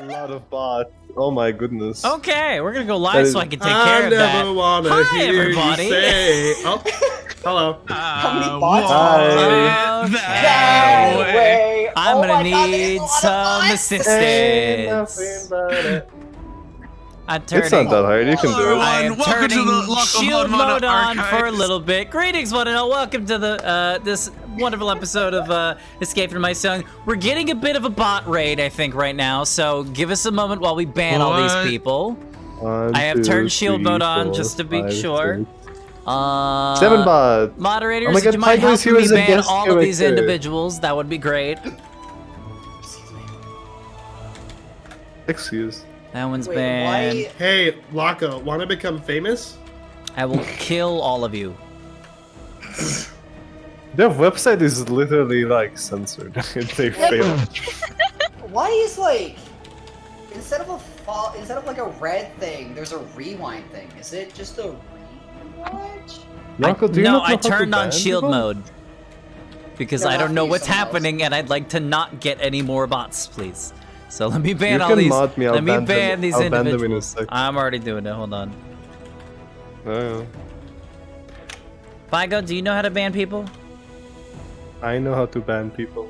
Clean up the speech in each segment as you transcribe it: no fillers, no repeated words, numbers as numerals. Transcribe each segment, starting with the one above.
lot of bots. Oh my goodness. Okay, we're gonna go live so I can take care of that. I never wanna Hi, hear everybody. you say. Oh, hello. How many bots Hi. Okay. That way. I'm Oh gonna my God, there's need a lot of some bots. Ain't assistance. nothing but it. I'm It's not turning. that hard. You can Hello, do it. everyone. I am Welcome to turning the Luck of shield Unmodded mode on for a Archives. little bit. Greetings, one and all. Welcome to the this wonderful episode of Escape from Eisjung. We're getting a bit of a bot raid, I think, right now. So give us a moment while we ban all these What? people. 1, I have 2, turned shield 3, mode on 4, just to be 5, sure. 6. 7 bots. Moderators, Oh my if God, you mind Pygo is helping here me as a ban guest all of these character. individuals, that would be great. Excuse. That one's Wait, banned. why? Hey, Locko, want to become famous? I will kill all of you. Their website is literally like censored. They failed. Why is like instead of like a red thing, there's a rewind thing? Is it just a rewatch? Marco, do you No, not know I how to turned on ban shield people? mode. Because No, I don't not know me, what's someone else. happening and I'd like to not get any more bots, please. So let me ban You all can these. mod me, I'll Let me ban them. ban these I'll ban them in a individuals. sec. I'm already doing it. Hold on. Oh, Pygo, do you know how to ban people? I know how to ban people.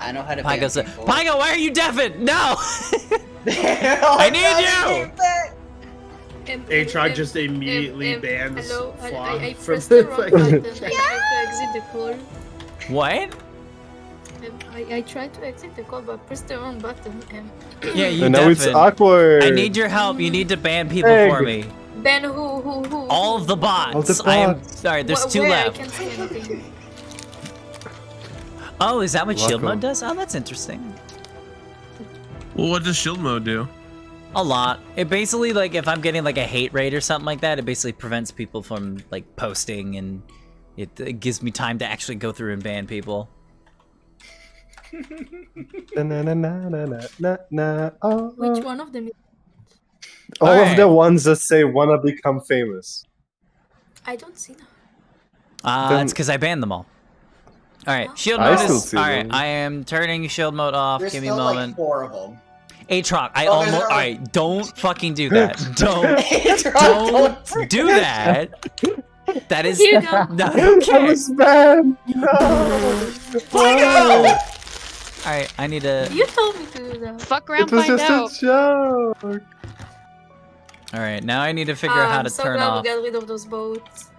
I know how to ban Pygo said, people. Pygo, why are you deafened? No! I need you! Aatrox just immediately banned Hello, Flaw I from pressed the wrong the button. I tried to exit the call. What? I tried to exit the call, but I pressed the wrong button. Yeah, you And now it's deafened. awkward. I need your help. You need to ban people Egg. for me. Ben, who? All of the bots. All the I am bots. sorry. There's two Where? left. I can't see anything. Oh, is that what shield Welcome. mode does? Oh, that's interesting. Well, what does shield mode do? A lot. It basically, like, if I'm getting like a hate raid or something like that, it basically prevents people from like posting, and it gives me time to actually go through and ban people. Oh. Which one of them? All Alright. of the ones that say wanna become famous. I don't see them. Then- It's because I banned them all. All right, shield I mode still is see all right. them. I am turning shield mode off. There's Give me a still moment. like 4 of them. Aatrox, I Oh, almost. there's All a- right, don't fucking do that. Don't Don't do that. That is Here you go. not I okay. was banned! No! All right, I need to. You told me to do that. Fuck It around, was find just out. a joke! All right, now I need to figure out how I'm to so turn glad off. we got rid of those boats.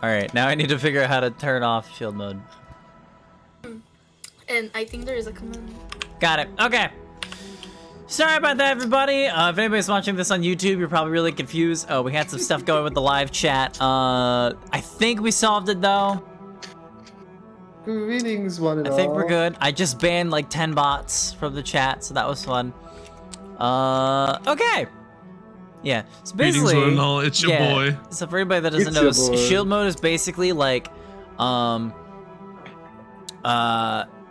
All right, now I need to figure out how to turn off shield mode. And I think there is a command. Got it. Okay. Sorry about that, everybody. If anybody's watching this on YouTube, you're probably really confused. Oh, we had some stuff going with the live chat. I think we solved it though. Greetings, one and I all. think we're good. I just banned like 10 bots from the chat, so that was fun. Okay. Yeah. So Greetings, basically, one and all. It's your yeah, boy. So for anybody that doesn't It's know, your boy. shield mode is basically like,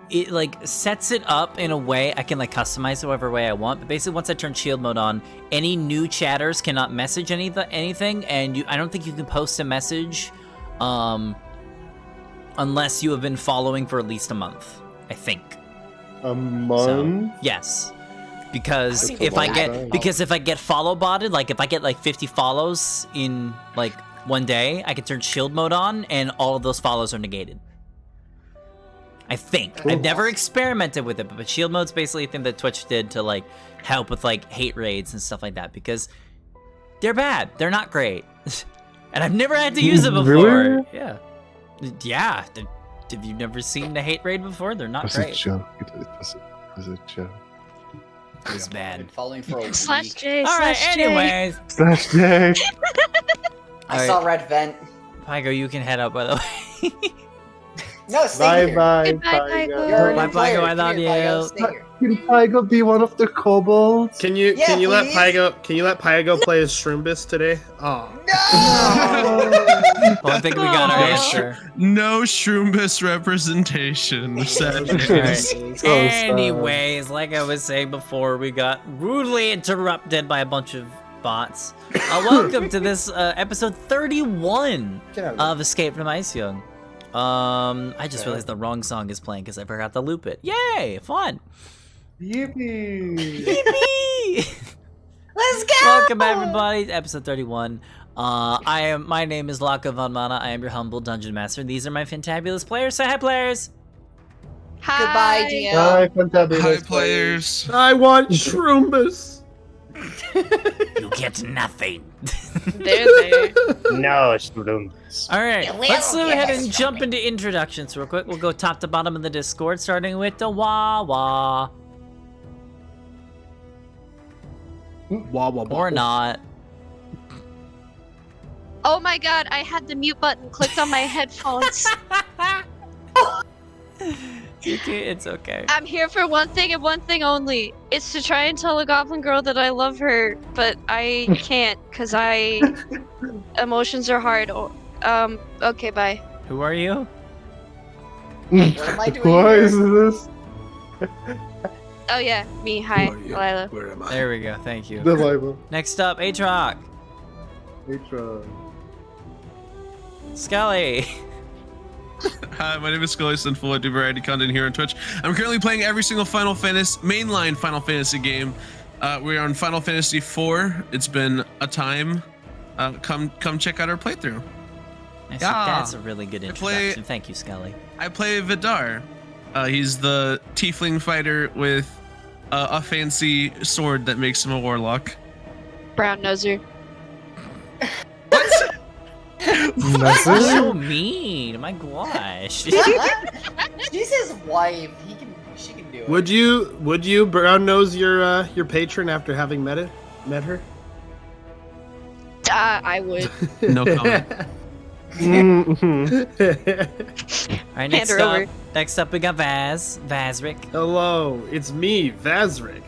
it like sets it up in a way I can like customize it whatever way I want. But basically, once I turn shield mode on, any new chatters cannot message anything, and I don't think you can post a message, unless you have been following for at least a month. I think. A month? Yes. Because That's if a I lot. get follow botted, like if I get like 50 follows in like one day, I can turn shield mode on and all of those follows are negated. I think. I've never experimented with it, but shield mode's basically a thing that Twitch did to like help with like hate raids and stuff like that, because they're bad. They're not great. And I've never had to use it before. Really? Yeah. Yeah. Have you never seen a hate raid before? They're not It was a great. joke. It was a joke. It's bad. Been following for a week. Slash J, All right, slash J. anyways. Slash day. I saw red vent. Pygo, you can head out, by the way. No, stay Bye here. bye, Goodbye, Pygo. Pygo. You're a Bye, new player. Pygo, I Come love here, Pygo, you. stay here. Can Pygo be one of the kobolds? Can you Yeah, let please. Pygo play as Shroombiss today? Oh. Well, I think we got our No, answer. No Shroombus representation. Sad face. Alright. So sad. Anyways, like I was saying before, we got rudely interrupted by a bunch of bots. Welcome to this episode 31 of Escape from Eisjung. I just realized the wrong song is playing because I forgot to loop it. Yay, fun. Yippee! Yippee! Let's go! Welcome everybody to episode 31. My name is Laka Von Mana. I am your humble dungeon master. These are my fantabulous players. Say hi, players. Hi. Goodbye, DM. Hi, fantabulous Hi, players. I want Shroombus. You get nothing. There. No, students. All right, You will let's go get ahead us and jump into introductions real quick. We'll go top to bottom of the Discord, starting with the Wawa. Wah, wah, wah. Or not. Oh my god, I had the mute button clicked on my headphones. It's okay. I'm here for one thing and one thing only. It's to try and tell a goblin girl that I love her, but I can't because emotions are hard. Okay, bye. Who are you? What am I doing Why here? is this? Oh yeah, me. Hi, Who are you? Lila. Where am I? There we go. Thank you. Delilah. Next up, Aatrox. Scully. Hi, my name is Scully Sinful. I do variety content here on Twitch. I'm currently playing every single mainline Final Fantasy game. We are on Final Fantasy IV. It's been a time. Come check out our playthrough. That's, Yeah. that's a really good play- introduction. Thank you, Scully. I play Vidar. He's the tiefling fighter with a fancy sword that makes him a warlock. Brown noser. So mean. My gosh. She's his wife. She can do it. Would you brown nose your patron after having met her? I would. No comment. All right, next Hand her up. over. Next up, we got Vazric. Hello, it's me, Vazric.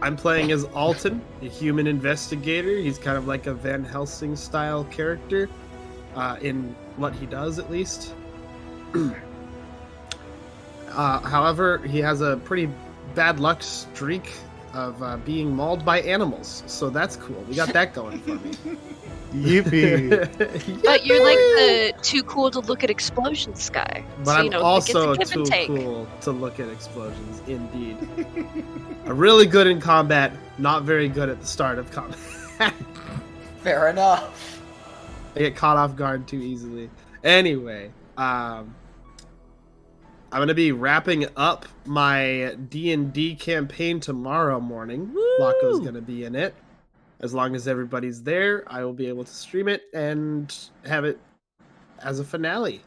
I'm playing as Alton, a human investigator. He's kind of like a Van Helsing style character, in what he does at least. However, he has a pretty bad luck streak of being mauled by animals, so that's cool. We got that going for me. Yippee! But you're like the too cool to look at explosions guy. But so, I'm you know, also it's a give too and take. cool to look at explosions, indeed. I'm really good in combat, not very good at the start of combat. Fair enough. I get caught off guard too easily. Anyway, I'm gonna be wrapping up my D&D campaign tomorrow morning. Lako's gonna be in it. As long as everybody's there, I will be able to stream it and have it as a finale.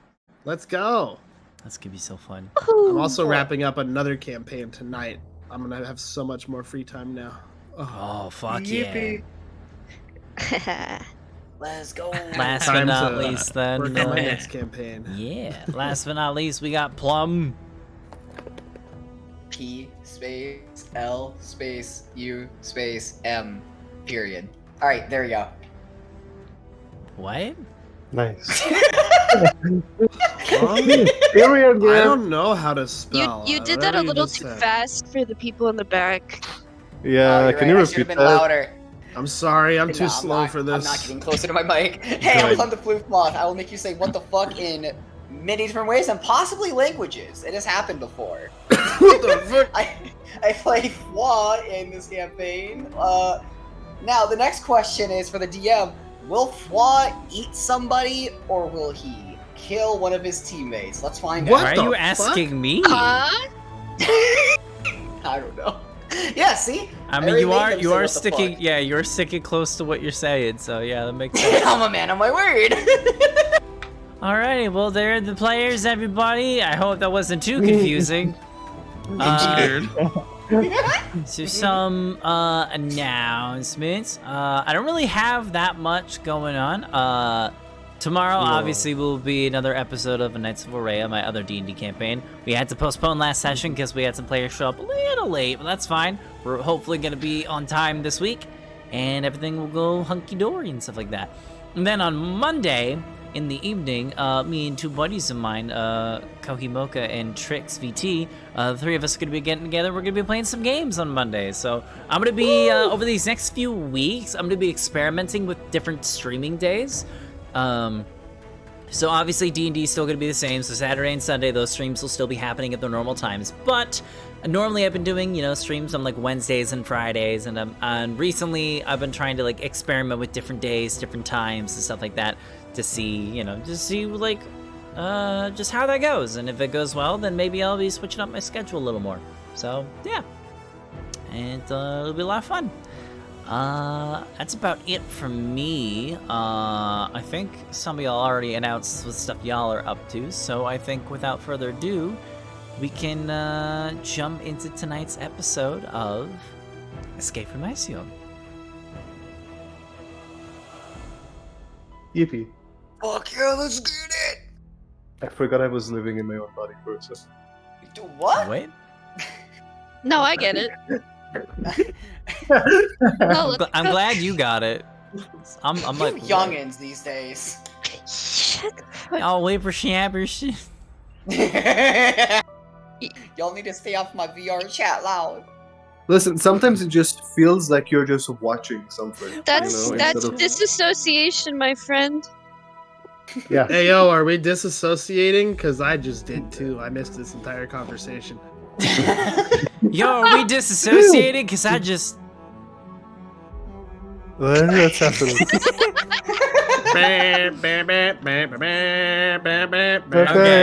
Let's go. That's gonna be so fun. I'm also wrapping up another campaign tonight. I'm gonna have so much more free time now. Oh, fuck Yippee. yeah. Let's go. Last but Time not to least, then. work on my next campaign. Yeah. Last but not least, we got Plum. P space L space U space M period. All right, there we go. What? Nice. I Period, yeah. don't know how to spell. You did that a whatever you little just too said. fast for the people in the back. Yeah, You're can you right, I should repeat have been that? louder. I'm sorry, I'm No, too slow not- for I'm not this. getting closer to my mic. Hey, I'm Good. on the floof moth. I will make you say what the fuck in many different ways and possibly languages. It has happened before. What the fuck? I play Fwa in this campaign. Now the next question is for the DM: will Fwa eat somebody or will he kill one of his teammates? Let's find What? Why the are you fuck? asking me? out. I don't know. Yeah, see? I mean, already you made are them say you what are the sticking. fuck. Yeah, you're sticking close to what you're saying. So yeah, that makes sense. I'm a man of my word. Alrighty, well, there are the players, everybody. I hope that wasn't too confusing. I'm scared. So some announcements. I don't really have that much going on. Tomorrow, obviously, will be another episode of Knights of Aurea, my other D&D campaign. We had to postpone last session because we had some players show up a little late, but that's fine. We're hopefully going to be on time this week, and everything will go hunky-dory and stuff like that. And then on Monday, in the evening, me and two buddies of mine, Kohimoka and Trix VT, the three of us are going to be getting together. We're going to be playing some games on Monday. So I'm going to be, over these next few weeks, I'm going to be experimenting with different streaming days. So obviously D&D is still going to be the same. So Saturday and Sunday, those streams will still be happening at their normal times. But Normally I've been doing, streams on like Wednesdays and Fridays, and recently I've been trying to like experiment with different days, different times, and stuff like that to see, like, just how that goes. And if it goes well, then maybe I'll be switching up my schedule a little more. So yeah, and it'll be a lot of fun. That's about it from me. I think some of y'all already announced what stuff y'all are up to, so I think without further ado, we can jump into tonight's episode of Escape from Eisjung. Yippee. Fuck yeah, let's get it! I forgot I was living in my own body for a second. Do what? Wait. No, I get it. I'm glad you got it. I'm You like youngins these days. Shut the fuck. I'll wait for Shabber shit. Y'all need to stay off my VR chat loud. Listen, sometimes it just feels like you're just watching something. That's instead of- disassociation, my friend. Yeah. Hey yo, are we disassociating? Cause I just did too. I missed this entire conversation. Yo, are we disassociated? Cause I just What's happening?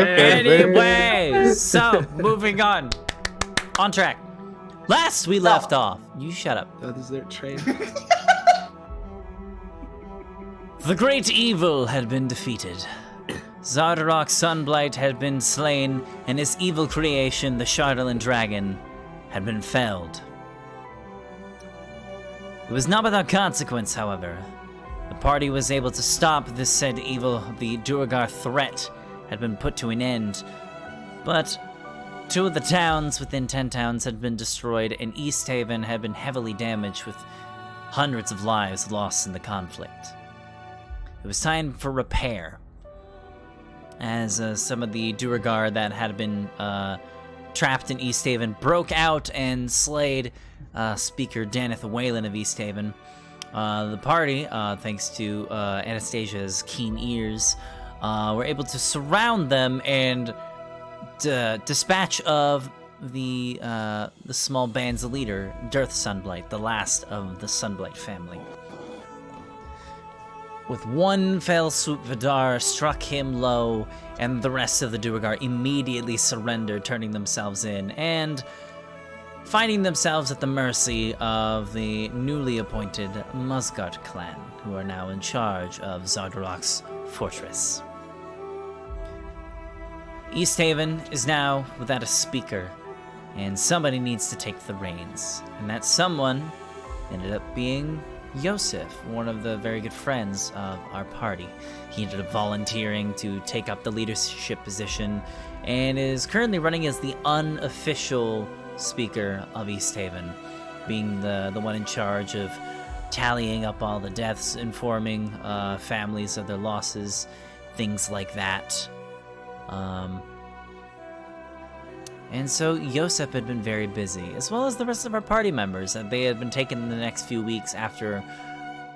Anyway, so moving on track. Last we left off. You shut up. That is their trade. The great evil had been defeated. Zardarok Sunblight had been slain, and his evil creation, the Shardalin Dragon, had been felled. It was not without consequence, however. The party was able to stop this said evil. The Duergar threat had been put to an end, but 2 of the towns within 10 towns had been destroyed, and East Haven had been heavily damaged, with hundreds of lives lost in the conflict. It was time for repair, as some of the Duergar that had been trapped in East Haven broke out and slayed Speaker Daneth Whalen of East Haven. The party, thanks to Anastasia's keen ears, were able to surround them and dispatch of the small band's leader, Dearth Sunblight, the last of the Sunblight family. With one fell swoop, Vidar struck him low, and the rest of the Duergar immediately surrendered, turning themselves in, and finding themselves at the mercy of the newly appointed Musgard clan, who are now in charge of Zardarok's fortress. East Haven is now without a speaker, and somebody needs to take the reins, and that someone ended up being Yosef, one of the very good friends of our party. He ended up volunteering to take up the leadership position and is currently running as the unofficial speaker of East Haven, being the one in charge of tallying up all the deaths, informing families of their losses, things like that. And so Yosef had been very busy, as well as the rest of our party members, and they had been taking the next few weeks after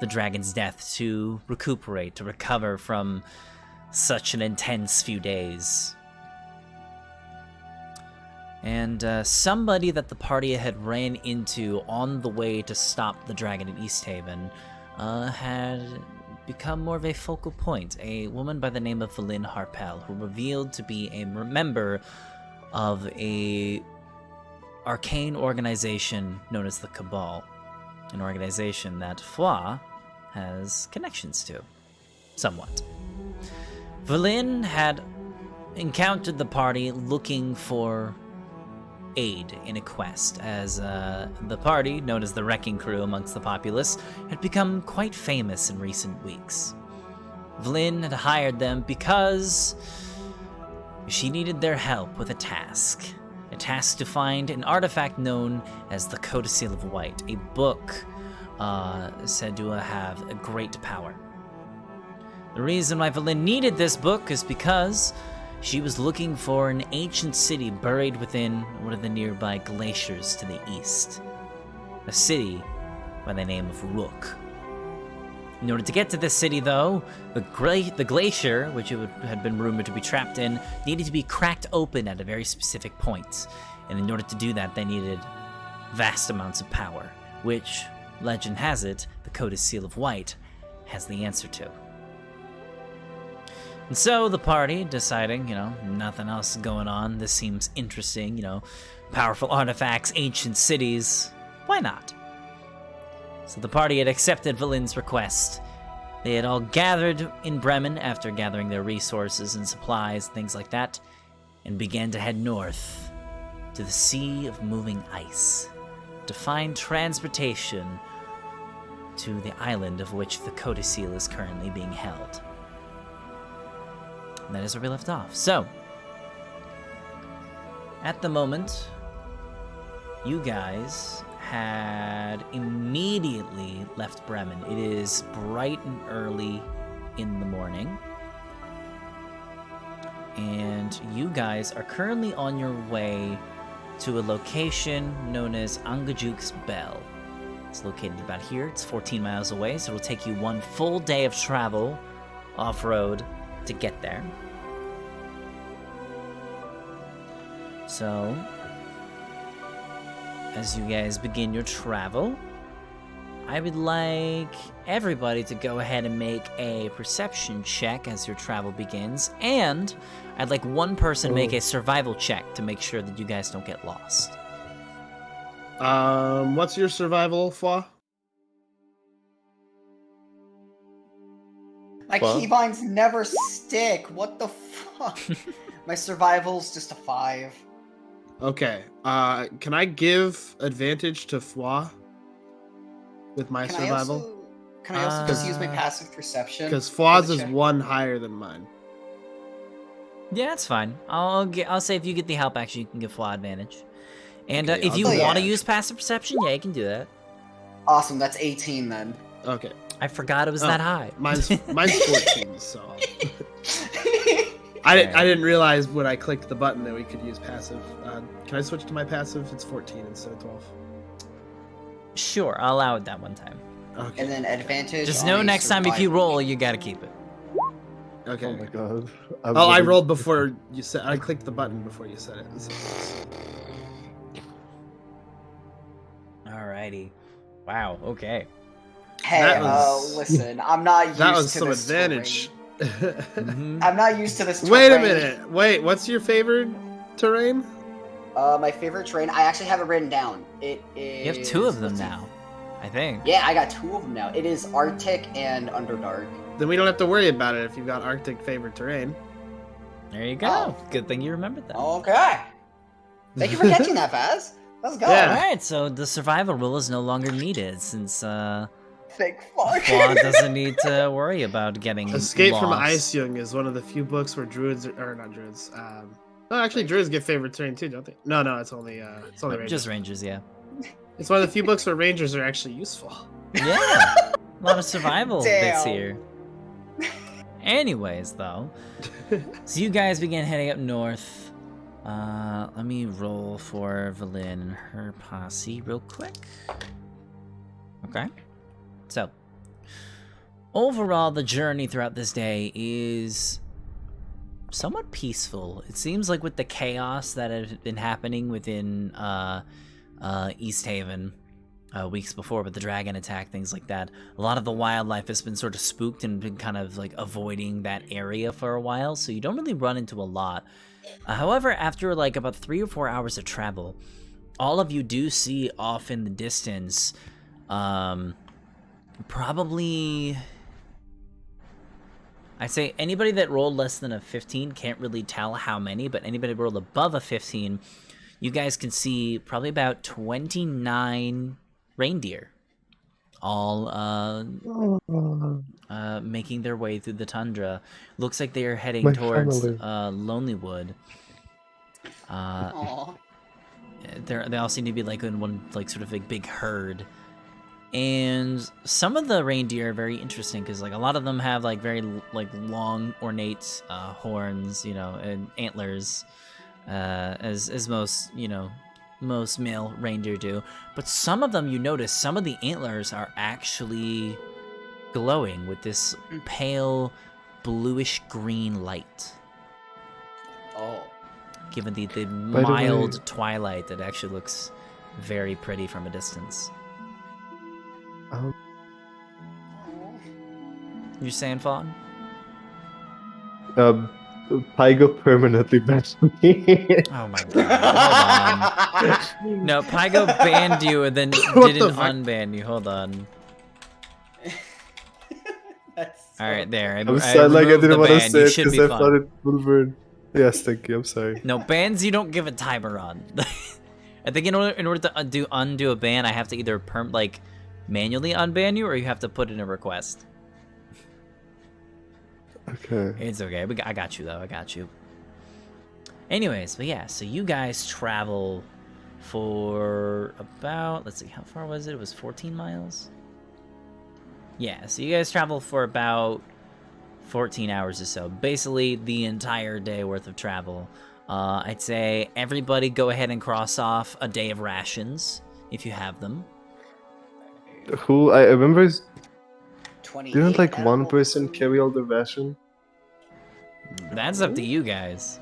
the dragon's death to recuperate, to recover from such an intense few days. And somebody that the party had ran into on the way to stop the dragon in East Haven had become more of a focal point, a woman by the name of Valin Harpel, who revealed to be a member of a arcane organization known as the Cabal, an organization that Foi has connections to, somewhat. Valin had encountered the party looking for aid in a quest, as the party, known as the Wrecking Crew amongst the populace, had become quite famous in recent weeks. Valin had hired them because she needed their help with a task to find an artifact known as the Codicil of White, a book said to have a great power. The reason why Valin needed this book is because she was looking for an ancient city buried within one of the nearby glaciers to the east, a city by the name of Rook. In order to get to this city, though, the glacier, which it had been rumored to be trapped in, needed to be cracked open at a very specific point. And in order to do that, they needed vast amounts of power, which, legend has it, the Coda Seal of White has the answer to. And so the party, deciding, nothing else is going on, this seems interesting, powerful artifacts, ancient cities, why not? So the party had accepted Valin's request. They had all gathered in Bremen after gathering their resources and supplies, things like that, and began to head north to the Sea of Moving Ice to find transportation to the island of which the Codicil is currently being held. And that is where we left off. So, at the moment, you guys had immediately left Bremen. It is bright and early in the morning. And you guys are currently on your way to a location known as Angajuk's Bell. It's located about here. It's 14 miles away, so it'll take you one full day of travel off-road to get there. So, as you guys begin your travel, I would like everybody to go ahead and make a perception check as your travel begins, and I'd like one person make a survival check to make sure that you guys don't get lost. What's your survival, Flaw? My keybinds never stick. What the fuck? My survival's just a 5. Okay. Can I give advantage to Fwa with my survival? Can I also just use my passive perception? Because Fwa's is 1 higher than mine. Yeah, that's fine. I'll say if you get the help action, you can give Flaw advantage. And Okay, if you I'll- want to use passive perception, yeah, you can do that. Awesome, that's 18 then. Okay. I forgot it was that high. Mine's 14, so I didn't realize when I clicked the button that we could use passive. Can I switch to my passive? It's 14 instead of 12. Sure, I'll allow it that one time. Okay. And then advantage. Just on know a next time if you survival. roll, you gotta keep it. Okay. Oh my god. I rolled before you said. I clicked the button before you said it. So. Alrighty. Wow, okay. Hey, That was- listen, I'm not used That was to some this advantage. Mhm. I'm not used to this Wait a terrain. minute. Wait, what's your favorite terrain? My favorite terrain, I actually have it written down. It is... You have 2 of them let's see. now, I think. Yeah, I got 2 of them now. It is Arctic and Underdark. Then we don't have to worry about it if you've got Arctic favorite terrain. There you go. Oh. Good thing you remembered that. Okay. Thank you for catching that, Faz. Let's go. Yeah. Alright, so the survival rule is no longer needed since Thank fuck. Claw doesn't need to worry about getting Escape from lost. Eisjung is one of the few books where druids or not druids. No, actually, druids get favorite terrain too, don't they? No, it's only rangers. Just rangers, yeah. It's one of the few books where rangers are actually useful. Yeah. A lot of survival bits Damn. here. Anyways, though, so you guys begin heading up north. Let me roll for Valin and her posse real quick. Okay. So, overall, the journey throughout this day is somewhat peaceful. It seems like with the chaos that had been happening within East Haven weeks before with the dragon attack, things like that, a lot of the wildlife has been sort of spooked and been kind of like avoiding that area for a while, so you don't really run into a lot. However, after like about 3 or 4 hours of travel, all of you do see off in the distance probably, I'd say anybody that rolled less than a 15 can't really tell how many, but anybody rolled above a 15, you guys can see probably about 29 reindeer, all making their way through the tundra. Looks like they are heading My towards family. Lonelywood. Aw. They all seem to be like in one like sort of like big herd. And some of the reindeer are very interesting because like a lot of them have like very like long ornate horns, and antlers, as most most male reindeer do. But some of them, you notice, some of the antlers are actually glowing with this pale bluish green light. Oh. given the the mild way- twilight that actually looks very pretty from a distance. You're saying, Fawn? Pygo permanently banned me. Oh my god, hold on. No, Pygo banned you and then What didn't the fuck? unban you. Hold on. That's so Alright, there. I'm sad, like I removed didn't the want to ban. say You it should because be I thought fine. it would burn. Yes, thank you. I'm sorry. No, bans you don't give a timer on. I think in order to undo a ban, I have to either manually unban you, or you have to put in a request. Okay. It's okay. I got you though. I got you. Anyways, but yeah, so you guys travel for about, let's see, how far was it? It was 14 miles? Yeah, so you guys travel for about 14 hours or so. Basically, the entire day worth of travel. I'd say everybody go ahead and cross off a day of rations, if you have them. Who I remember? 28 Didn't like one animal person food? carry all the ration? That's up to you guys.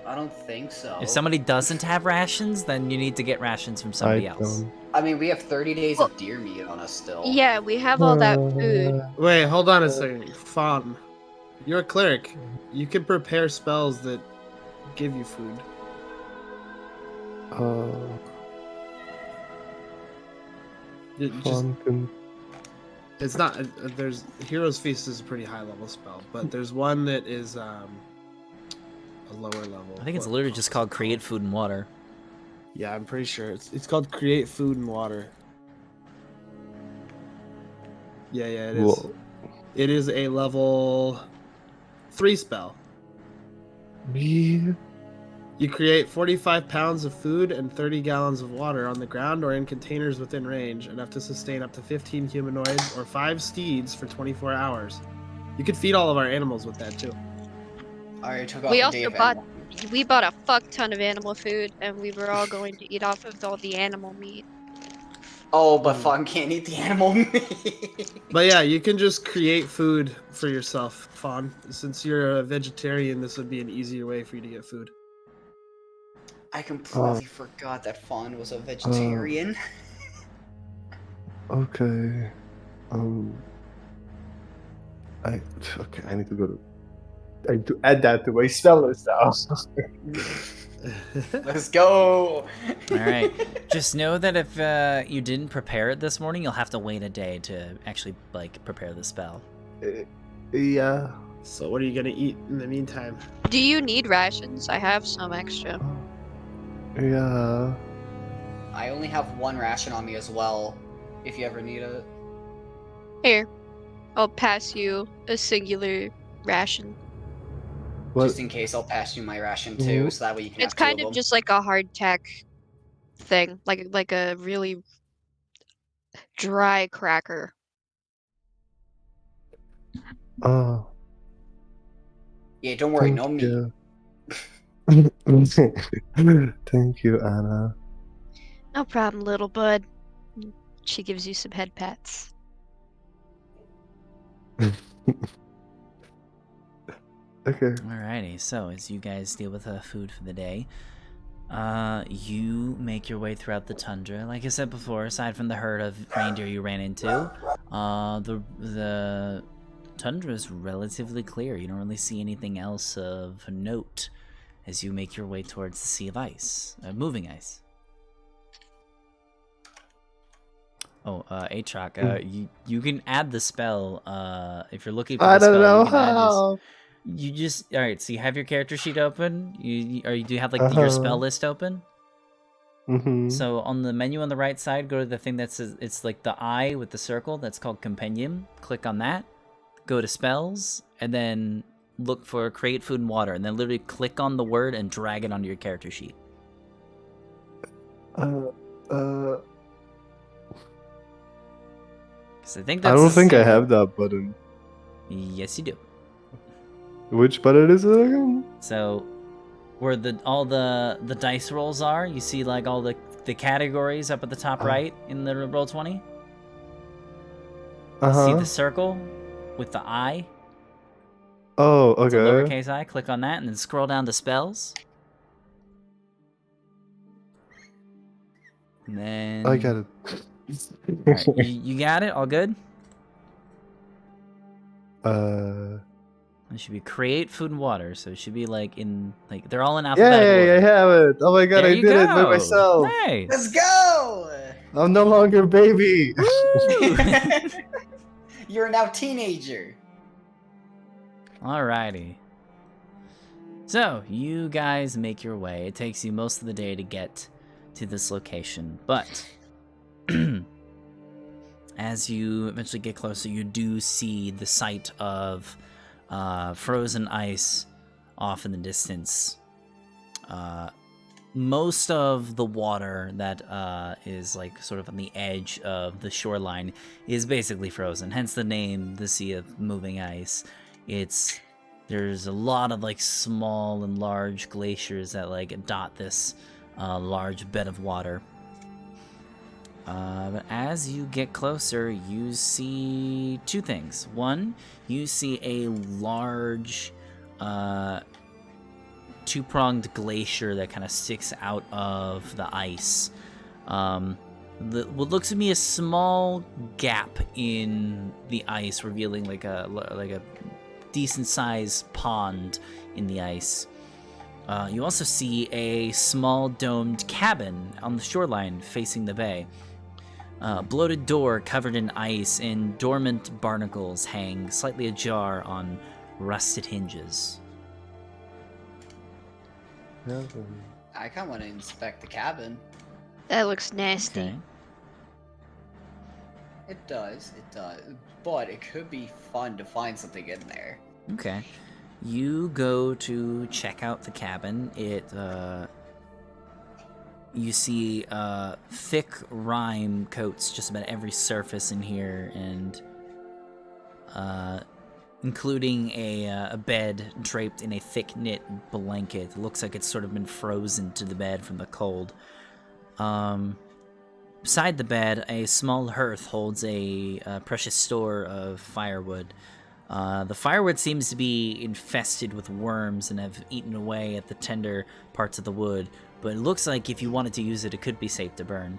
I don't think so. If somebody doesn't have rations, then you need to get rations from somebody else. don't. I mean, we have 30 days of deer meat on us still. Yeah, we have all that food. Wait, hold on a second. Fawn, you're a cleric. You can prepare spells that give you food. It's not. There's Hero's Feast is a pretty high level spell, but there's one that is a lower level. I think it's literally just called Create Food and Water. Yeah, I'm pretty sure it's called Create Food and Water. Yeah, it is. Whoa. It is a level 3 spell. Me? You create 45 pounds of food and 30 gallons of water on the ground or in containers within range, enough to sustain up to 15 humanoids or 5 steeds for 24 hours. You could feed all of our animals with that too. I already took off We the also day of bought- animal. We bought a fuck ton of animal food, and we were all going to eat off of all the animal meat. Oh, but Fawn can't eat the animal meat. But yeah, you can just create food for yourself, Fawn. Since you're a vegetarian, this would be an easier way for you to get food. I completely forgot that Fawn was a vegetarian. Okay. I need to go to. I need to add that to my spell list now. Let's go. All right. Just know that if you didn't prepare it this morning, you'll have to wait a day to actually prepare the spell. Yeah. So what are you gonna eat in the meantime? Do you need rations? I have some extra. Yeah. I only have 1 ration on me as well, if you ever need it. Here, I'll pass you a singular ration. What? Just in case, I'll pass you my ration too, so that way you can It's have 2 kind of of them. just like a hardtack thing, like a really dry cracker. Yeah, don't worry, Thank no meat. you. Thank you, Anna. No problem, little bud. She gives you some head pats. Okay. Alrighty, so as you guys deal with food for the day, you make your way throughout the tundra. Like I said before, aside from the herd of reindeer you ran into, the tundra is relatively clear. You don't really see anything else of note as you make your way towards the sea of ice, moving ice. Oh, Aatrox, you can add the spell, if you're looking for the I spell, don't know you can add this. how. You just, alright, so you have your character sheet open? You do you have your spell list open? Mm-hmm. So on the menu on the right side, go to the thing that says, it's like the eye with the circle, that's called Compendium. Click on that, go to spells, and then look for Create Food and Water, and then literally click on the word and drag it onto your character sheet. Because I think that's I don't the think I same- have that button. Yes, you do. Which button is it again? So, where all the dice rolls are, you see like all the categories up at the top right in the roll 20. See the circle with the eye. Oh, It's a okay. lowercase I. Click on that and then scroll down to spells. And then I got it. Alright, you got it? All good? It should be create food and water, so it should be like in like they're all in alphabetical Yay! I order. have it. Oh my god! There I you did it by go. myself. Nice. Let's go! I'm no longer a baby. Woo! You're now teenager. Alrighty. So, you guys make your way. It takes you most of the day to get to this location, but as you eventually get closer, you do see the sight of frozen ice off in the distance. Most of the water that is like sort of on the edge of the shoreline is basically frozen, hence the name, the Sea of Moving Ice. There's a lot of like small and large glaciers that like dot this large bed of water. But as you get closer, you see two things. One, you see a large two-pronged glacier that kind of sticks out of the ice. What looks to be a small gap in the ice, revealing like a decent-sized pond in the ice. You also see a small domed cabin on the shoreline facing the bay. Bloated door covered in ice and dormant barnacles hang slightly ajar on rusted hinges. I kind of want to inspect the cabin. That looks nasty. Okay. It does. But it could be fun to find something in there. Okay. You go to check out the cabin. You see thick rime coats just about every surface in here, and including a bed draped in a thick knit blanket. It looks like it's sort of been frozen to the bed from the cold. Beside the bed, a small hearth holds a precious store of firewood. The firewood seems to be infested with worms and have eaten away at the tender parts of the wood, but it looks like if you wanted to use it, it could be safe to burn.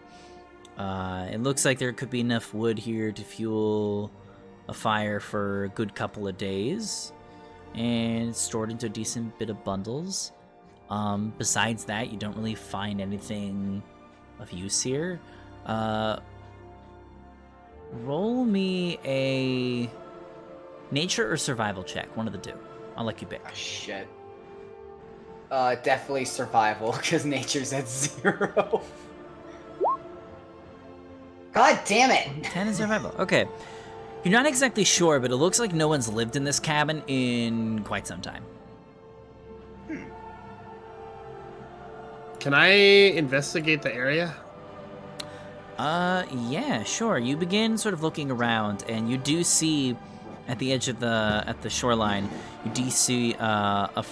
It looks like there could be enough wood here to fuel a fire for a good couple of days, and it's stored into a decent bit of bundles. Besides that, you don't really find anything of use here. Roll me a nature or survival check, one of the two. I'll let you pick. Oh, shit. Definitely survival, because nature's at 0. God damn it! 10 is survival. Okay. You're not exactly sure, but it looks like no one's lived in this cabin in quite some time. Can I investigate the area? Yeah, sure. You begin sort of looking around, and you do see at the edge of the shoreline, you do see a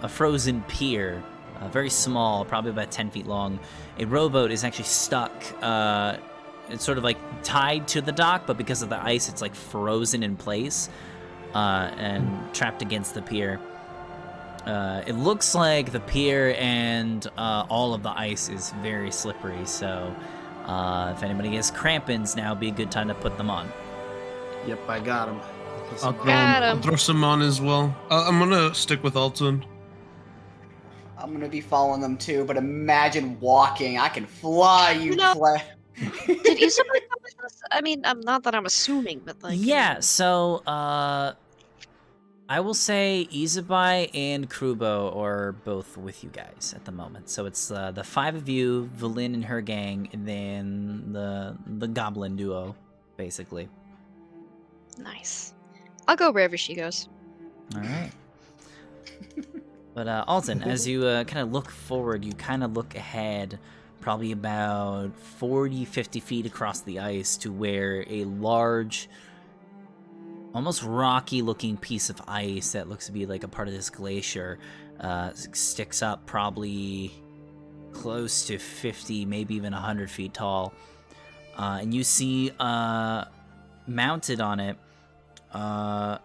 frozen pier, very small, probably about 10 feet long. A rowboat is actually stuck. It's sort of like tied to the dock, but because of the ice, it's like frozen in place and trapped against the pier. It looks like the pier and all of the ice is very slippery, so if anybody gets crampons, now would be a good time to put them on. Yep, I got him. I'll throw some on as well. I'm gonna stick with Alton. I'm gonna be following them too, but imagine walking. I can fly, you play. Did Isabel come with us? I mean, not that I'm assuming, but like. Yeah, so I will say Izabai and Krubo are both with you guys at the moment. So it's the 5 of you, Valin and her gang, and then the goblin duo, basically. Nice. I'll go wherever she goes. All right. But Alton, as you kind of look forward, you kind of look ahead, probably about 40, 50 feet across the ice to where a large, almost rocky-looking piece of ice that looks to be like a part of this glacier sticks up probably close to 50, maybe even 100 feet tall. And you see mounted on it a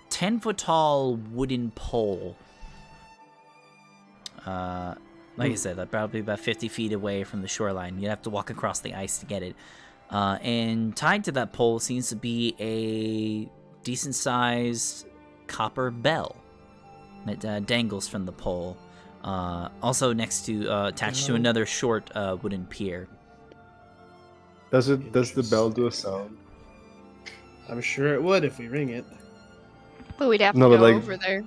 10-foot tall wooden pole. Like I said, probably about 50 feet away from the shoreline. You'd have to walk across the ice to get it. And tied to that pole seems to be a decent-sized copper bell that dangles from the pole. Also next to, attached to another short wooden pier. Does the bell do a sound? I'm sure it would if we ring it. But we'd have No, to but go like- over there.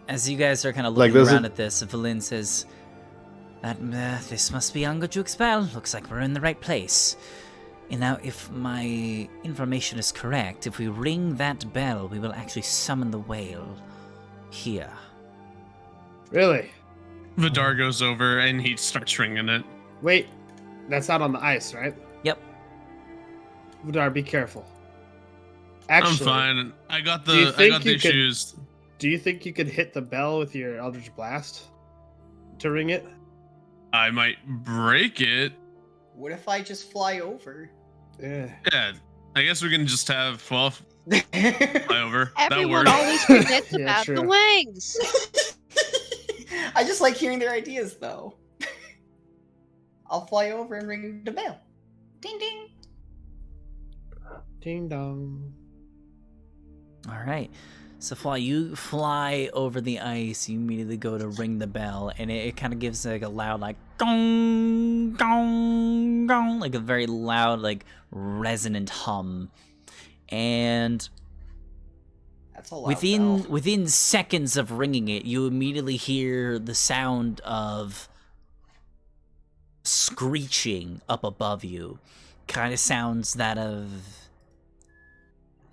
As you guys are kind of Like, looking does around it- at this, Valin says, "That this must be Angajuk's bell. Looks like we're in the right place. And now, if my information is correct, if we ring that bell, we will actually summon the whale here." Really? Vidar goes over and he starts ringing it. Wait, that's out on the ice, right? Yep. Vidar, be careful. Actually, I'm fine. I got do you the think you could- shoes. do you think you could hit the bell with your Eldritch Blast to ring it? I might break it. What if I just fly over? Yeah. Yeah, I guess we can just have fly over. That Everyone works. always forgets Yeah, about true. the wings. I just like hearing their ideas, though. I'll fly over and ring the bell. Ding ding. Ding dong. All right. So you fly over the ice. You immediately go to ring the bell, and it kind of gives like a loud, like gong, gong, gong, like a very loud, like resonant hum. And That's a loud bell. within seconds of ringing it, you immediately hear the sound of screeching up above you. Kind of sounds that of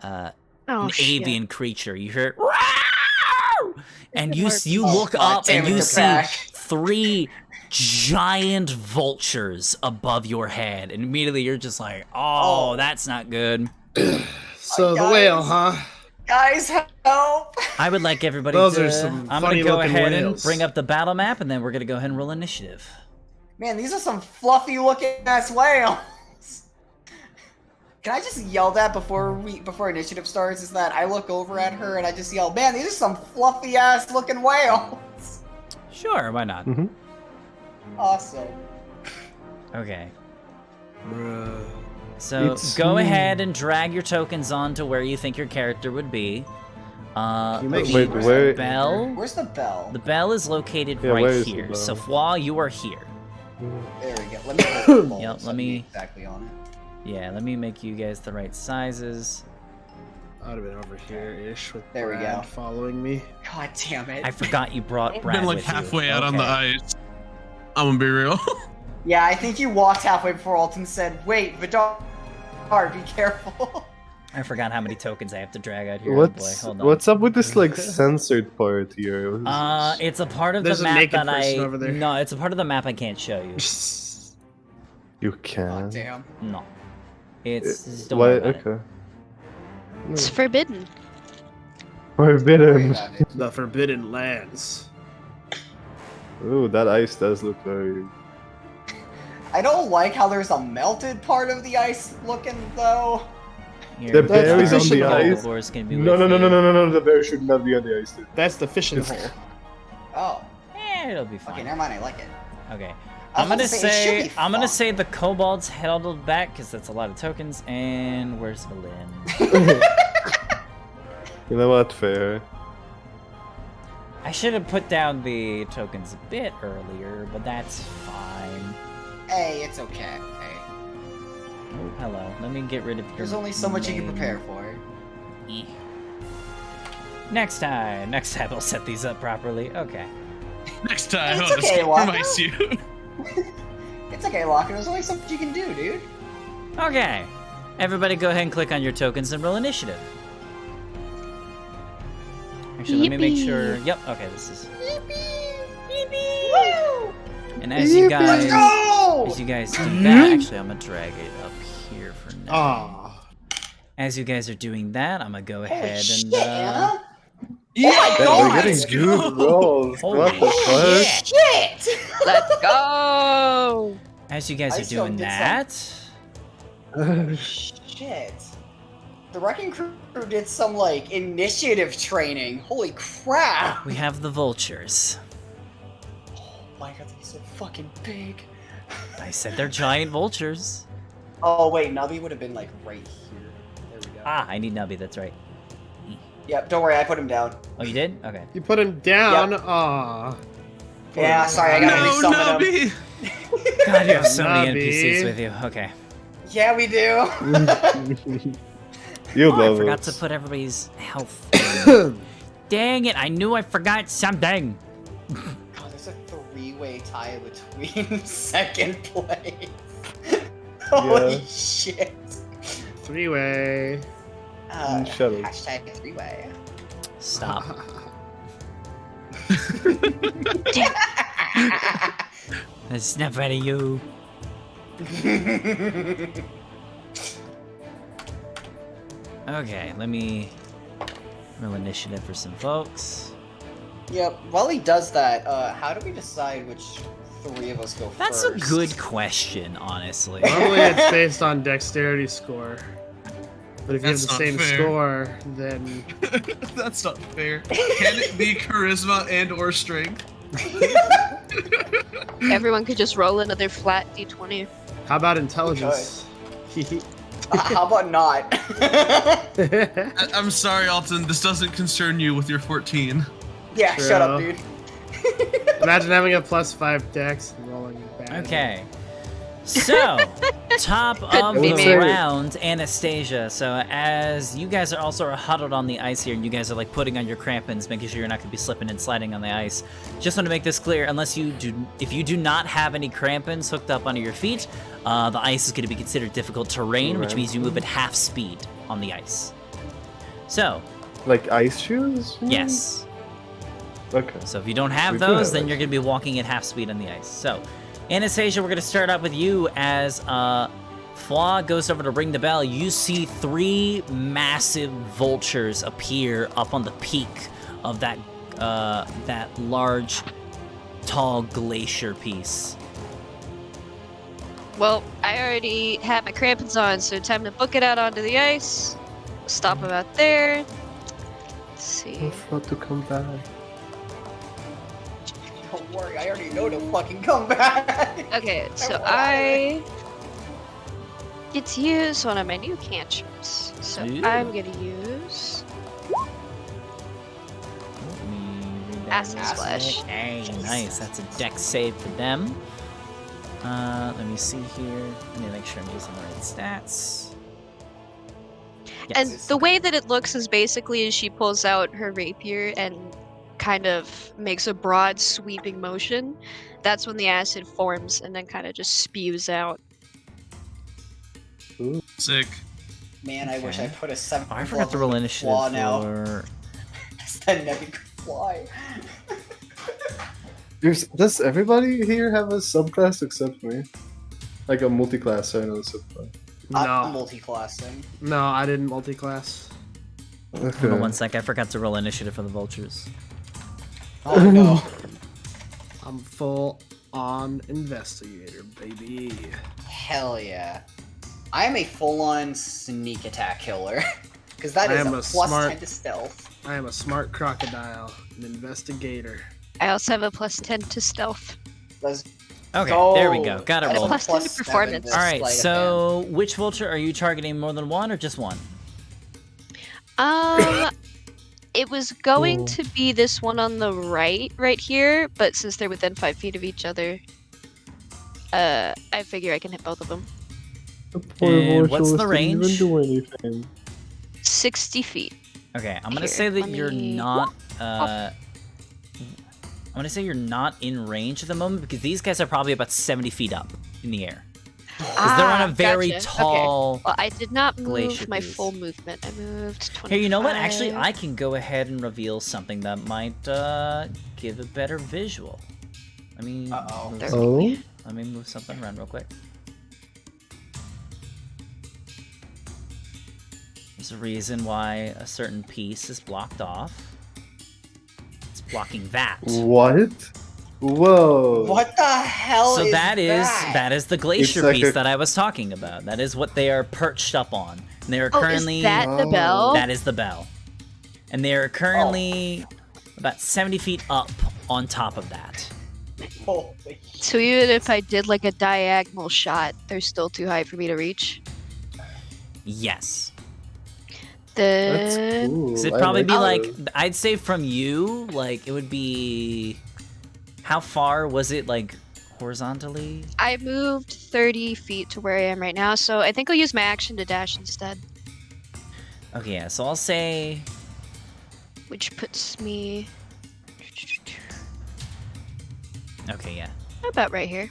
Oh, an shit. avian creature. You hear, "Roar!" and you Oh, look God up damn and it, you they're see back. 3 giant vultures above your head, and immediately you're just like, "Oh, Oh. that's not good." So the Guys. whale, huh? Guys, help! I would like everybody Those to. are some I'm gonna go funny-looking ahead whales. and bring up the battle map, and then we're gonna go ahead and roll initiative. Man, these are some fluffy looking ass whales. Can I just yell that before initiative starts? Is that I look over at her and I just yell, "Man, these are some fluffy ass looking whales." Sure, why not? Mm-hmm. Awesome. Okay. Bruh. So It's go me. ahead and drag your tokens on to where you think your character would be. you make The Wait, where- bell. Where's the bell? The bell is located Yeah, where right is the here. bell? So Fwa, you are here. There we go. Let me put the ball Yep, so let I can be me- exactly on it. Yeah, let me make you guys the right sizes. I would have been over here-ish with There we Brad go. following me. God damn it. I forgot you brought I've Brad been like with you. halfway out on the Okay. ice. I'm gonna be real. Yeah, I think you walked halfway before Alton said, "Wait, Vidar, be careful." I forgot how many tokens I have to drag out here. Oh boy, hold on. What's up with this like censored part here? It's a part of There's the a map naked that person I over there. no, it's a part of the map I can't show you. You God can. damn. No, it's just don't worry Why? about it. Okay. It's forbidden. Worry Forbidden. about it. The Forbidden Lands. Ooh, that ice does look very. I don't like how there's a melted part of the ice looking though. Here, The Vidar, berries on the Vidar ice? Gobor's gonna be No, with no, no, you. no, no, no, no! The bear should not be on the ice. That's the fishing It's- hole. Oh, It'll be fine. okay, never mind. I like it. Okay. I I'm was gonna it should be I'm gonna fun. say the kobolds held back because that's a lot of tokens. And where's Valin? You know what? Fair. I should have put down the tokens a bit earlier, but that's fine. Hey, it's okay. Hey, Oh, hello. Let me get rid of your. there's only so much you can name. prepare for. Eh. Next time I'll set these up properly. Okay. Next time, It's I'll okay, just Waka. compromise you. It's okay, Locker. There's only so much you can do, dude. Okay. Everybody, go ahead and click on your tokens and roll initiative. Actually, let me make Yippee. sure. Yep. Okay, this is. Woo! And as you Yippee. guys. Let's go! As you guys do that, actually, I'm gonna drag it up here for now. Ah. As you guys are doing that, I'm gonna go Holy ahead shit, and. Anna! Yeah, my We're God, getting let's good go. rolls. Holy What the Holy fuck? shit! Let's go! As you guys are Icewind doing did that, Shit. The Wrecking Crew did some, like, initiative training. Holy crap! we have the vultures. my god, they're so fucking big. I said they're giant vultures. Oh wait, Nubby would have been like right here. There we go. Ah, I need Nubby, that's right. Yep, don't worry, I put him down. Oh, you did? Okay. You put him down. Yep. Aw. Yeah, sorry, I gotta No, resummon him. Nubby! God, you have so many Nubby. NPCs with you. Okay. Yeah, we do. You Oh, I love forgot it. to put everybody's health. Dang it, I knew I forgot something. God, there's a three-way tie between second place. Holy shit. Three-way. Shut up. Hashtag three-way. Stop. I snap out of you. Okay, let me roll initiative for some folks. Yep, while he does that, how do we decide which three of us go That's first? a good question, honestly. Normally it's based on dexterity score. But if you have That's the not same fair. score, then That's not fair. Can it be charisma and or strength? Everyone could just roll another flat d20. how about intelligence? How about not? I'm sorry, Alton. This doesn't concern you with your 14. Yeah, shut up, True. dude. Imagine having a +5 dex and rolling bad. Okay. So, top of be the me. round, Anastasia. So, as you guys are also huddled on the ice here, and you guys are like putting on your crampons, making sure you're not going to be slipping and sliding on the ice. Just want to make this clear: if you do not have any crampons hooked up under your feet, the ice is going to be considered difficult terrain, which means you move at half speed on the ice. So, Like ice shoes? yes. Okay. So if you don't have We do those, have then ice. you're going to be walking at half speed on the ice. So, Anastasia, we're going to start out with you as Flaw goes over to ring the bell. You see 3 massive vultures appear up on the peak of that large, tall glacier piece. Well, I already had my crampons on, so time to book it out onto the ice. Stop him out there. Let's see. I forgot to come back. Don't worry, I already know to fucking come back. Okay, so Wow. I get to use one of my new cantrips. So Ooh. I'm gonna use Acid Splash. Hey, nice. That's a dex save for them. Let me see here. Let me make sure I'm using the right stats. And Yes. the way that it looks is basically she pulls out her rapier and kind of makes a broad sweeping motion. That's when the acid forms and then kind of just spews out. Sick. Man, I wish I Okay. put a 7. Oh, I forgot to roll initiative flaw now. for. That never could fly. Does everybody here have a subclass except me? Like a multi-class, sorry, not a subclass. I'm No, multi-classing. no, I didn't multi-class. Okay. Hold on one sec. I forgot to roll initiative for the vultures. Oh no. I'm full on investigator, baby. Hell yeah. I am a full-on sneak attack killer. Because that I is am a a plus smart- 10 to stealth. I am a smart crocodile, an investigator. I also have a plus 10 to stealth. Let's Okay, go. there we go. Got it And a rolled. plus 10 to performance. seven All with right, sleight of so which vulture are you targeting? More than one or just one? It was going Cool. to be this one on the right here, but since they're within 5 feet of each other, I figure I can hit both of them. The poor And what's Vortilis the didn't range? even do anything. 60 feet. Okay, I'm gonna Here, say that let you're me- not. I'm gonna say you're not in range at the moment because these guys are probably about 70 feet up in the air. Because they're on a very gotcha. tall. Well, I did not glacier move my piece. full movement. I moved 25. Here, you know what? Actually, I can go ahead and reveal something that might give a better visual. Let me. Uh-oh. move There some- Oh? Let me move something around real quick. There's a reason why a certain piece is blocked off. It's blocking that. What? Whoa. What the hell So is that is that? that is the glacier like piece a- that I was talking about. That is what they are perched up on. And they are Oh, currently is that the Oh. bell? that is the bell. And they are currently about 70 feet up on top of that. Holy So even if I did like a diagonal shot, they're still too high for me to reach. Yes. That's Then cool. So it'd I probably be like, those. I'd say from you, like, it would be... How far was it, like, horizontally? I moved 30 feet to where I am right now, so I think I'll use my action to dash instead, Okay, yeah, so I'll say... which puts me Okay, yeah. about right here.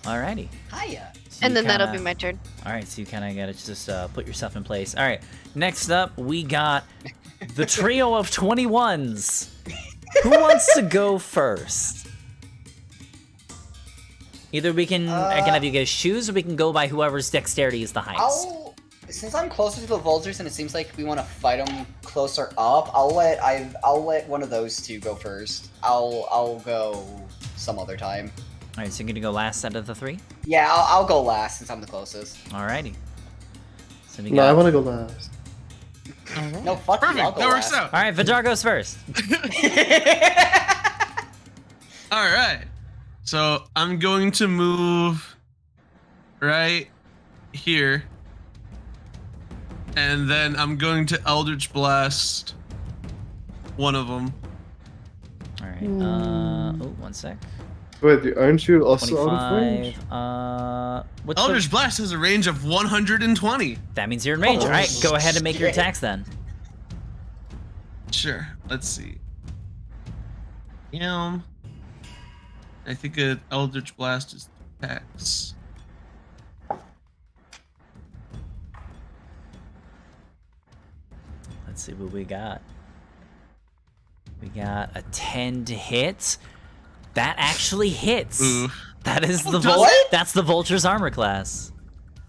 Alrighty. hiya. So And you then that'll kinda- be my turn. Alright, so you kind of gotta just put yourself in place. Alright, next up, we got the trio of 21s. Who wants to go first? Either we can, I can have you guys choose, or we can go by whoever's dexterity is the highest. Since I'm closer to the vultures and it seems like we want to fight them closer up, I'll let one of those two go first. I'll go some other time. Alright, so you're gonna go last out of the three? Yeah, I'll go last since I'm the closest. Alrighty. So we No, I got... want to go last. No, fuck you, I'll Perfect. go That works last. out. Alright, Vidar goes first. All right. So I'm going to move right here. And then I'm going to Eldritch Blast one of them. Alright, oh, one sec. Wait, aren't you also out of range? 25, what's Eldritch Blast has a range of 120. That means you're in range. Oh, Alright, go ahead and make your shit. attacks then. Sure. Let's see. I think an Eldritch Blast is attacks. Let's see what we got. We got a 10 to hit. That actually hits. Ooh. That is the does it? That's the vulture's armor class.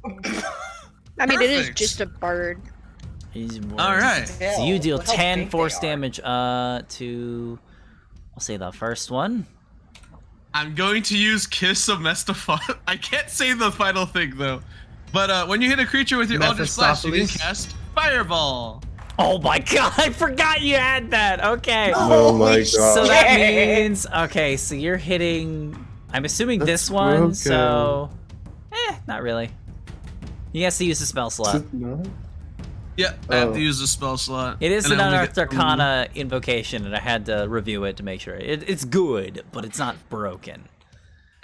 I mean, it is Perfect. just a bird. All right. So you deal Look how 10 big they force are. damage to, I'll say the first one. I'm going to use Kiss of Mephistophel. I can't say the final thing though. But when you hit a creature with your Eldritch Blast, you can Mephistopheles? cast Fireball. Oh my god, I forgot you had that. Okay. Oh my Holy god. So that shit. means, okay, so you're hitting, I'm assuming That's this one, broken. so, not really. You have to use the spell slot. Is it not? Yeah, I have Oh. to use a spell slot. It is and an I only Unearthed get- Arcana invocation, and I had to review it to make sure. It's good, but it's not broken.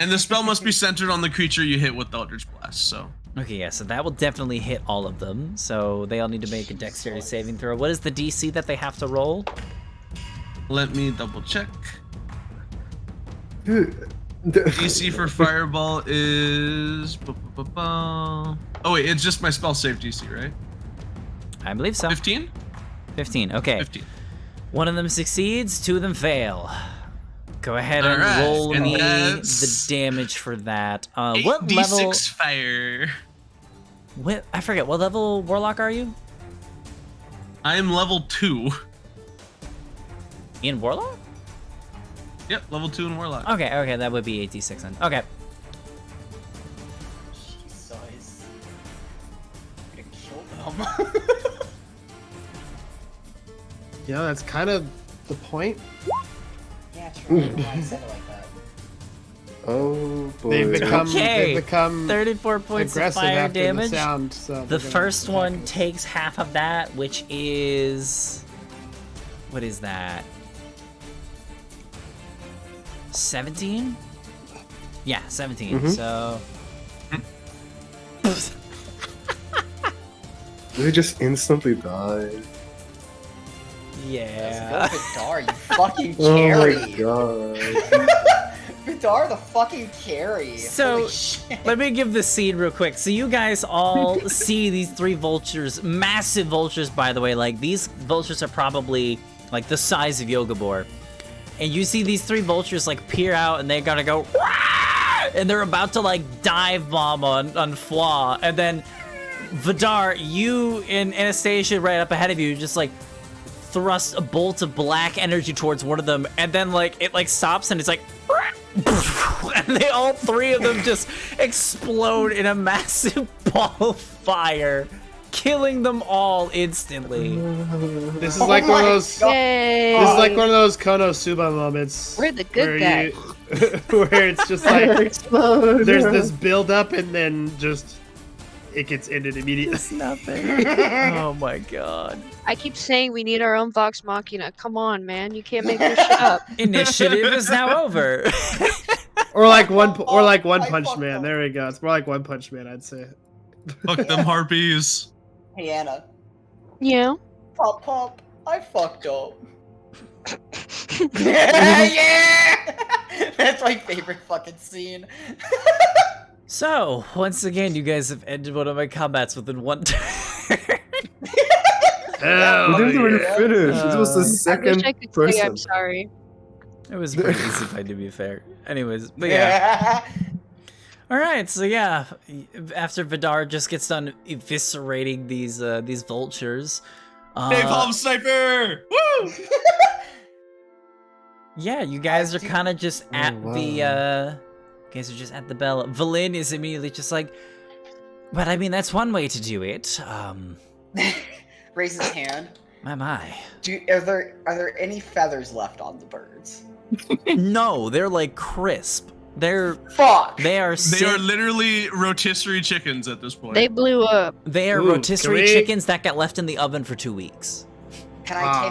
And the spell must be centered on the creature you hit with the Eldritch Blast, so. Okay, yeah, so that will definitely hit all of them. So they all need to make a dexterity saving throw. What is the DC that they have to roll? Let me double check. Dude, DC for Fireball is... Oh wait, it's just my spell save DC, right? I believe so. 15? 15, okay. 15. One of them succeeds, two of them fail. Go ahead and Alright, roll and me that's the damage for that. What 8d6 level? fire. What, I forget, what level Warlock are you? I am level 2. In Warlock? Yep, level 2 in Warlock. Okay, okay, that would be 8d6 then. Okay. Jesus. I'm gonna kill them. Yeah, that's kind of the point. Yeah, true. I said it like that. Oh boy. Okay. They've become 34 points of aggressive fire after damage. the sound. So The they're gonna first attack one us. takes half of that, which is... What is that? 17? Yeah, 17. Mhm. So... Did he just instantly die? Yeah. Let's go Vidar, you fucking Oh carry. my god. Vidar the fucking carry. So, Holy shit. let me give the scene real quick. So you guys all see these three vultures, massive vultures, by the way. Like, these vultures are probably, like, the size of Yogabor. And you see these three vultures, like, peer out, and they gotta go, "Rah!" And they're about to, like, dive bomb on Flaw. And then, Vidar, you and Anastasia right up ahead of you, just, like, thrust a bolt of black energy towards one of them, and then, like, it, like, stops, and it's like, and they all three of them just explode in a massive ball of fire, killing them all instantly. This is Oh like one my of those. God. Yay! This is like one of those Konosuba moments. We're the good where guy. You, where it's just like Explode. there's this build up and then just it gets ended immediately. It's nothing. Oh my god. I keep saying we need our own Vox Machina. Come on, man. You can't make this shit up. Initiative is now over. Or like One I Punch fucked Man. up. There we go. It's more like One Punch Man, I'd say. Fuck them harpies. Hey Anna. Yeah. Pop. I fucked up. Yeah! That's my favorite fucking scene. So, once again, you guys have ended one of my combats within one turn. Hell We didn't even yeah. finish. This was the I wish second I could say person. I'm sorry. It was pretty easy fight, to be fair. Anyways, but yeah. Alright, so yeah, after Vidar just gets done eviscerating these vultures, Napalm sniper! Woo! yeah, you guys are kind of just at wow. the, you guys are just at the bell. Valin is immediately just like, but I mean, that's one way to do it. Raise his hand. My. Are there any feathers left on the birds? No, they're like crisp. Fuck! They are They are sit- literally rotisserie chickens at this point. They blew up. They are Ooh, rotisserie can we- chickens that got left in the oven for 2 weeks. Can I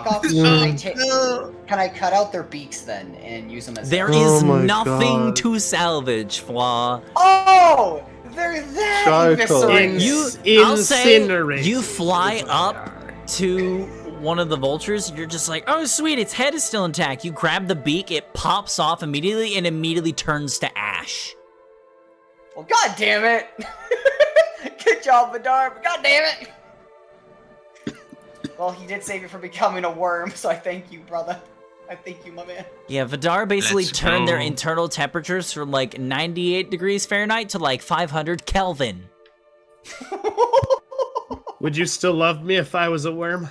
take off? Can I cut out their beaks then and use them as? There Oh is my nothing God. to salvage, Flaw. Oh, they're that Charcoal. eviscerated. I'll say, Incinerate. you fly Is what up they are. to one of the vultures, you're just like, oh sweet, its head is still intact. You grab the beak, it pops off immediately and immediately turns to ash. Well, god damn it! Good job, Vidar, but god damn it! Well, he did save you from becoming a worm, so I thank you, brother. I thank you, my man. Yeah, Vidar basically Let's turned their go. internal temperatures from like 98 degrees Fahrenheit to like 500 Kelvin. Would you still love me if I was a worm?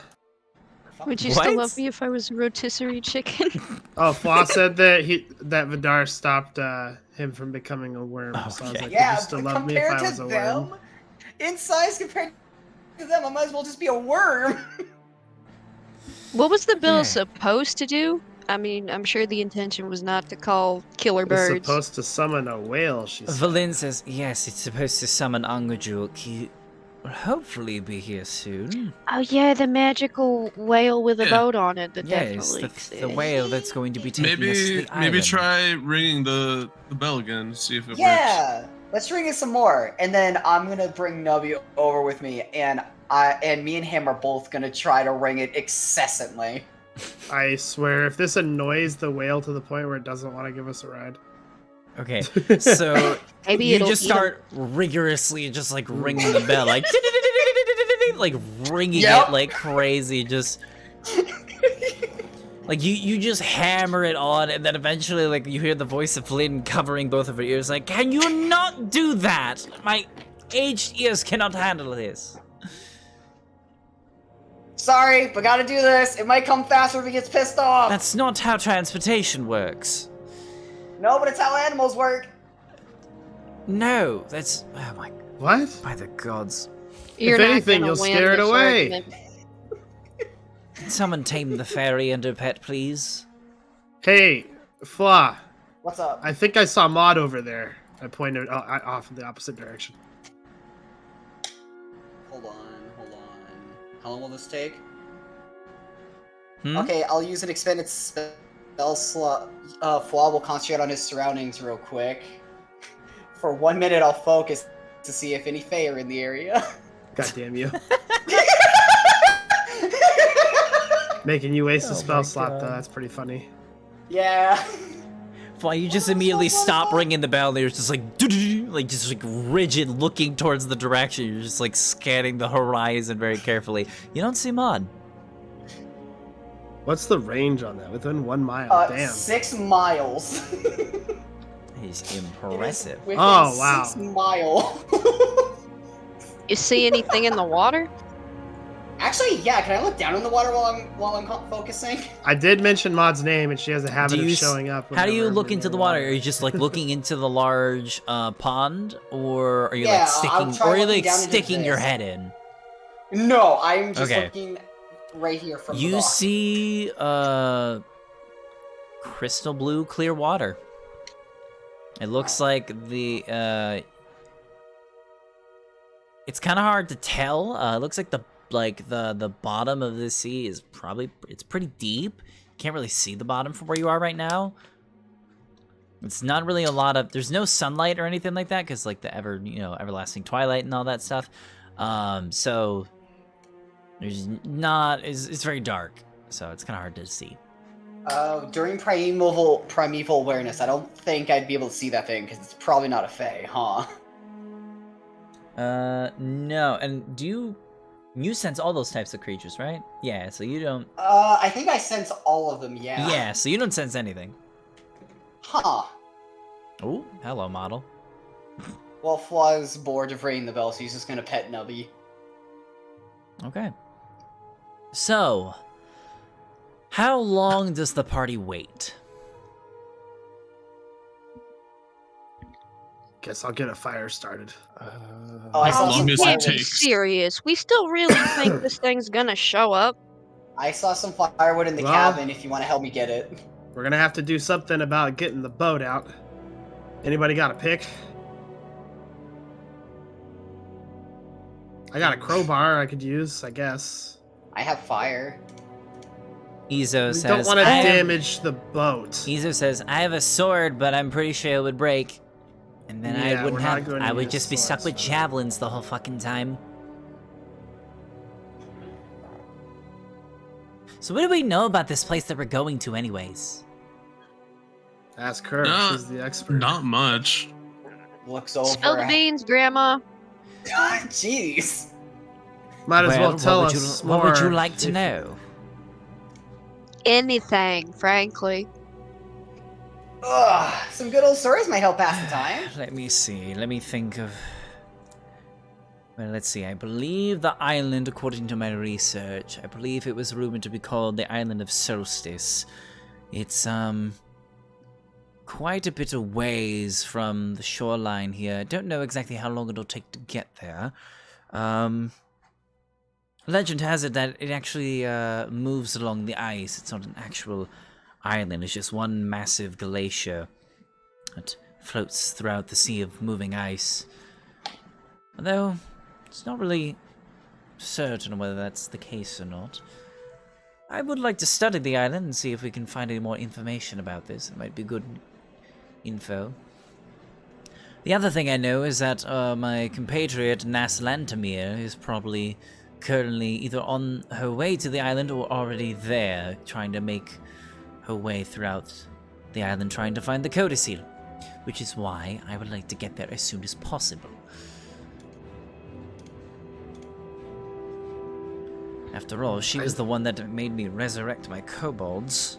Would you What? still love me if I was a rotisserie chicken? Oh, Flaw said that Vidar stopped him from becoming a worm. So I was Okay. like, Yeah, would you still but love me if compared I was to a them, worm? in size compared to them, I might as well just be a worm. What was the bill Yeah. supposed to do? I mean, I'm sure the intention was not to call killer It's birds. supposed to summon a whale, she said. Valin says, yes, it's supposed to summon Angajuk. He will hopefully be here soon. Oh yeah, the magical whale with a Yeah. boat on it that Yes, definitely the exists. whale that's going to be taking us to Maybe the island. try ringing the bell again, see if it works. Yeah, let's ring it some more, and then I'm gonna bring Nubby over with me, and me and him are both gonna try to ring it incessantly. I swear, if this annoys the whale to the point where it doesn't want to give us a ride. Okay, so Maybe you it'll just eat 'em. start rigorously just like ringing the bell, like like ringing Yep. it like crazy, just like you just hammer it on, and then eventually like you hear the voice of Flynn covering both of her ears, like, can you not do that? My aged ears cannot handle this. Sorry, but gotta do this. It might come faster if he gets pissed off. That's not how transportation works. No, but it's how animals work. No, that's oh my, What? by the gods. You're If not anything, gonna you'll win scare it this away. argument. Can someone tame the fairy and her pet, please? Hey, Flaw, What's up? I think I saw Maud over there. I pointed off in the opposite direction. Hold on. How long will this take? Hmm? Okay, I'll use an expended spell slot. Flaw will concentrate on his surroundings real quick. For 1 minute, I'll focus to see if any Fae are in the area. God damn you. Making you waste a Oh spell my slot, God. though. That's pretty funny. Yeah. Why you just immediately stop ringing the bell and you're just like just like rigid looking towards the direction. You're just like scanning the horizon very carefully. You don't see Maud. What's the range on that? Within 1 mile. Damn. 6 miles. He's impressive. Within Oh, wow. 6 mile. You see anything in the water? Actually, yeah. Can I look down in the water while I'm focusing? I did mention Maud's name, and she has a habit Do of you showing up. How do you whenever look we're into near the water? Are you just like looking into the large pond, or are you Yeah, like I'll sticking, try or are you looking like down into sticking your this. head in? No, I'm just Okay. looking right here from the You rock. see crystal blue clear water. It looks like the it's kind of hard to tell. It looks like the bottom of the sea is it's pretty deep. You can't really see the bottom from where you are right now. It's not really a lot of, there's no sunlight or anything like that because like the everlasting twilight and all that stuff. So there's not, it's very dark, so it's kind of hard to see. During primeval awareness, I don't think I'd be able to see that thing because it's probably not a fae, huh? No. And you sense all those types of creatures, right? Yeah, so you don't... I think I sense all of them, yeah. Yeah, so you don't sense anything. Huh. Oh, hello, model. Well, Fla's bored of ringing the bell, so he's just gonna pet Nubby. Okay. So, how long does the party wait? Guess I'll get a fire started. Oh, I saw How some long does it Can't firewood. be take? serious. We still really think this thing's gonna show up. I saw some firewood in the Well- cabin if you want to help me get it. We're gonna have to do something about getting the boat out. Anybody got a pick? I got a crowbar I could use, I guess. I have fire. Izo We says, don't want to I have- damage the boat. Izo says, I have a sword, but I'm pretty sure it would break. And then Yeah, I wouldn't we're not have, going to I would use just be stuck swords, with so- javelins the whole fucking time. So what do we know about this place that we're going to anyways? Ask her. She's the expert. Not much. Looks over. Spill the beans, Grandma. Jeez. Might as well tell what us what would you more like to if- know? Anything, frankly. Ugh, some good old stories might help pass the time. Let me see. Let me think of... Well, let's see. I believe the island, according to my research, I believe it was rumored to be called the Island of Solstice. It's, quite a bit of ways from the shoreline here. I don't know exactly how long it'll take to get there. Legend has it that it actually, moves along the ice. It's not an actual island. It's just one massive glacier that floats throughout the sea of moving ice. Although, it's not really certain whether that's the case or not. I would like to study the island and see if we can find any more information about this. It might be good info. The other thing I know is that my compatriot Nas Lantamir is probably currently either on her way to the island or already there, trying to make her way throughout the island, trying to find the codicil, which is why I would like to get there as soon as possible. After all, she was the one that made me resurrect my kobolds.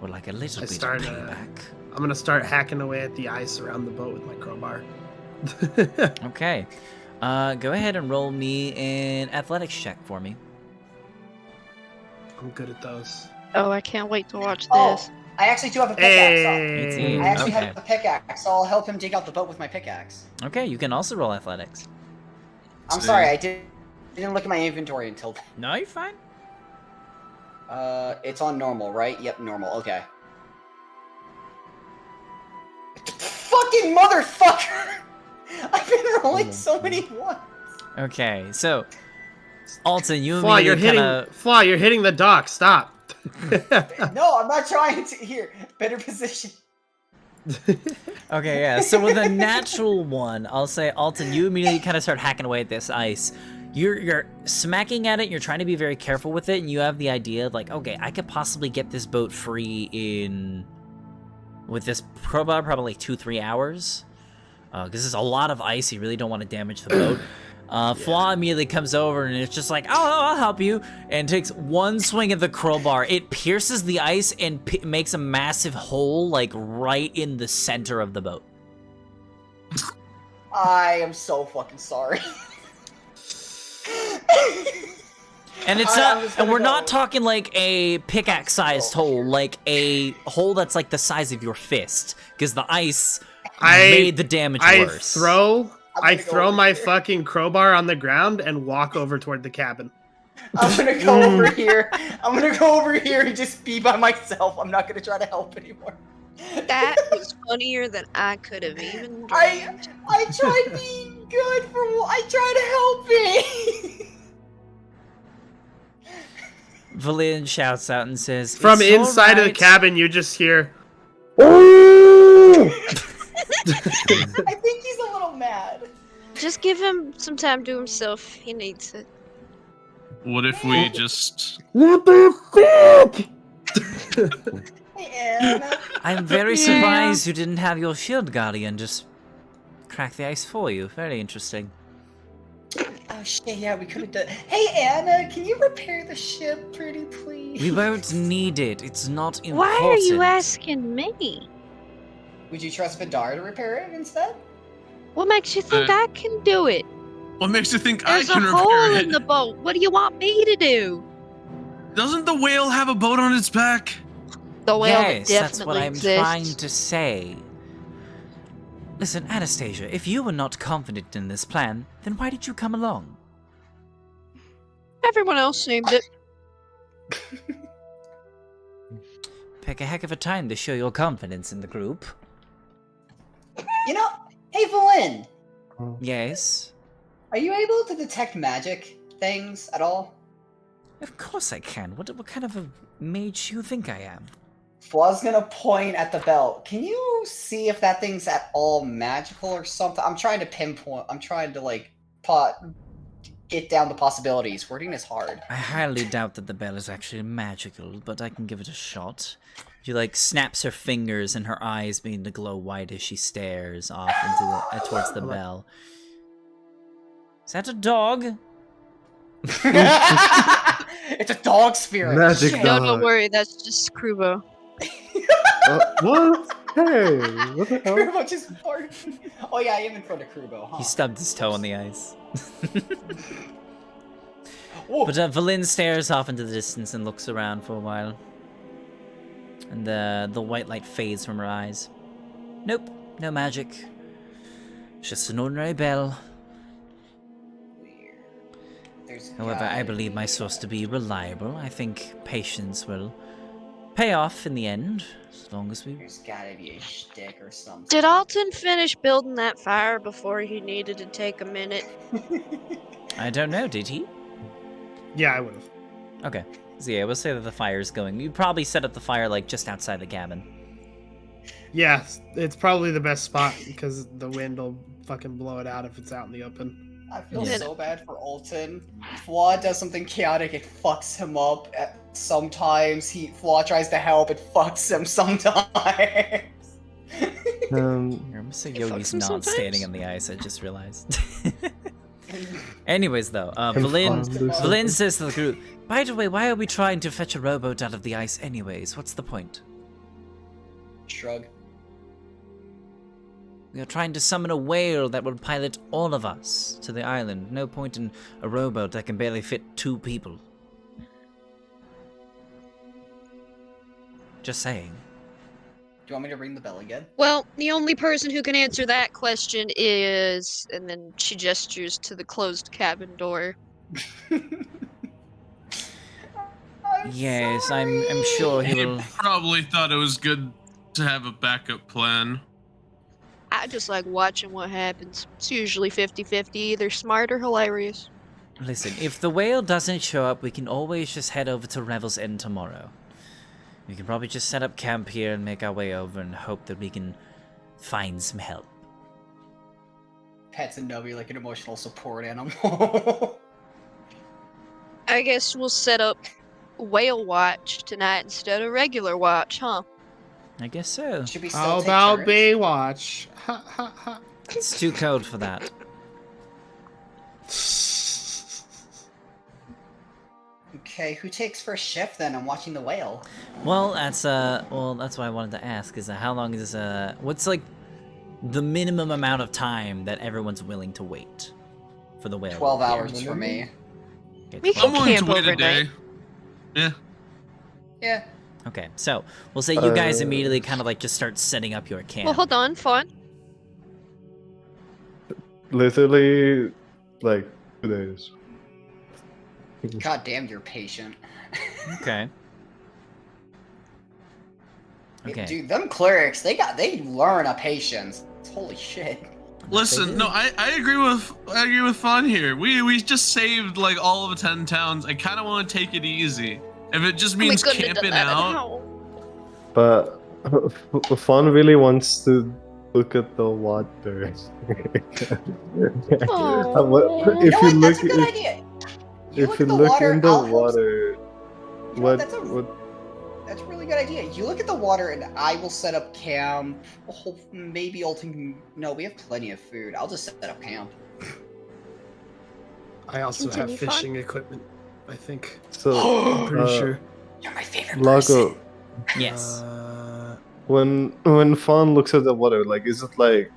Or like a little bit of payback. I'm gonna start hacking away at the ice around the boat with my crowbar. Okay. Go ahead and roll me an athletics check for me. I'm good at those. Oh, I can't wait to watch Oh, this. I actually do have a pickaxe. Hey. I actually Okay. have a pickaxe, so I'll help him dig out the boat with my pickaxe. Okay, you can also roll athletics. I'm sorry, I didn't look at my inventory until then. No, you're fine. It's on normal, right? Yep, normal. Okay. Fucking motherfucker! I've been rolling so many ones. Okay, so Alton, you Flaw, you're immediately hitting. kinda... Flaw, you're hitting the dock. Stop. No, I'm not trying to. Here, better position. Okay, yeah. So with a natural one, I'll say Alton, you immediately kind of start hacking away at this ice. You're smacking at it. You're trying to be very careful with it, and you have the idea of like, okay, I could possibly get this boat free with this crowbar, probably like 2-3 hours. Because there's a lot of ice. You really don't want to damage the boat. Flaw immediately comes over and it's just like, oh, I'll help you, and takes one swing at the crowbar. It pierces the ice and makes a massive hole, like right in the center of the boat. I am so fucking sorry. And it's I'm not, just and gonna we're go. not talking like a pickaxe-sized hole, like a hole that's like the size of your fist, because the ice made the damage worse. I gonna go throw over my here. fucking crowbar on the ground and walk over toward the cabin. I'm gonna go over here. I'm gonna go over here and just be by myself. I'm not gonna try to help anymore. That was funnier than I could have even I dreamed. tried being good for. I tried to help me. Valin shouts out and says, From "It's inside of the alright." cabin, you just hear. Oh! I think he's a little mad. Just give him some time to himself. He needs it. What if we just? What the fuck? Hey, Anna. I'm very Yeah. surprised you didn't have your shield guardian just crack the ice for you. Very interesting. Oh shit! Yeah, we could have done. Hey, Anna, can you repair the ship, pretty please? We won't need it. It's not important. Why are you asking me? Would you trust Vidar to repair it instead? What makes you think I can do it? What makes you think There's I can a repair hole it? in the boat. What do you want me to do? Doesn't the whale have a boat on its back? The whale Yes, that that's what definitely I'm exists. trying to say. Listen, Anastasia, if you were not confident in this plan, then why did you come along? Everyone else seemed it. Pick a heck of a time to show your confidence in the group. You know, hey, Valin, Yes? are you able to detect magic things at all? Of course I can. What kind of a mage do you think I am? Fla's gonna point at the belt. Can you see if that thing's at all magical or something? I'm trying to pinpoint. I'm trying to like get down the possibilities. Wording is hard. I highly doubt that the bell is actually magical, but I can give it a shot. She like snaps her fingers and her eyes begin to glow white as she stares off into the, towards the bell. Is that a dog? It's a dog spirit. Magic Shit. dog. No, don't worry. That's just Krubo. What? Hey, what the hell? Krubo just farted. Oh yeah, I am in front of Krubo, huh? He stubbed his toe on the ice. Whoa. But Valin stares off into the distance and looks around for a while. And the white light fades from her eyes. Nope, no magic. Just an ordinary bell. Weird. There's However, I gotta believe my be- source to be reliable. I think patience will pay off in the end, as long as we... There's gotta be a shtick or something. Did Alton finish building that fire before he needed to take a minute? I don't know, did he? Yeah, I would have. Okay. So yeah, we'll say that the fire's going. You probably set up the fire, like, just outside the cabin. Yeah, it's probably the best spot because the wind will fucking blow it out if it's out in the open. I feel Yeah. so bad for Alton. Flaw does something chaotic, it fucks him up. Sometimes Flaw tries to help, it fucks him sometimes. Here, Mr. It Yogi's fucks him not sometimes. standing on the ice, I just realized. Anyways, though, Confound this Valin says to the group, by the way, why are we trying to fetch a rowboat out of the ice anyways? What's the point? Shrug. We are trying to summon a whale that will pilot all of us to the island. No point in a rowboat that can barely fit 2 people. Just saying. Do you want me to ring the bell again? Well, the only person who can answer that question is... And then she gestures to the closed cabin door. Yes, I'm sure he He will. probably thought it was good to have a backup plan. I just like watching what happens. It's usually 50-50, either smart or hilarious. Listen, if the whale doesn't show up, we can always just head over to Revel's End tomorrow. We can probably just set up camp here and make our way over and hope that we can find some help. Pets and Nobi like an emotional support animal. I guess we'll set up whale watch tonight instead of regular watch, huh? I guess so. Should we still How take about turns? Baywatch? Ha ha ha. It's too cold for that. Okay, who takes first shift then? I'm watching the whale. Well, that's what I wanted to ask is how long is what's like the minimum amount of time that everyone's willing to wait for the whale? 12 to appear? hours for me. Okay, We 12. I'm willing to camp wait a overnight. day. Yeah. Yeah. Okay, so we'll say you guys Uh, immediately kind of like just start setting up your camp. Well, hold on, fun. Literally, like 2 days. God damn, you're patient. Okay. Okay. Dude, them clerics, they learn a patience. Holy shit. Listen, no, I agree with Fawn here. We just saved like all of 10 towns. I kind of want to take it easy. If it just means Oh my goodness, camping that- out. how- But Fawn really wants to look at the water. Aw. If you That's look, a good idea. if you look in the water, You know, what that's a really good idea. You look at the water, and I will set up camp. Maybe Alton. No, we have plenty of food. I'll just set up camp. I also Continue, have fishing equipment. I think. So I'm pretty sure. You're my favorite Lago, person. Yes. when Fawn looks at the water, like, is it like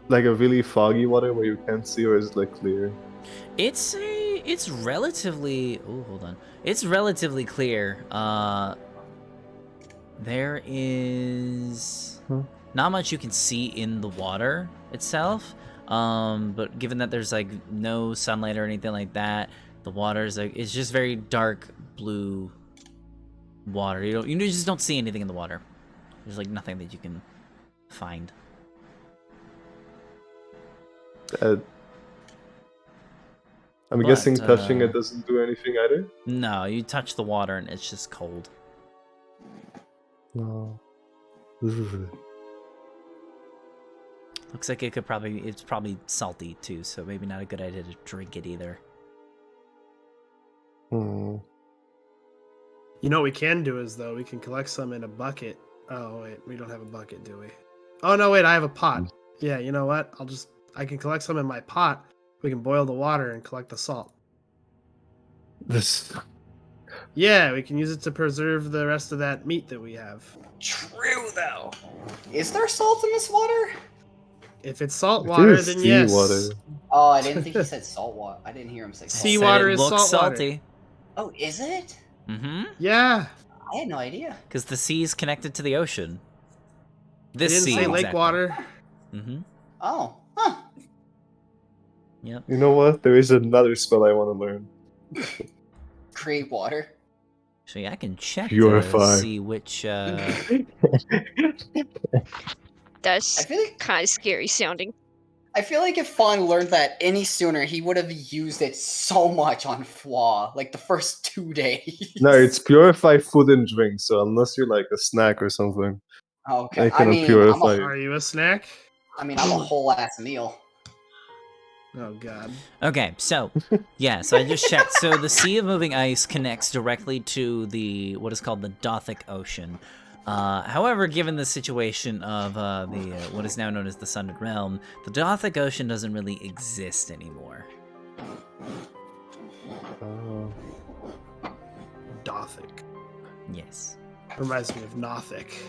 a really foggy water where you can't see, or is it like clear? It's relatively. Oh, hold on. It's relatively clear. There is not much you can see in the water itself. But given that there's like no sunlight or anything like that, the water is like it's just very dark blue water. You just don't see anything in the water. There's like nothing that you can find. I'm But, guessing touching it doesn't do anything either. No, you touch the water and it's just cold. No. Looks like it's probably salty too, so maybe not a good idea to drink it either. Hmm. You know what we can do is though we can collect some in a bucket. Oh wait, we don't have a bucket, do we? Oh no, wait, I have a pot. Yeah, you know what? I can collect some in my pot. We can boil the water and collect the salt. This. Yeah, we can use it to preserve the rest of that meat that we have. True though. Is there salt in this water? If it's salt water, It is then yes. seawater. Oh, I didn't think he said salt water. I didn't hear him say salt. Seawater Said it is looks salt water. salty. Oh, is it? Mm-hmm. Yeah. I had no idea. Because the sea is connected to the ocean. They This didn't sea, say lake exactly. water. Mm-hmm. Oh, huh. Yep. You know what? There is another spell I want to learn. Create water. Actually, I can check Purify. to see which. That's I feel like kind of scary sounding. if Fawn learned that any sooner, he would have used it so much on Fwa, like the first 2 days. No, it's purify food and drink. So unless you're like a snack or something, Okay. I cannot I'm purify. Are you a snack? I'm a whole ass meal. Oh god. Okay, so so I just checked. So the Sea of Moving Ice connects directly to the what is called the Dothic Ocean. However, given the situation of what is now known as the Sundered Realm, the Dothic Ocean doesn't really exist anymore. Dothic. Yes. Reminds me of Nothic.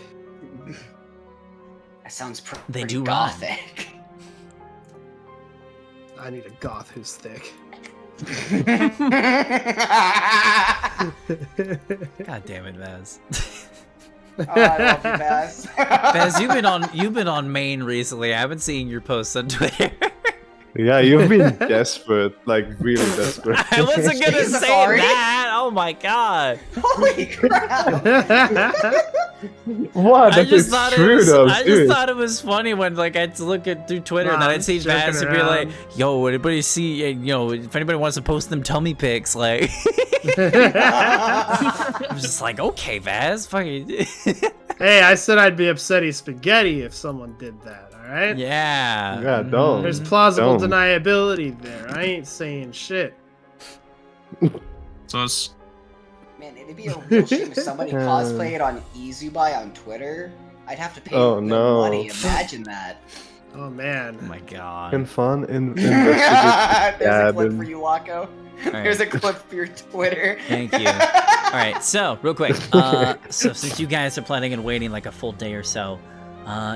That sounds pretty They do rhyme. gothic. I need a goth who's thick. God damn it, Vaz. Oh, I love you, Bass. Vaz, you've been on main recently. I haven't seen your posts on Twitter. Yeah, you've been desperate, like really desperate. I wasn't gonna Jesus, say Ari. that. Oh my god. Holy crap! What? I That just is thought true, it was. though. I just serious. thought it was funny when like I'd look at through Twitter and then Nah, I'd see I'm joking Vaz and be like, around. "Yo, anybody see? If anybody wants to post them tummy pics, like." I'm just like, okay, Vaz, fucking. Hey, I said I'd be upsetty spaghetti if someone did that, alright? Yeah. Yeah, don't. There's plausible Don't. deniability there. I ain't saying shit. So it's Man, it'd be a real shame if somebody cosplayed on Izubai on Twitter. I'd have to pay Oh, them no. money. Imagine that. Oh man. Oh my god. Can fun investigate There's a clip cabin. for you, Wako. right. There's a clip for your Twitter. Thank you. All right, so real quick. So since you guys are planning on waiting like a full day or so,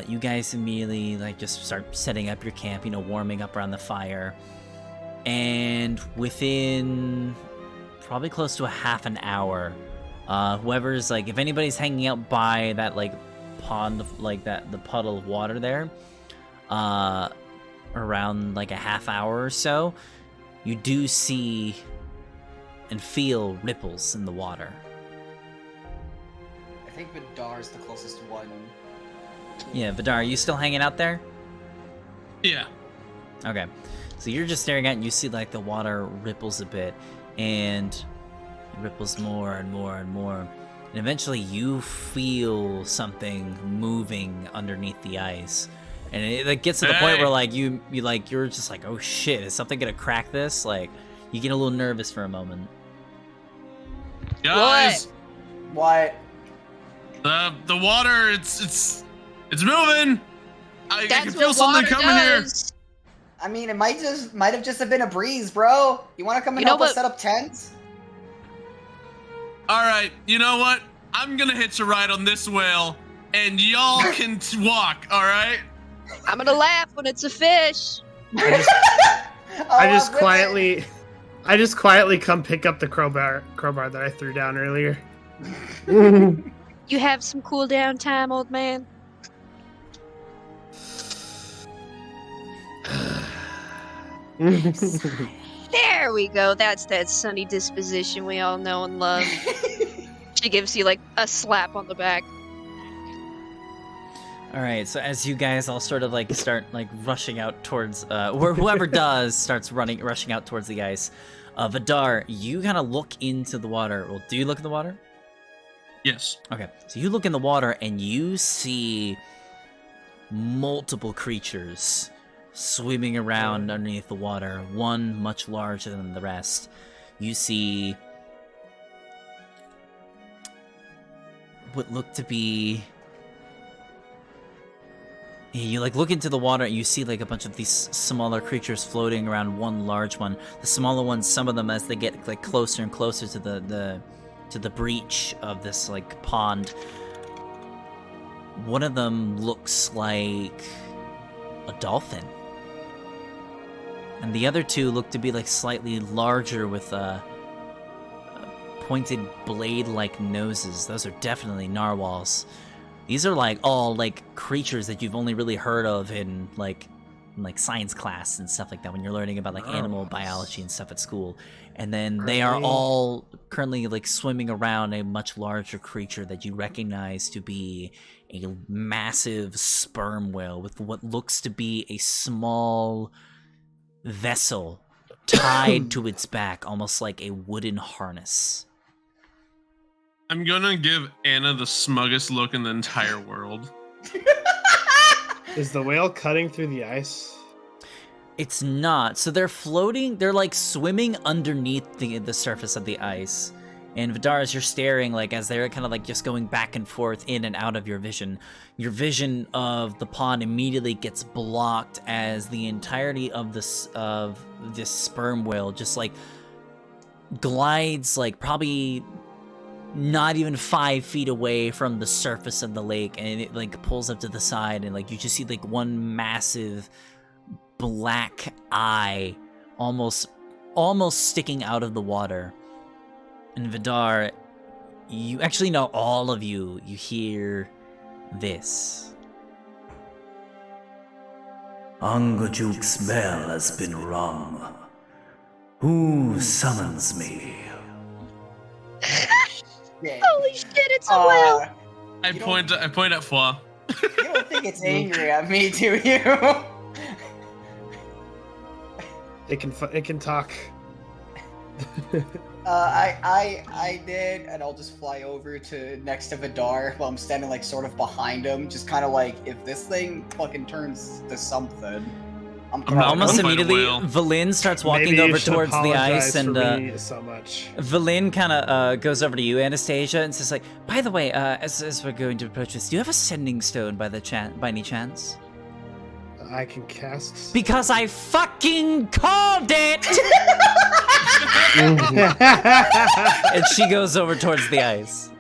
you guys immediately like just start setting up your camp, warming up around the fire, and within probably close to a half an hour, whoever's like, if anybody's hanging out by that like pond, like the puddle of water there, around like a half hour or so, you do see and feel ripples in the water. think Vidar's the closest one. Yeah, Vidar, are you still hanging out there? Yeah. Okay. So you're just staring at it and you see like the water ripples a bit and it ripples more and more and more. And eventually you feel something moving underneath the ice. And it like gets to the point where like you're just like, oh shit, is something gonna crack this? Like you get a little nervous for a moment. Guys, What? the water, it's moving. I can That's feel what something water coming here. does. I mean, it might have just been a breeze, bro. You want to come and You know help us what- set up tents? All right, you know what? I'm gonna hitch a ride on this whale, and y'all can walk. All right. I'm gonna laugh when it's a fish. I just quietly come pick up the crowbar that I threw down earlier. You have some cool down time, old man. There we go. That's that sunny disposition we all know and love. She gives you like a slap on the back. All right, so as you guys all sort of like start like rushing out towards, or whoever does starts rushing out towards the ice, Vidar, you kind of look into the water. Well, do you look in the water? Yes. Okay, so you look in the water and you see multiple creatures swimming around underneath the water, one much larger than the rest. You see what look to be... You like look into the water and you see like a bunch of these smaller creatures floating around one large one. The smaller ones, some of them as they get like closer and closer to the breach of this like pond, one of them looks like a dolphin. And the other two look to be like slightly larger with pointed blade-like noses. Those are definitely narwhals. These are like all like creatures that you've only really heard of in like science class and stuff like that when you're learning about like animal biology and stuff at school. And then they are all currently like swimming around a much larger creature that you recognize to be a massive sperm whale with what looks to be a small vessel tied to its back, almost like a wooden harness. I'm gonna give Anna the smuggest look in the entire world. Is the whale cutting through the ice? It's not. So they're floating, they're like swimming underneath the surface of the ice. And Vidar, as you're staring, like as they're kind of like just going back and forth in and out of your vision of the pond immediately gets blocked as the entirety of this sperm whale just like glides like probably not even 5 feet away from the surface of the lake, and it like pulls up to the side, and like you just see like one massive black eye almost sticking out of the water. And Vidar, you actually know, all of you hear this. Angajuk's bell has been rung. Who summons me? Yeah. Holy shit, it's a whale! I point at Fwa. You don't think it's angry at me, do you? It can talk. I did, and I'll just fly over to next to Vidar while I'm standing like sort of behind him, just kind of like, if this thing fucking turns to something, I'm Almost Don't fight a immediately, whale. Valin starts walking Maybe you over should towards the ice, apologize and for me so much. Valin kind of goes over to you, Anastasia, and says like, "By the way, as we're going to approach this, do you have a sending stone by any chance?" I can cast. Because I fucking called it! And she goes over towards the ice.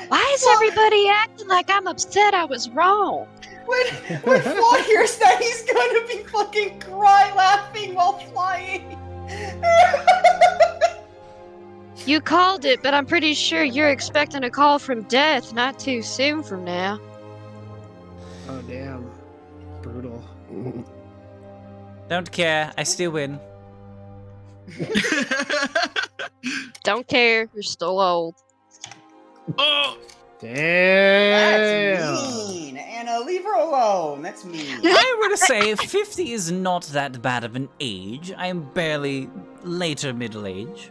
Why is everybody acting like I'm upset I was wrong? When Flaw hears that, he's gonna be fucking laughing while flying. You called it, but I'm pretty sure you're expecting a call from death not too soon from now. Oh damn! Brutal. Don't care, I still win. Don't care, you're still old. Oh, Damn. That's mean. Anna, leave her alone. That's mean. I would say 50 is not that bad of an age. I am barely later middle age.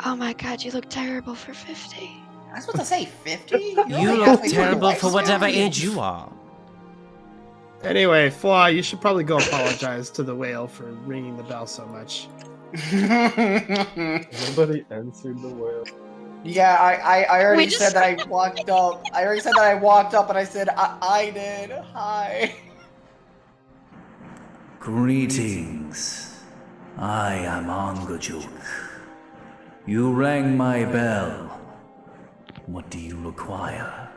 Oh my god, you look terrible for 50. I was supposed to say 50? You look terrible for whatever age you are. Anyway, Flaw, you should probably go apologize to the whale for ringing the bell so much. Nobody answered the whale. Yeah, I already We said just- that I walked up. I already said that I walked up and I said, I did. Hi. Greetings. I am Angajuk. You rang my bell. What do you require?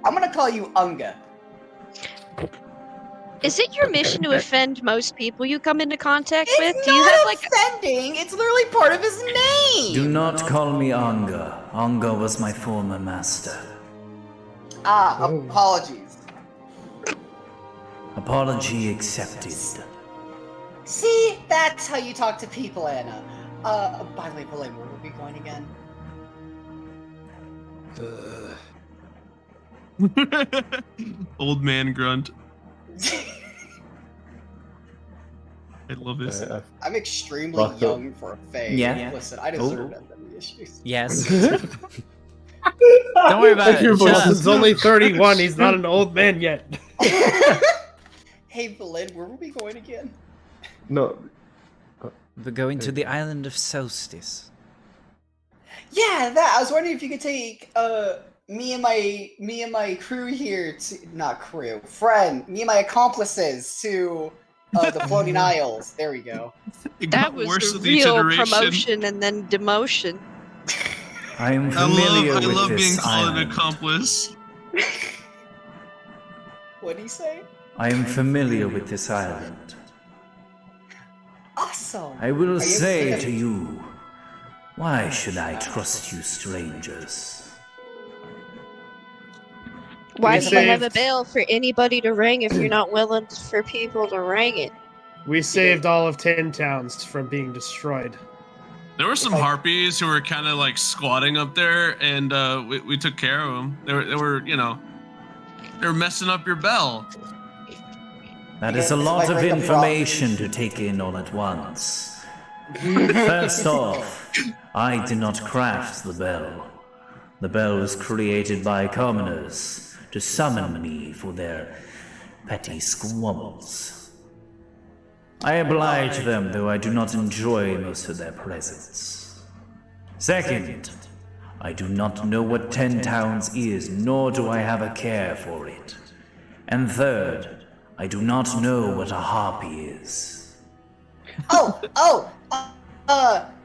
I'm gonna call you Unga. Is it your mission to offend most people you come into contact with? It's Do you not have like offending. It's literally part of his name. Do not call me Anga. Anga was my former master. Apologies. Apology accepted. See, that's how you talk to people, Anna. By the way, Belen, where were we going again? Old man grunt. I love this. I'm extremely Locked up. young for a Fae. Yeah. Listen, I deserve that many issues. Yes. Don't worry about it. Your Shut voice up. He's only 31. He's not an old man yet. Hey, Belen, where were we going again? No. We're going to the island of Solstice. Yeah, that. I was wondering if you could take me and my crew here to friend, me and my accomplices to the floating isles. There we go. It that got was worse a with each real iteration. promotion and then demotion. I am I familiar love with being this called an island. accomplice. What do you say? I am familiar with this island. Awesome. I will you say familiar? to you, why should I trust you strangers? Why We do you have a saved- bell for anybody to ring if you're not willing for people to ring it? We saved all of 10 towns from being destroyed. There were some harpies who were kind of like squatting up there, and we took care of them. They were they were messing up your bell. That is a Yeah, lot like of right up information to take in all at once. First off, I did not craft the bell. The bell was created by commoners to summon me for their petty squabbles. I oblige them, though I do not enjoy most of their presence. Second, I do not know what 10 towns is, nor do I have a care for it. And third, I do not know what a harpy is.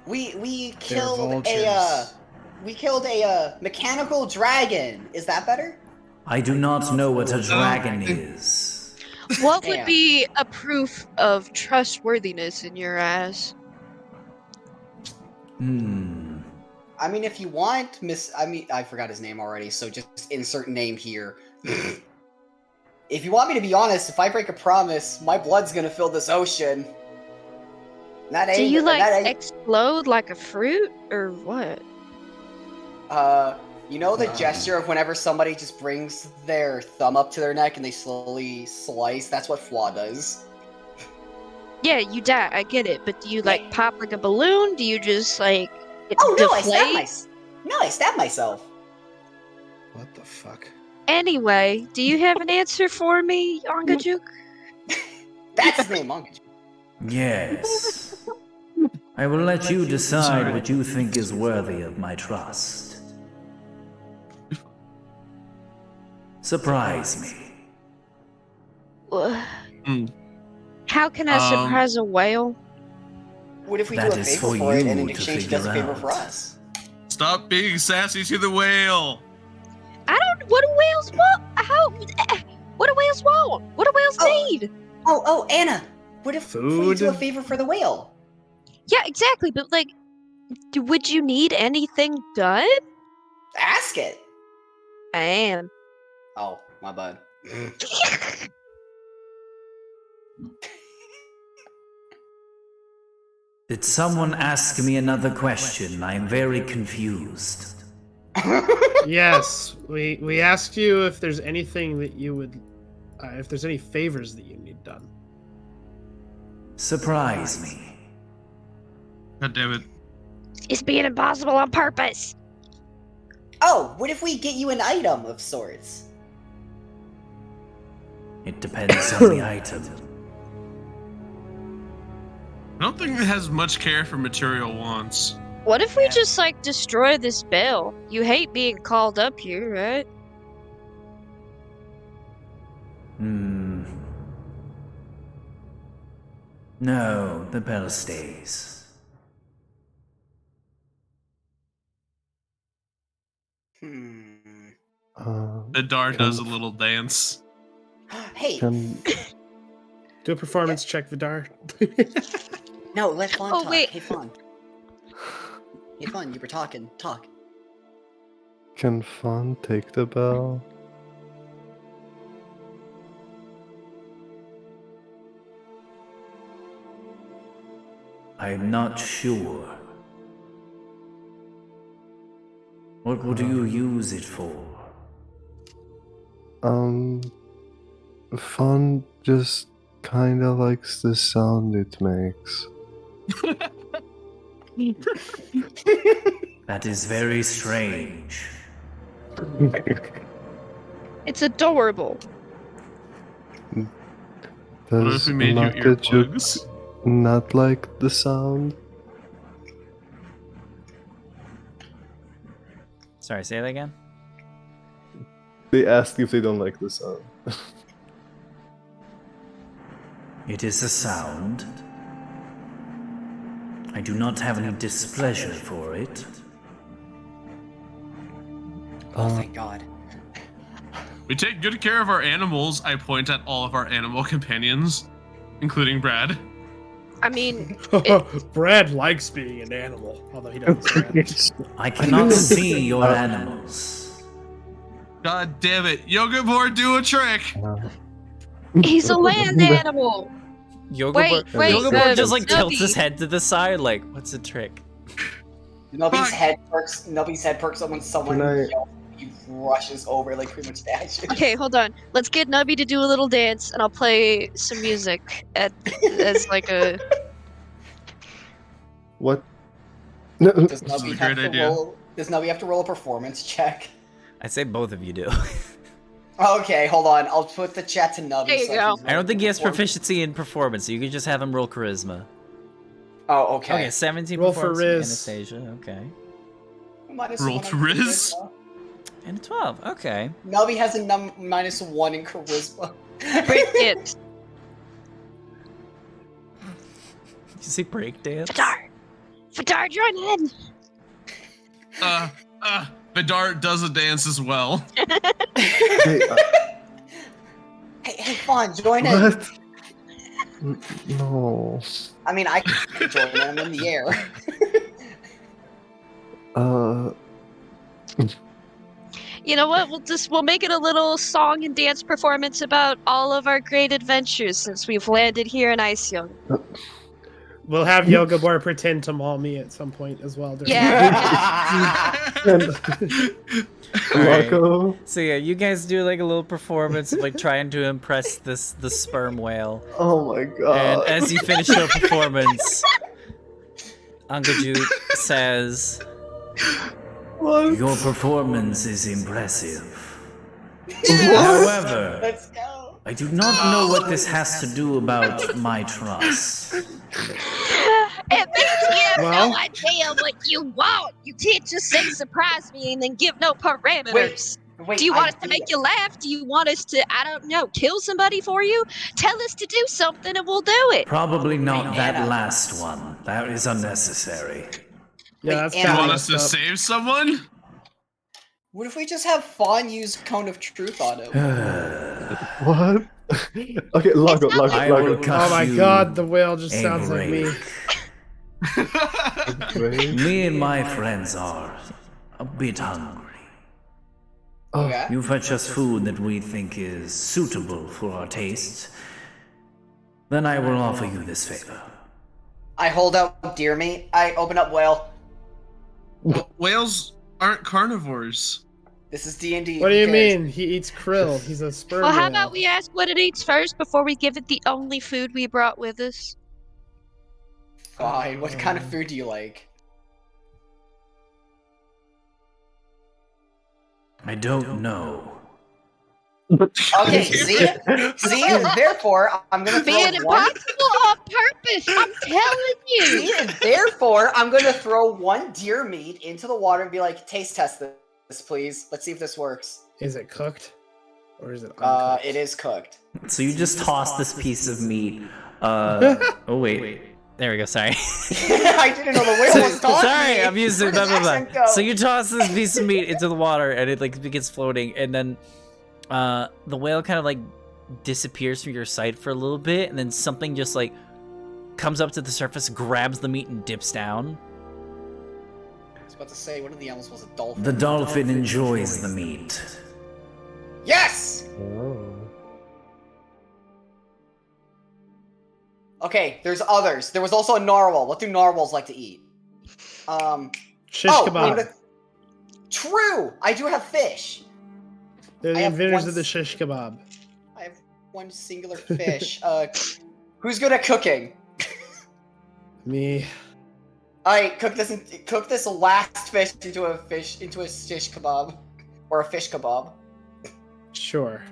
We They're killed vultures. a mechanical dragon. Is that better? I do not know what a dragon is. What would Damn. be a proof of trustworthiness in your eyes? I mean, if you want, I forgot his name already, so just insert name here. If you want me to be honest, if I break a promise, my blood's gonna fill this ocean. That ain't. Do you like that ain't, explode like a fruit or what? you know the gesture of whenever somebody just brings their thumb up to their neck and they slowly slice? That's what Flaw does. Yeah, you die. I get it, but do you like pop like a balloon? Do you just like Oh no, deflate? I stabbed myself. What the fuck? Anyway, do you have an answer for me, Angajuk? That's his name, Angajuk. Yes. I will let you decide what you think is worthy of my trust. Surprise me. How can I surprise a whale? What if we do That a is favor for for it you and in to exchange he does a figure favor for out. us? Stop being sassy to the whale. I don't. What do whales want? How? What do whales want? What do whales need? Oh, Anna. What if we Food? do a favor for the whale? Yeah, exactly. But like, would you need anything done? Ask it. I am. Oh, my bad. Did someone ask me another question? I am very confused. Yes, we asked you if there's anything that you would, if there's any favors that you need done. Surprise me. God damn it. He's being impossible on purpose. Oh, what if we get you an item of sorts? It depends on the item. I don't think it has much care for material wants. What if we just like destroy this bell? You hate being called up here, right? No, the bell stays. Vidar does a little dance. Hey, Can Do a performance check, Vidar. no, let Fawn Oh, talk. wait. Hey, Fawn. Hey, Fawn, you were talking. Talk. can Fawn take the bell? I'm not sure. What would you use it for? Fawn just kinda likes the sound it makes. That is very strange. It's adorable. What if Does we made you Angajuk earplugs? not like the sound? Sorry, say that again. They ask if they don't like the sound. It is a sound. I do not have any displeasure for it. Oh, thank God. We take good care of our animals. I point at all of our animal companions, including Brad. I mean, Brad likes being an animal, although he doesn't. I cannot see your animals. God damn it. Yoga board, do a trick. he's a land animal. Yoga Wait, board, wait, Yoga board just like Nubby. tilts his head to the side, like, what's the trick? Nubby's Fuck. head perks up when someone Can I- yells. He rushes over like pretty much dashes. Okay, hold on. Let's get Nubby to do a little dance, and I'll play some music as like a. What? No. Does This is a Nubby great have to idea. roll? Does Nubby have to roll a performance check? I say both of you do. Okay, hold on. I'll put the chat to Nubby. There you so go. he's I don't think he has perform- proficiency in performance, so you can just have him roll charisma. Oh, okay. Okay, 17 Roll for performance for Riz. Anastasia, okay. Minus Roll one to on Riz. charisma. And a 12, okay. Nubby has a -1 in charisma. Break it. You see breakdance? Vidar! Vidar, join in! Vidar does a dance as well. Hey, Hey, Fawn, join in. what? No. I mean, I can join in. I'm in the air. You know what? We'll make it a little song and dance performance about all of our great adventures since we've landed here in Eisjung. We'll have Yoga Boy pretend to maul me at some point as well. during- Yeah. Alright. Loco? So yeah, you guys do like a little performance of like trying to impress the sperm whale. Oh my And god. as you finish your performance, Angajuk says, What? Your performance is impressive. However, Let's go. I do not know what this has to do about my trust. It means you have Well- no idea what you want. You can't just say surprise me and then give no parameters. Wait, Do you want us to I make you laugh? Do you want us to, I don't know, kill somebody for you? Tell us to do something and we'll do it. Probably not that Anna. last one. That is unnecessary. Yeah, that's Wait, You Anna, want kinda us to messed up. save someone? What if we just have Fawn use Cone of Truth on him? What? Okay, Logo, It's not I Logo, will Logo. cut Oh my you god, the whale just a sounds like me. break. Wait. Me and my friends are a bit hungry. Okay. You fetch us food that we think is suitable for our tastes, then I will offer you this favor. I hold out deer meat. I open up whale. Whales aren't carnivores. This is D&D. What do who you cares? mean? He eats krill. He's a sperm Well, how whale. about we ask what it eats first before we give it the only food we brought with us? Fine. What kind of food do you like? I don't know. Okay, see? Therefore, I'm gonna throw Being one. impossible on purpose, I'm telling you. See? Therefore, I'm gonna throw one deer meat into the water and be like, taste test this, please. Let's see if this works. Is it cooked? Or is it uncooked? It is cooked. So you just toss this piece of meat. Oh wait. There we go. Sorry. I didn't know the whale was talking. Sorry, I'm using Where did blah, his blah, accent blah. go? So you toss this piece of meat into the water, and it like begins floating, and then the whale kind of like disappears from your sight for a little bit, and then something just like comes up to the surface, grabs the meat, and dips down. I was about to say, one of the animals was a dolphin. The dolphin enjoys the meat. Yes! Oh. Okay, there's others. There was also a narwhal. What do narwhals like to eat? Shish kebab. wait, true! I do have fish. They're I the have inventors one of the s- shish kebab. I have one singular fish. Who's good at cooking? Me. Alright, cook this last fish into a shish kebab. Or a fish kebab. Sure.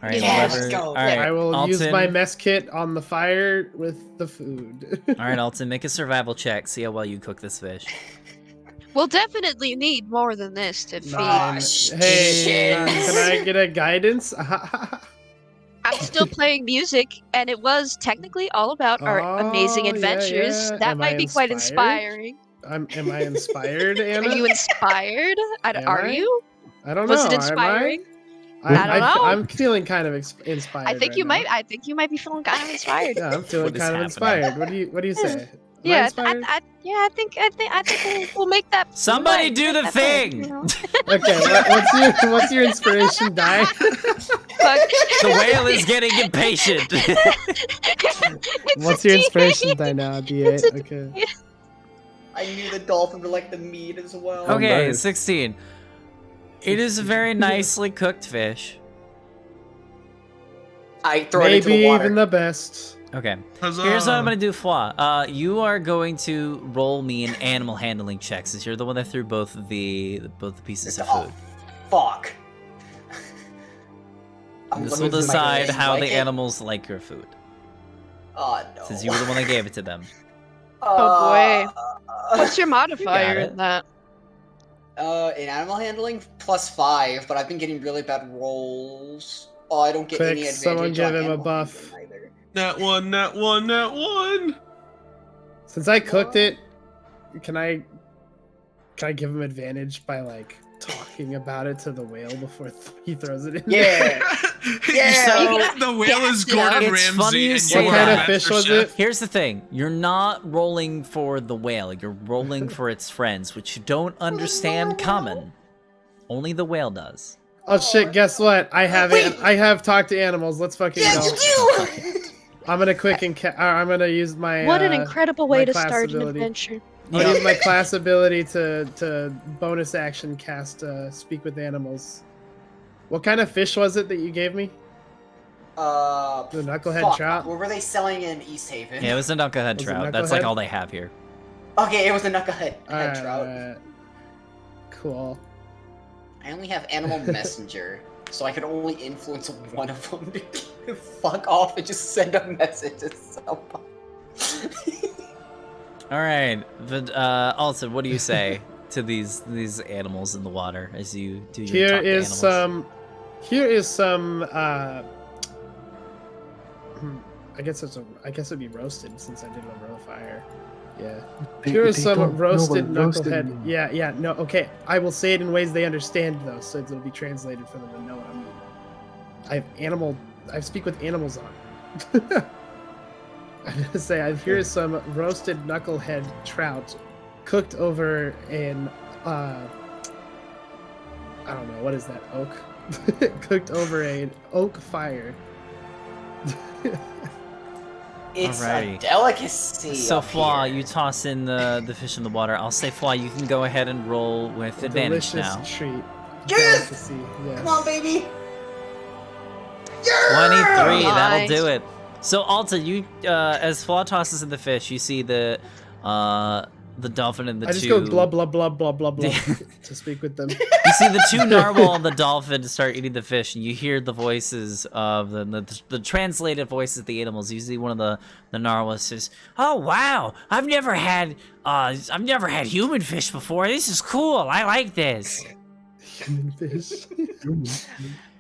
All right, Yeah, whoever- let's go. All right, I will use Alton. my mess kit on the fire with the food. All right, Alton, make a survival check. See how well you cook this fish. We'll definitely need more than this to feed. Nine. shit. Hey, can I get a guidance? I'm still playing music, and it was technically all about our amazing Oh, yeah, adventures. yeah. That Am I might be quite inspired? inspiring. Am I inspired, Anna? Are you inspired? Am Are I? you? I don't know. Was it am inspiring? I I don't know. I'm feeling kind of inspired. I think right you now. might. I think you might be feeling kind of inspired. Yeah, I'm feeling What is kind of happening? inspired. What do you say? Am I Yeah, inspired? I think we'll make that. Somebody we do might the make that work, thing! you know? Okay, what's your inspiration die? Fuck. The whale is getting impatient. What's your inspiration die now? It's a D8. Okay. I knew the dolphin would like the meat as well. Okay, nice. 16. It is a very nicely cooked fish. I throw it into the Maybe water. even the best. Okay. Huzzah. Here's what I'm gonna do, Fwa. You are going to roll me an animal handling check, since you're the one that threw both the pieces of Oh, food. fuck. I'm This looking will through my decide list. how Like the it? animals like your food, Oh no. since you were the one that gave it to them. Oh, boy. What's your You modifier got it. in that? In animal handling, +5, but I've been getting really bad rolls. Oh, I don't get any Quick, advantage. someone give on him a animal buff. handling either. Nat one, nat one, nat one. Since I cooked it, can I give him advantage by like talking about it to the whale before he throws it in? there? Yeah. So- The whale is Gordon It's Ramsay. funny you and say you What are kind that. of fish was Master it? Chef. Here's the thing. You're not rolling for the whale. You're rolling for its friends, which you don't understand common. Only the whale does. Oh shit! Guess what? I have talked to animals. Let's fucking Yeah, go. you do. I'm gonna quick and I'm gonna use my. What an incredible my way to class start an ability. adventure. I'm gonna use my class ability to bonus action cast speak with animals. What kind of fish was it that you gave me? The knucklehead fuck, trout? What were they selling in East Haven? Yeah, it was a knucklehead Was it trout. That's like knucklehead? all they have here. Okay, it was a knucklehead head trout. Alright. Cool. I only have animal messenger, so I could only influence one of them to fuck off and just send a message to someone. All right, but Alton, what do you say to these animals in the water as you do your Here talk to is animals? some I guess it'd be roasted since I did it over the fire. Yeah. Here is some roasted knucklehead. Yeah, no, okay. I will say it in ways they understand though, so it'll be translated for them to know what I mean. I speak with animals on. I'm gonna say here is some roasted knucklehead trout cooked over an I don't know, what is that, oak? Cooked over an oak fire. It's Alrighty. a delicacy. So, up Flaw, here. you toss in the fish in the water. I'll say, Flaw, you can go ahead and roll with advantage Delicious now. treat. Yes! Delicacy, yes. Come on, baby. 23, that'll Nice. do it. So, Alta, you, as Flaw tosses in the fish, you see the dolphin and the I just two... go blah blah blah blah blah blah to speak with them. You see the two narwhal and the dolphin start eating the fish, and you hear the voices of the translated voices of the animals. You see one of the narwhals says, "Oh wow, I've never had human fish before. This is cool. I like this." Human fish.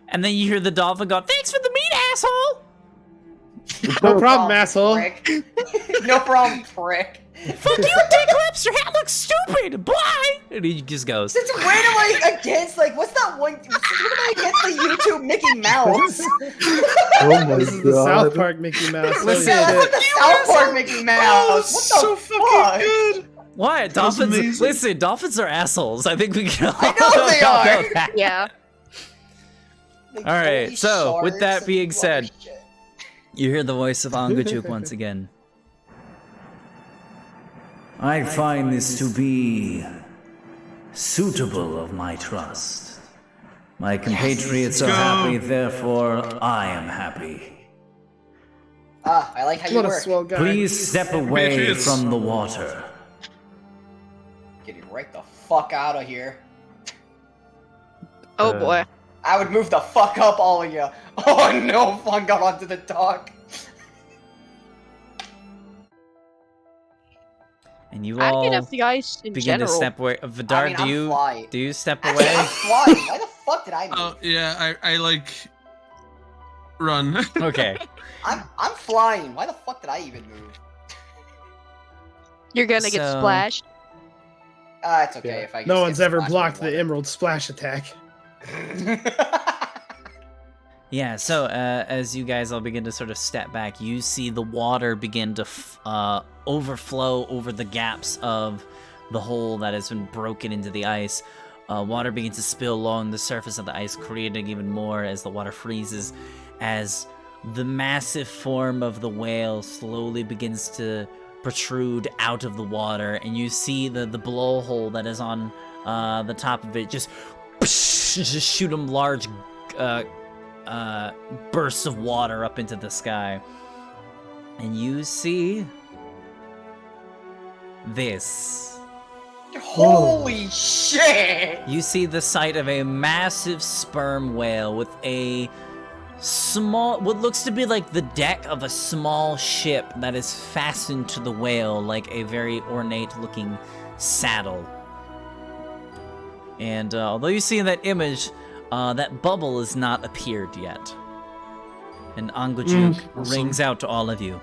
And then you hear the dolphin go, "Thanks for the meat, asshole." No problem, asshole. Prick. No problem, prick. Fuck you, Dick Lips. Your hat looks stupid. Bye. And he just goes. Since when am I against, like, what's that one? When am I against the YouTube Mickey Mouse? Oh my This is the South god. Park Mickey Mouse. Listen, Yeah, that's Holy like the South Park Mickey Mouse. What the so fuck? fucking good. What? was Dolphins? amazing. Listen, dolphins are assholes. I think we can all, I know they all know are. that. Yeah. Like, All right, holy so, with sharks that and being said- rubbish shit. You hear the voice of Angajuk once again. I find this to be suitable of my trust. My compatriots are Go. happy, therefore I am happy. I like how you What a work. swell guy. Please step away Patriots. from the water. Getting right the fuck out of here. Oh Uh, boy. I would move the fuck up, all of you. Oh no, Fun got onto the dock. And you I all get off the ice in begin general. to step away. Vidar, I mean, I'm flying. do you step Actually, away? I'm flying. Why the fuck did I move? Oh yeah, I like run. Okay. I'm flying. Why the fuck did I even move? You're gonna get So- splashed. It's okay Yeah. if I. No just one's get ever splashed blocked by the Emerald Splash attack. water. Yeah, so as you guys all begin to sort of step back, you see the water begin to overflow over the gaps of the hole that has been broken into the ice. Water begins to spill along the surface of the ice, creating even more as the water freezes, as the massive form of the whale slowly begins to protrude out of the water, and you see the blowhole that is on the top of it just shoot them large bursts of water up into the sky. And you see this. Holy shit! You see the sight of a massive sperm whale with a small, what looks to be like the deck of a small ship that is fastened to the whale like a very ornate looking saddle. And although you see in that image, that bubble has not appeared yet. And Angajuk rings out to all of you.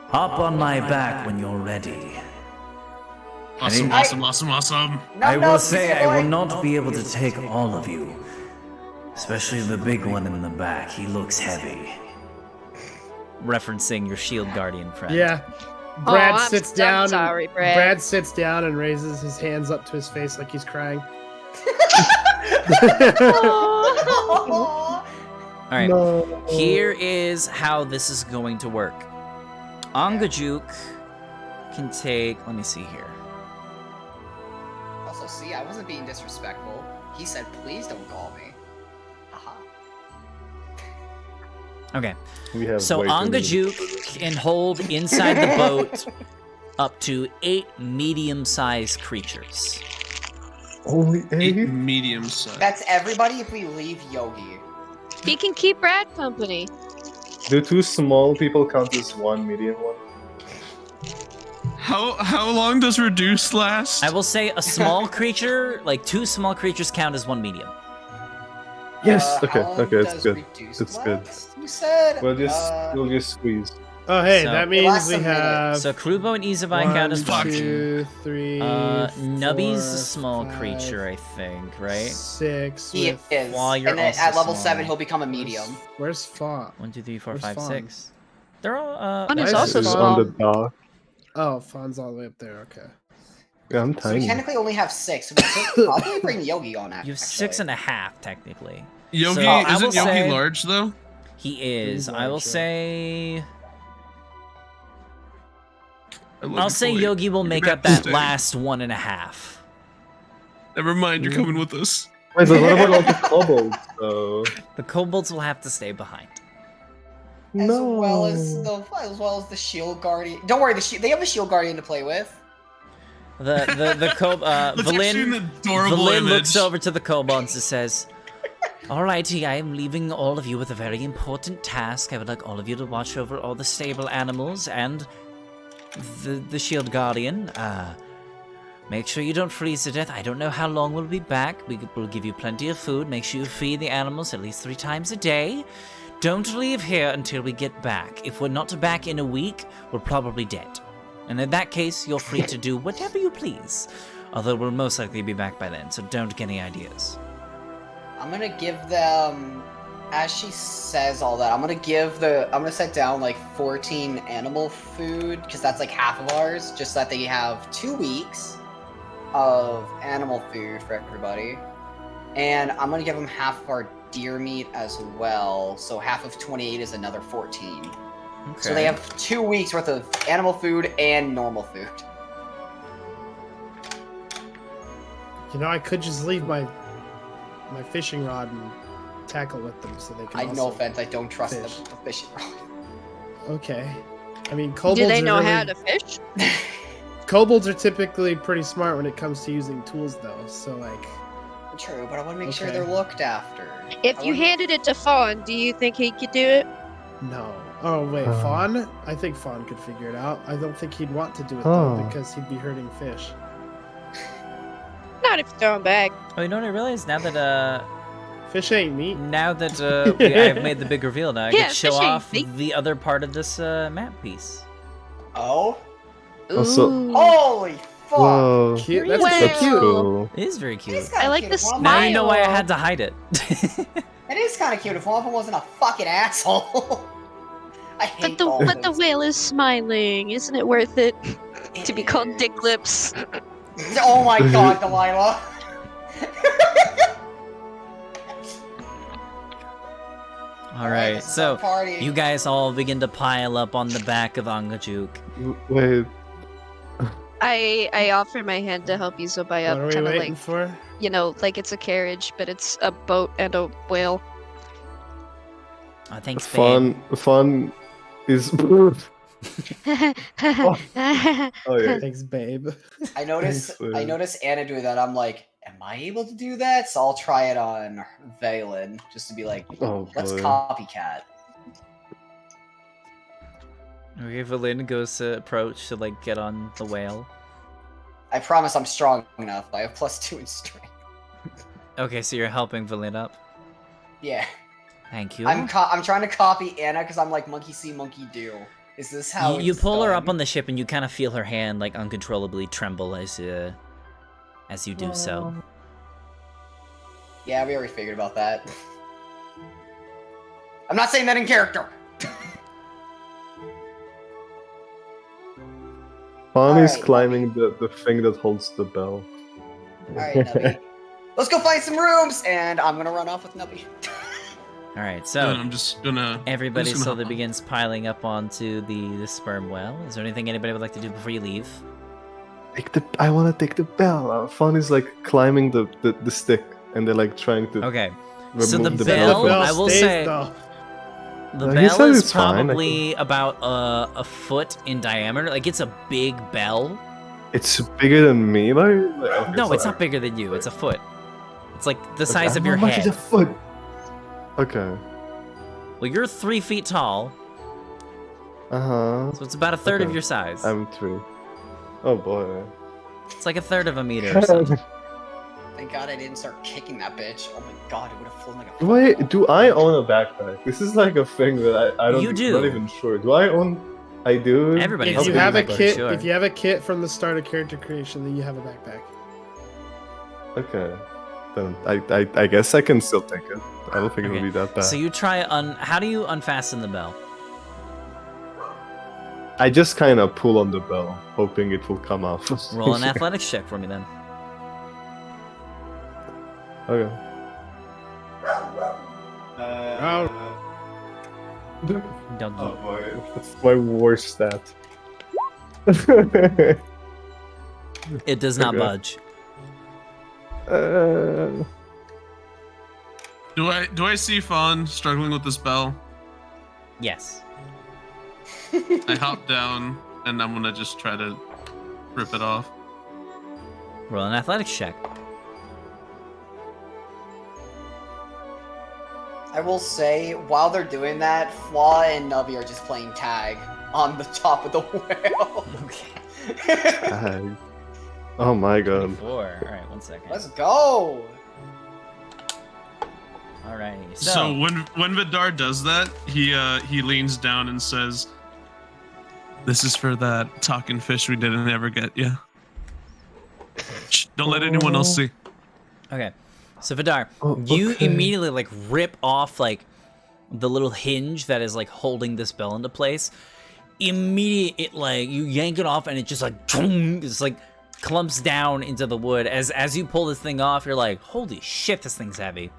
Hop on my back when you're ready. Awesome, I- awesome, awesome, awesome. No, I no, will say I will boy. not be able to take all of you. Especially the big one in the back. He looks heavy. Referencing your shield guardian friend. Yeah. Brad I'm- sits I'm down. sorry, Brad. Brad sits down and raises his hands up to his face like he's crying. All right. No. Here is how this is going to work. Angajuk can take. Let me see here. Also, see, I wasn't being disrespectful. He said, "Please don't call me." Haha. Okay. We have So way too many Angajuk for this. can hold inside the boat up to 8 medium-sized creatures. Only 8 8? medium size. That's everybody if we leave Yogi. He can keep Brad company. Do 2 small people count as 1 medium one? How long does reduce last? I will say a small creature, like 2 small creatures, count as 1 medium. Yes. Okay. How long Okay. It's does good. reduce It's good. last? You said. We'll just squeeze. Oh, hey, So- that It means lasts we a minute. have So Krubo and Izavine count as 1. 2, 3, Nubby's a 4, small 5, creature, I think, right? 6. He with- is. While you're And then also at level small. 7, he'll become a medium. Where's Fawn? 1, 2, 3, 4, Where's 5, Fawn? 6. They're all. Fawn is Why is also it This is small. on the dock. Oh, Fawn's all the way up there. Okay. Yeah, I'm So we tiny. technically only have 6. So we could probably bring Yogi on that. You have 6.5 technically. Yogi So, I will isn't Yogi say- large though? He is. He's I will large, yeah. say. I love I'll you, say boy. Yogi will You're make gonna up have to that stay. last 1.5. Never mind, you're coming with us. Wait, but what about all the kobolds, though? The kobolds will have to stay behind. As well No. as the shield guardian. Don't worry, they have a shield guardian to play with. The That's actually an adorable Valin image. looks over to the kobolds and says, "Alrighty, I am leaving all of you with a very important task. I would like all of you to watch over all the stable animals and the shield guardian. Make sure you don't freeze to death. I don't know how long we'll be back. We'll give you plenty of food. Make sure you feed the animals at least 3 times a day. Don't leave here until we get back. If we're not back in a week, we're probably dead. And in that case, you're free to do whatever you please. Although we'll most likely be back by then, so don't get any ideas." I'm gonna give them, as she says all that, I'm gonna set down like 14 animal food, because that's like half of ours, just so that they have 2 weeks of animal food for everybody. And I'm gonna give them half of our deer meat as well, so half of 28 is another 14. Okay. So they have 2 weeks worth of animal food and normal food. You know, I could just leave my fishing rod and tackle with them so they can. No also offense, I don't trust fish. the fishing rod. Okay. I mean, kobolds. Do they are know really, how to fish? Kobolds are typically pretty smart when it comes to using tools, though. So like, True, but I want to make sure Okay. they're looked after. If I you wanna- handed it to Fawn, do you think he could do it? no. Oh wait, Uh. Fawn? I think Fawn could figure it out. I don't think he'd want to do it Oh. though because he'd be hurting fish. Not if you throw him back. Oh, you know what I realized? Now that Fish ain't meat. I've made the big reveal, now I Yeah, can show fishing, off see? the other part of this map piece. Oh? Also- Ooh. Holy fuck! Whoa. Cute. That's That's Well- That's cute. cool. It is very It cute. is kinda I like cute the if one- Now you know why I smile. had to hide it. It is kind of cute if one of them wasn't a fucking asshole. I hate But the dolphins. whale is smiling. Isn't it worth it It to be called is. Dick Lips? Oh my god, Delilah. Alright, this is so our party. you guys all begin to pile up on the back of Angajuk. Wait. I offer my hand to help you, so by What are up, we kind of waiting like, for? you know, like it's a carriage, but it's a boat and a whale. Oh, thanks, babe. Fun is. Oh yeah. Thanks, babe. I notice Thanks, I notice Anna do that. I'm like, am I able to do that? So I'll try it on Valen, just to be like, Oh let's boy. copycat. Okay, Valin goes to approach to like get on the whale. I promise I'm strong enough. I have +2 in strength. Okay, so you're helping Valin up. Yeah. Thank you. I'm trying to copy Anna because I'm like monkey see, monkey do. Is this how You it's pull her done? up on the ship and you kind of feel her hand like uncontrollably tremble as you do so. Yeah, we already figured about that. I'm not saying that in character. Fun is Alright, climbing the thing that holds the bell. Alright, Nubby. Let's go find some rooms, and I'm gonna run off with Nubby. All right, And so I'm just gonna. everybody I'm just gonna slowly hop on. begins piling up onto the sperm whale. Is there anything anybody would like to do before you leave? I want to take the bell. Fun is like climbing the stick, and they're like trying to Okay, remove so the the bell- bell. I will stays, say- though. the He bell said is it's fine, I probably about a foot in diameter. Like it's a big bell. It's bigger than me, like. Okay, No, it's sorry. not bigger than you. It's a foot. It's like the Okay, size of your how much head. is a foot? Okay. Well, you're 3 feet tall, Uh so it's about a third of Okay. your size. huh. I'm 3. Oh boy. It's like a third of a meter or something. Thank God I didn't start kicking that bitch. Oh my God, it would have flown like a. Wait, do I own a backpack? This is like a thing that I don't. You do. Not even sure. Do I own? I do. Everybody If has you a have a backpack, kit, sure. if you have a kit from the start of character creation, then you have a backpack. Okay. Then I guess I can still take it. I don't think Okay, it'll be that bad. So you try how do you unfasten the bell? I just kind of pull on the bell, hoping it will come off. Roll an athletics check for me then. Okay. Doggy. Oh boy, that's my worst stat. It does not Okay. budge. Do I see Fawn struggling with this bell? Yes. I hop down and I'm gonna just try to rip it off. Roll an athletics check. I will say, while they're doing that, Flaw and Nubby are just playing tag on the top of the whale. Okay. Oh my god. 4. All right, 1 second. Let's go! All right. So when Vidar does that, he leans down and says, "This is for that talking fish we didn't ever get, yeah. Shh, don't let anyone else see." Okay. So Vidar, Oh, you okay. immediately like rip off like the little hinge that is like holding this bell into place. It like you yank it off and it just like just like clumps down into the wood. As you pull this thing off, you're like, holy shit, this thing's heavy.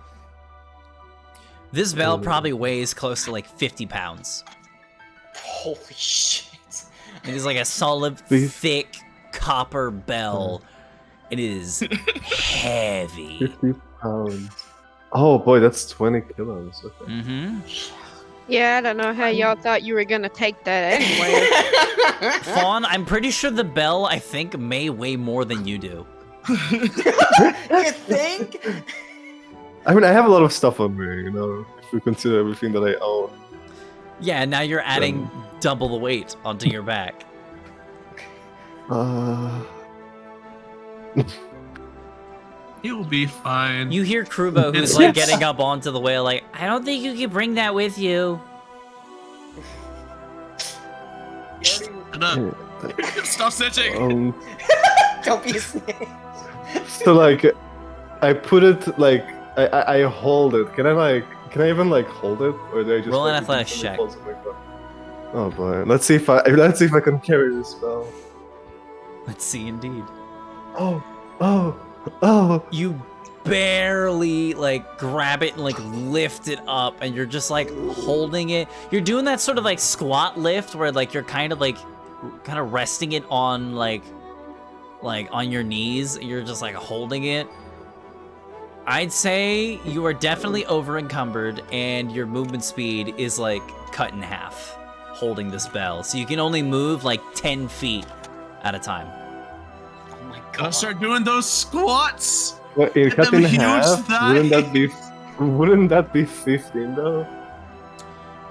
This bell probably weighs close to like 50 pounds. Holy shit. It is like a solid, thick copper bell. It is heavy. 50 pounds. Oh boy, that's 20 kilos. Okay. Mm-hmm. Yeah, I don't know how y'all thought you were gonna take that anyway. Fawn, I'm pretty sure the bell, I think, may weigh more than you do. You think? I mean, I have a lot of stuff on me, you know, if we consider everything that I own. Yeah, now you're adding double the weight onto your back. You'll be fine. You hear Krubo, who's like getting up onto the whale, like, I don't think you can bring that with you. Shut up. Stop snitching. Don't be a snake. So like, I put it like, I hold it. Can I even like hold it, or do I just Roll an like, athletics check. Oh boy, let's see if I can carry this spell. Let's see, indeed. Oh. You barely like grab it and like lift it up, and you're just like holding it. You're doing that sort of like squat lift where like you're kind of resting it on like on your knees. You're just like holding it. I'd say you are definitely over encumbered, and your movement speed is like cut in half holding this bell. So you can only move like 10 feet at a time. Oh my god. Gotta start doing those squats. What, in Get cut them in huge half? thighs. Wouldn't that be 15 though?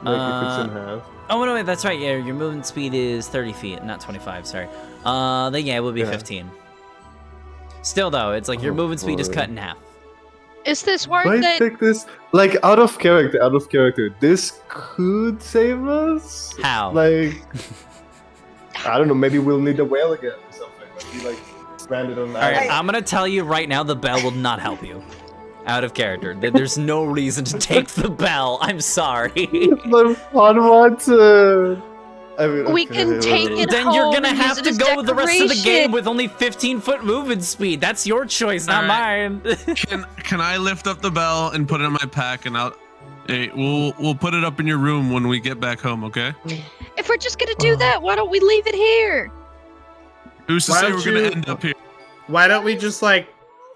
Like if it's in half. Oh, no, wait, that's right. Yeah, your movement speed is 30 feet, not 25, sorry. Then yeah, it would be 15. Still though, it's like your movement speed is cut in half. Is this worth Do I it? take this like out of character? This could save us. How? Like, I don't know. Maybe we'll need a whale again or something. Maybe like stranded on All right, island. I'm gonna tell you right now, the bell will not help you. Out of character. There's no reason to take the bell. I'm sorry. But fun one to. I mean, We can take it Then you're home gonna and have use to it as go with the rest of the game decoration. with only 15-foot movement speed. That's your choice, not mine. Can I lift up the bell and put it in my pack and hey, we'll put it up in your room when we get back home, okay? If we're just gonna do that, why don't we leave it here? Who's to Why say don't we're gonna you- end up here? Why don't we just like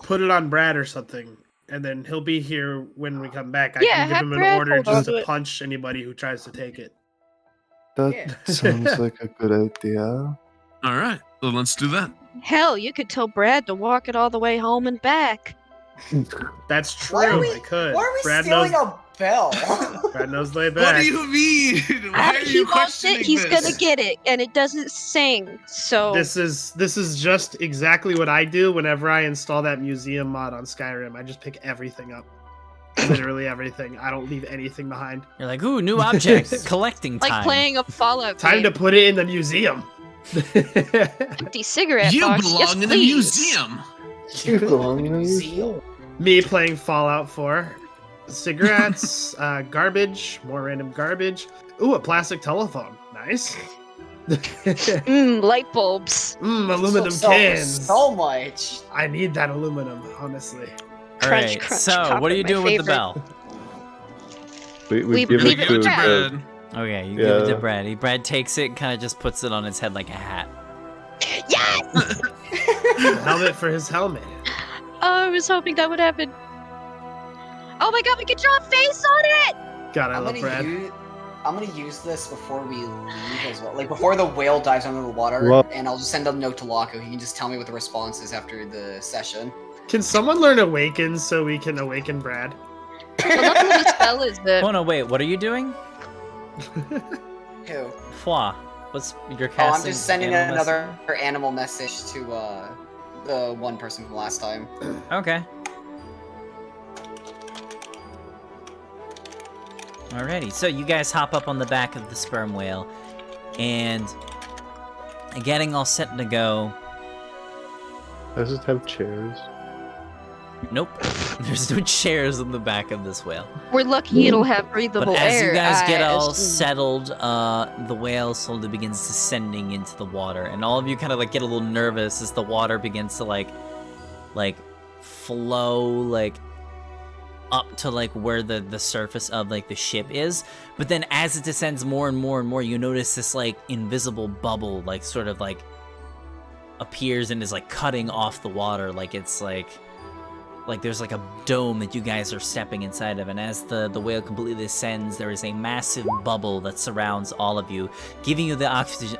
put it on Brad or something, and then he'll be here when we come back. I Yeah, can give have him an Brad order hold on just to to it. punch anybody who tries to take it. That Yeah. sounds like a good idea. All right, so let's do that. Hell, you could tell Brad to walk it all the way home and back. That's true. Why are we, I could. why are we Brad stealing knows. a bell? Brad knows the way What back. do you mean? Why are he you wants it, questioning he's this? gonna get it, and it doesn't sing, so This is just exactly what I do whenever I install that museum mod on Skyrim. I just pick everything up. Literally everything. I don't leave anything behind. You're like, ooh, new object, collecting time. like playing a Fallout Time to game. put it in the museum. Empty cigarette You box. belong Yes, in a please. museum. You belong in a Museum. Me playing Fallout 4. Cigarettes, garbage, more random garbage. Ooh, a plastic telephone. Nice. Light bulbs. Aluminum so, cans. So much. I need that aluminum, honestly. All Crunch, right, crunch, so copper, what are you my doing with the favorite. bell? We We give leave it it to back. Brad. Okay, you give it to Yeah. Brad. Brad takes it, kind of just puts it on his head like a hat. Yes! Helmet for his helmet. Oh, I was hoping that would happen. Oh my god, we can draw a face on it! God, I I'm love Brad. gonna use this before we leave as well. Like before the whale dives under the water, Well- and I'll just send a note to Locko. He can just tell me what the response is after the session. Can someone learn Awaken so we can awaken Brad? Well, not the bloody spell, is it? Oh no, wait, what are you doing? Who? Foi. What's your casting? Oh, I'm just sending animal another message? animal message to the one person from last time. Okay. Alrighty, so you guys hop up on the back of the sperm whale, and getting all set to go. Does it have chairs? Nope, there's no chairs on the back of this whale. We're lucky it'll have breathable But as air. you guys get I all assume. settled, the whale slowly begins descending into the water, and all of you kind of like get a little nervous as the water begins to like flow like up to like where the surface of like the ship is. But then as it descends more and more and more, you notice this like invisible bubble like sort of like appears and is like cutting off the water, like it's like there's like a dome that you guys are stepping inside of, and as the whale completely descends, there is a massive bubble that surrounds all of you, giving you the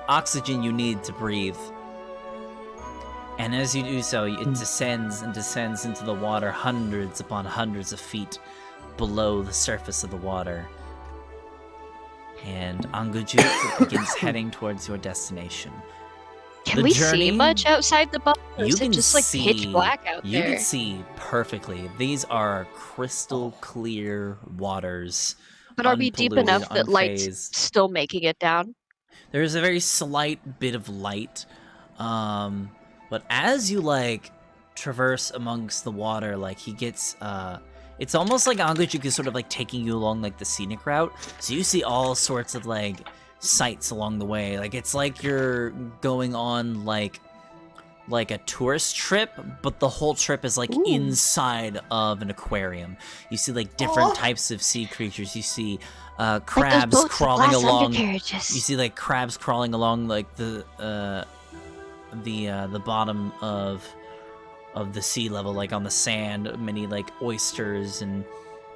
oxygen you need to breathe. And as you do so, it descends and descends into the water hundreds upon hundreds of feet below the surface of the water. And Angajuk begins heading towards your destination. Can the we journey- see much outside the bubble? Or You is it can just like see, pitch black out you there? can see perfectly. These are crystal clear waters. But are we deep unpolluted, enough that light's unfazed. still making it down? There is a very slight bit of light, but as you like traverse amongst the water, like he gets, it's almost like Angajuk is sort of like taking you along like the scenic route. So you see all sorts of like sights along the way. Like it's like you're going on like a tourist trip, but the whole trip is like inside of an aquarium. You see like different types of sea creatures. You see crabs crawling along. You see like crabs crawling along like the bottom of the sea level, like on the sand. Many like oysters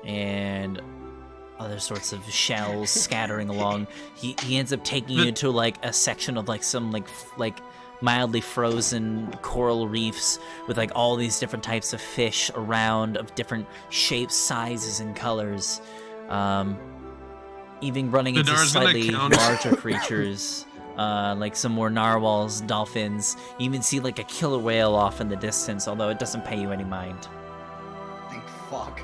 and other sorts of shells scattering along. He ends up taking you to like a section of like some like mildly frozen coral reefs with like all these different types of fish around of different shapes, sizes, and colors. Even running into Nadar's gonna slightly count. larger creatures, like some more narwhals, dolphins. You even see like a killer whale off in the distance, although it doesn't pay you any mind. Thank fuck.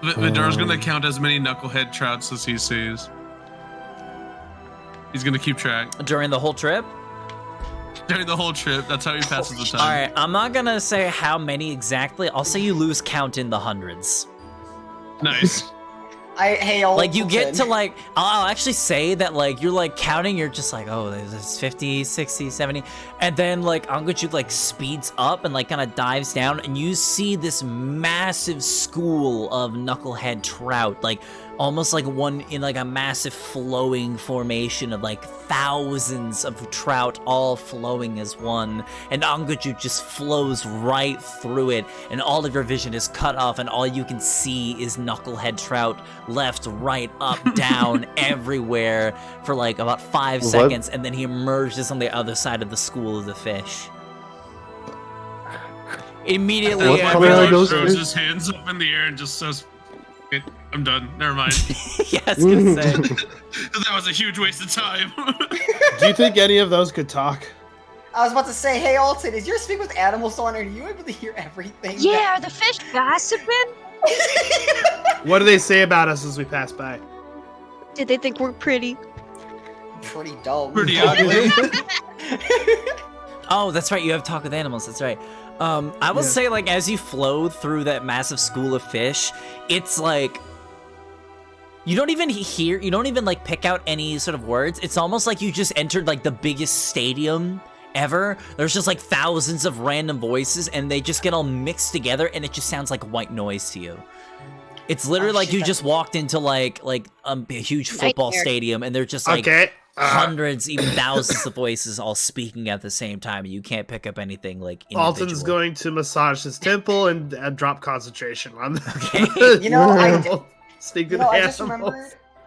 Vidar's gonna count as many knucklehead trouts as he sees. He's gonna keep track During the whole trip? during the whole trip. That's how he passes the time. Alright, I'm not gonna say how many exactly. I'll say you lose count in the hundreds. Nice. Like you get to like, I'll actually say that like you're like counting, you're just like, oh, there's 50, 60, 70, and then like Angajuk like speeds up and like kind of dives down, and you see this massive school of knucklehead trout, like almost like one in like a massive flowing formation of like thousands of trout all flowing as one, and Angajuk just flows right through it, and all of your vision is cut off, and all you can see is knucklehead trout left, right, up, down, everywhere for like about 5 seconds, and then he emerges on the other side of the school of the fish. Immediately, What Like, color are Vidar those throws fish? his hands up in the air and just says, "Okay, I'm done. Never mind." yeah, I was gonna say. That was a huge waste of time. Do you think any of those could talk? I was about to say, hey Alton, is your speak with animals on? Are you able to hear everything? Yeah, are the fish gossiping? What do they say about us as we pass by? Did they think we're pretty? Pretty dumb. Pretty ugly. Oh, that's right. You have talk with animals. That's right. I will say, like, as you flow through that massive school of fish, it's like you don't even like pick out any sort of words. It's almost like you just entered like the biggest stadium ever. There's just like thousands of random voices, and they just get all mixed together, and it just sounds like white noise to you. It's literally like shit, you just walked into like a huge football Nightmare. stadium, and they're just like Okay, hundreds, even thousands of voices all speaking at the same time. You can't pick up anything like individual. Alton's going to massage his temple and drop concentration on Okay. You know,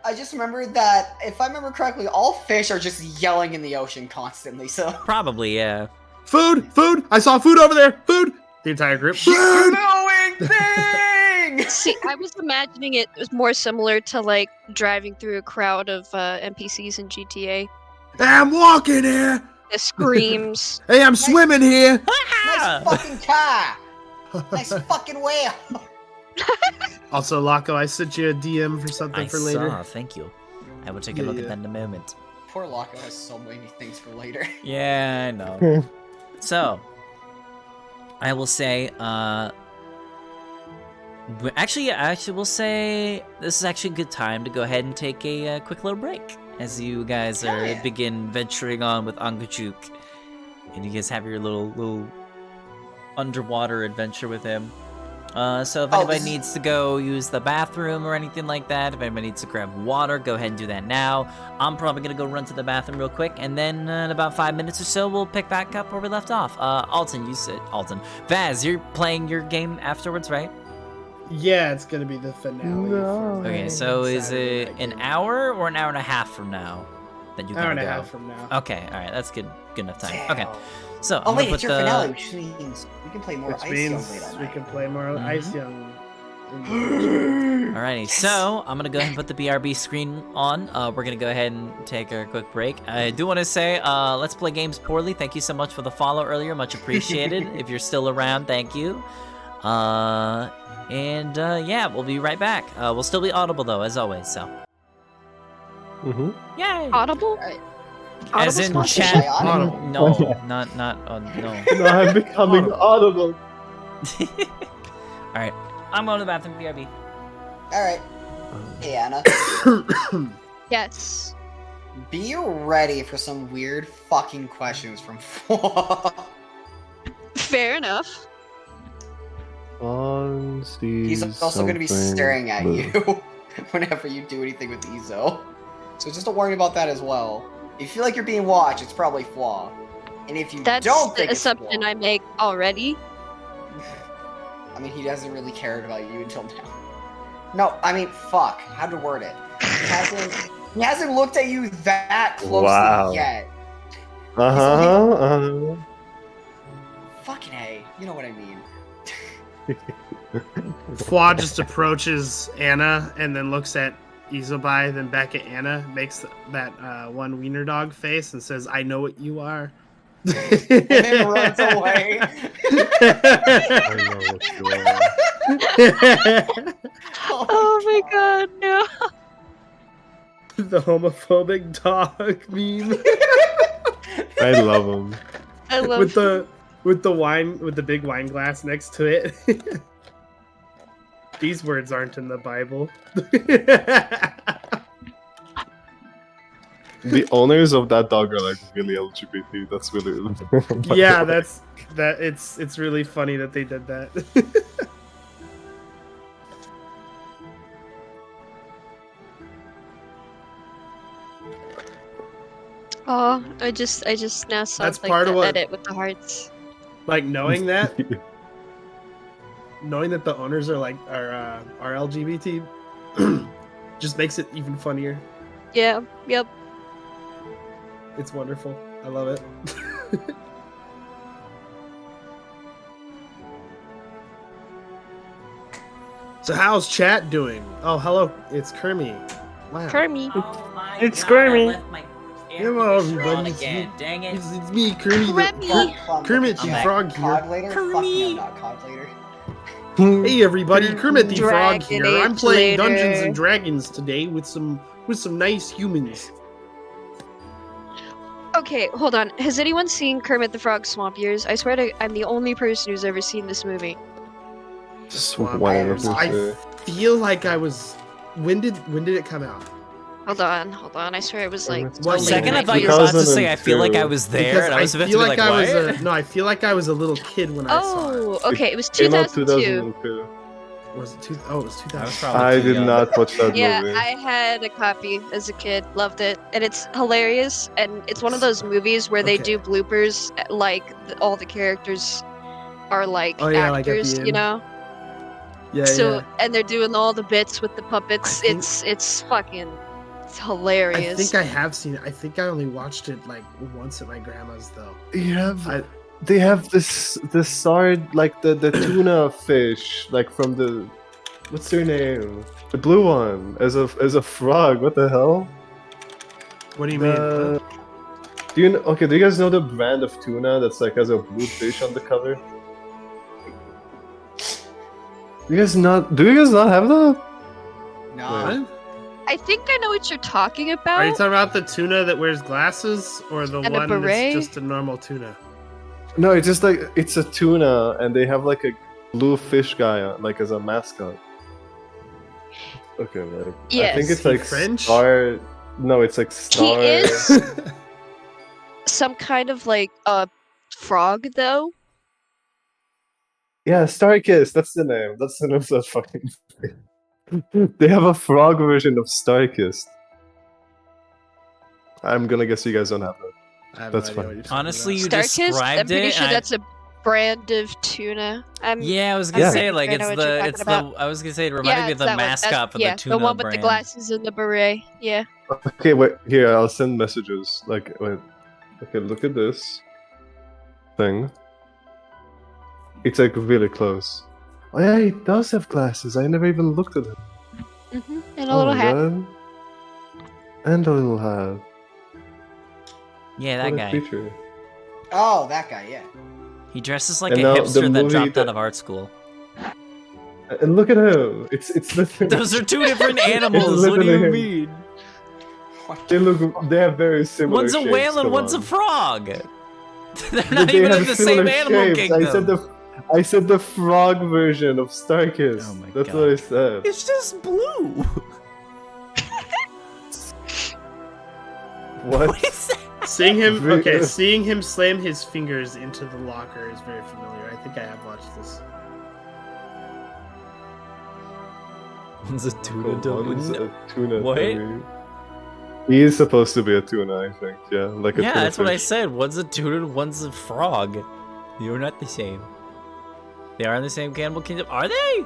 I just remembered that if I remember correctly, all fish are just yelling in the ocean constantly. So Probably, yeah. Food! I saw food over there! Food! The entire group. Food! knowing thing. See, I was imagining it was more similar to like driving through a crowd of NPCs in GTA. I'm walking here! The screams. Hey, I'm swimming here! Nice fucking car. Nice fucking whale. Also, Laco, I sent you a DM for something for later. Saw, thank you. I will take a look at that in a moment. Poor Laco has so many things for later. Yeah, I know. So, I will say, actually, we'll say this is actually a good time to go ahead and take a quick little break as you guys begin venturing on with Angajuk, and you guys have your little underwater adventure with him. So if anybody needs to go use the bathroom or anything like that, if anybody needs to grab water, go ahead and do that now. I'm probably gonna go run to the bathroom real quick, and then in about 5 minutes or so, we'll pick back up where we left off. Alton, Vaz, you're playing your game afterwards, right? Yeah, it's gonna be the finale. No. Okay, so is it an hour or an hour and a half from now that you Hour gotta and a go? half from now. Okay, all right, that's good enough time. Damn. Okay, so Oh I'm wait, gonna it's put your the finale, which means we can play more Which Icewind means Dale we night. can play more Mhm. Icewind. Alrighty, so I'm gonna go ahead and put the BRB screen on. We're gonna go ahead and take a quick break. I do want to say, let's play games poorly. Thank you so much for the follow earlier, much appreciated. If you're still around, thank you. Yeah, we'll be right back. We'll still be audible though, as always. So, yay! Audible? As in Audible chat. Audible. No, not no. No, I'm becoming audible. All right, I'm going to the bathroom. BRB. Alright. Hey Anna, Yes. be ready for some weird fucking questions from Fair enough. He's also going to be staring at you whenever you do anything with Izo. So just a warning about that as well. If you feel like you're being watched, it's probably Flaw. And if you That's don't the think it's assumption Flaw, I make already. I mean, he hasn't really cared about you until now. No, I mean, fuck. How to word it? He hasn't looked at you that closely yet. Fucking A. You know what I mean. Flaw just approaches Anna and then looks at Izobai, then back at Anna, makes that one wiener dog face and says, "I know what you are." And then runs away. I know what you are. Oh my god, no. The homophobic dog meme. I love him. I love with the big wine glass next to it. These words aren't in the Bible. The owners of that dog are like really LGBT. That's really Yeah, it's really funny that they did that. Oh, I just now saw That's like part the of what- edit with the hearts. Like knowing that the owners are LGBT just makes it even funnier. Yeah, yep. It's wonderful. I love it. So how's chat doing? Oh, hello. It's Kermie. Wow. Kermie. It's Kermie. Hello, on everybody. again. Dang it. It's me, Kermie. Kermie. Kermit the I'm Frog here. Cog later? Fuck me, I'm not Cog later. Hey everybody, Kermit the Frog Dragon here. I'm Age playing later. Dungeons and Dragons today with some nice humans. Okay, hold on. Has anyone seen Kermit the Frog Swamp Years? I swear I'm the only person who's ever seen this movie. Just Wow. whatever. I feel like I was. When did it come out? Hold on. I swear it was like. What For a second, I late thought you were about to say, I 2002. feel like I was there, Because and I was about to feel be like like, I what? was no, I feel like I was a little kid when I saw it. Oh, okay. It was Came out 2002. 2002. Was it it was 2000. I was probably I too did young. not watch that Yeah, movie. I had a copy as a kid. Loved it, and it's hilarious. And it's one of those movies where they do bloopers, like all the characters are like Oh, yeah, like at the actors, you end. know. Yeah, So yeah. and they're doing all the bits with the puppets. I think- It's fucking it's I hilarious. think I have seen it. I think I only watched it like once at my grandma's though. They have this sard, like the tuna fish, like from the, what's their name? The blue one, as a frog. What the hell? What do you mean? Do you know, okay? Do you guys know the brand of tuna that's like has a blue fish on the cover? Do you guys not have that? No. What? I think I know what you're talking Are you about. talking about the tuna that wears glasses, or the And a one beret? that's just a normal tuna? No, it's just like it's a tuna, and they have like a blue fish guy on, like as a mascot. Okay, like I Yes. think it's Is he like French? Star. No, it's like Star. He is some kind of like a frog, though. Yeah, Starkist. That's the name. That's the name of that fucking thing. They have a frog version of Starkist. I'm gonna guess you guys don't have that. I have That's no idea fine. what you're talking Honestly, you about. Starkist. I'm described pretty it. sure and I- that's a brand of tuna. Yeah, I was gonna Yeah. say like I know it's what you're the talking I was gonna say it reminded me of the that one. mascot for yeah, the tuna the one with brand. the glasses and the beret. Yeah. Okay, wait. Here, I'll send messages. Like, wait. Okay, look at this thing. It's like really close. Oh yeah, he does have glasses. I never even looked at him. And a little my hat. God. And a little hat. Yeah, that What a guy. creature. Oh, that guy, yeah. He dresses like And a now the hipster that movie dropped out that- of art school. And look at him. It's literally. Those are two different animals. What do you literally- mean? They have very similar. One's a shapes, whale and come one's a on. frog. They're But not they even have in the similar same animal shapes. kingdom. I said the frog version of Starkist. Oh my That's God. what I said. It's just blue. What? What is that? Seeing him, Really? okay, seeing him slam his fingers into the locker is very familiar. I think I have watched this. One's a tuna One's dummy. a tuna What? dummy. He is supposed to be a tuna, I think. Yeah, like a Yeah, tuna that's what I fish. said. One's a tuna, one's a frog. You're not the same. They are in the same cannibal kingdom. Are they?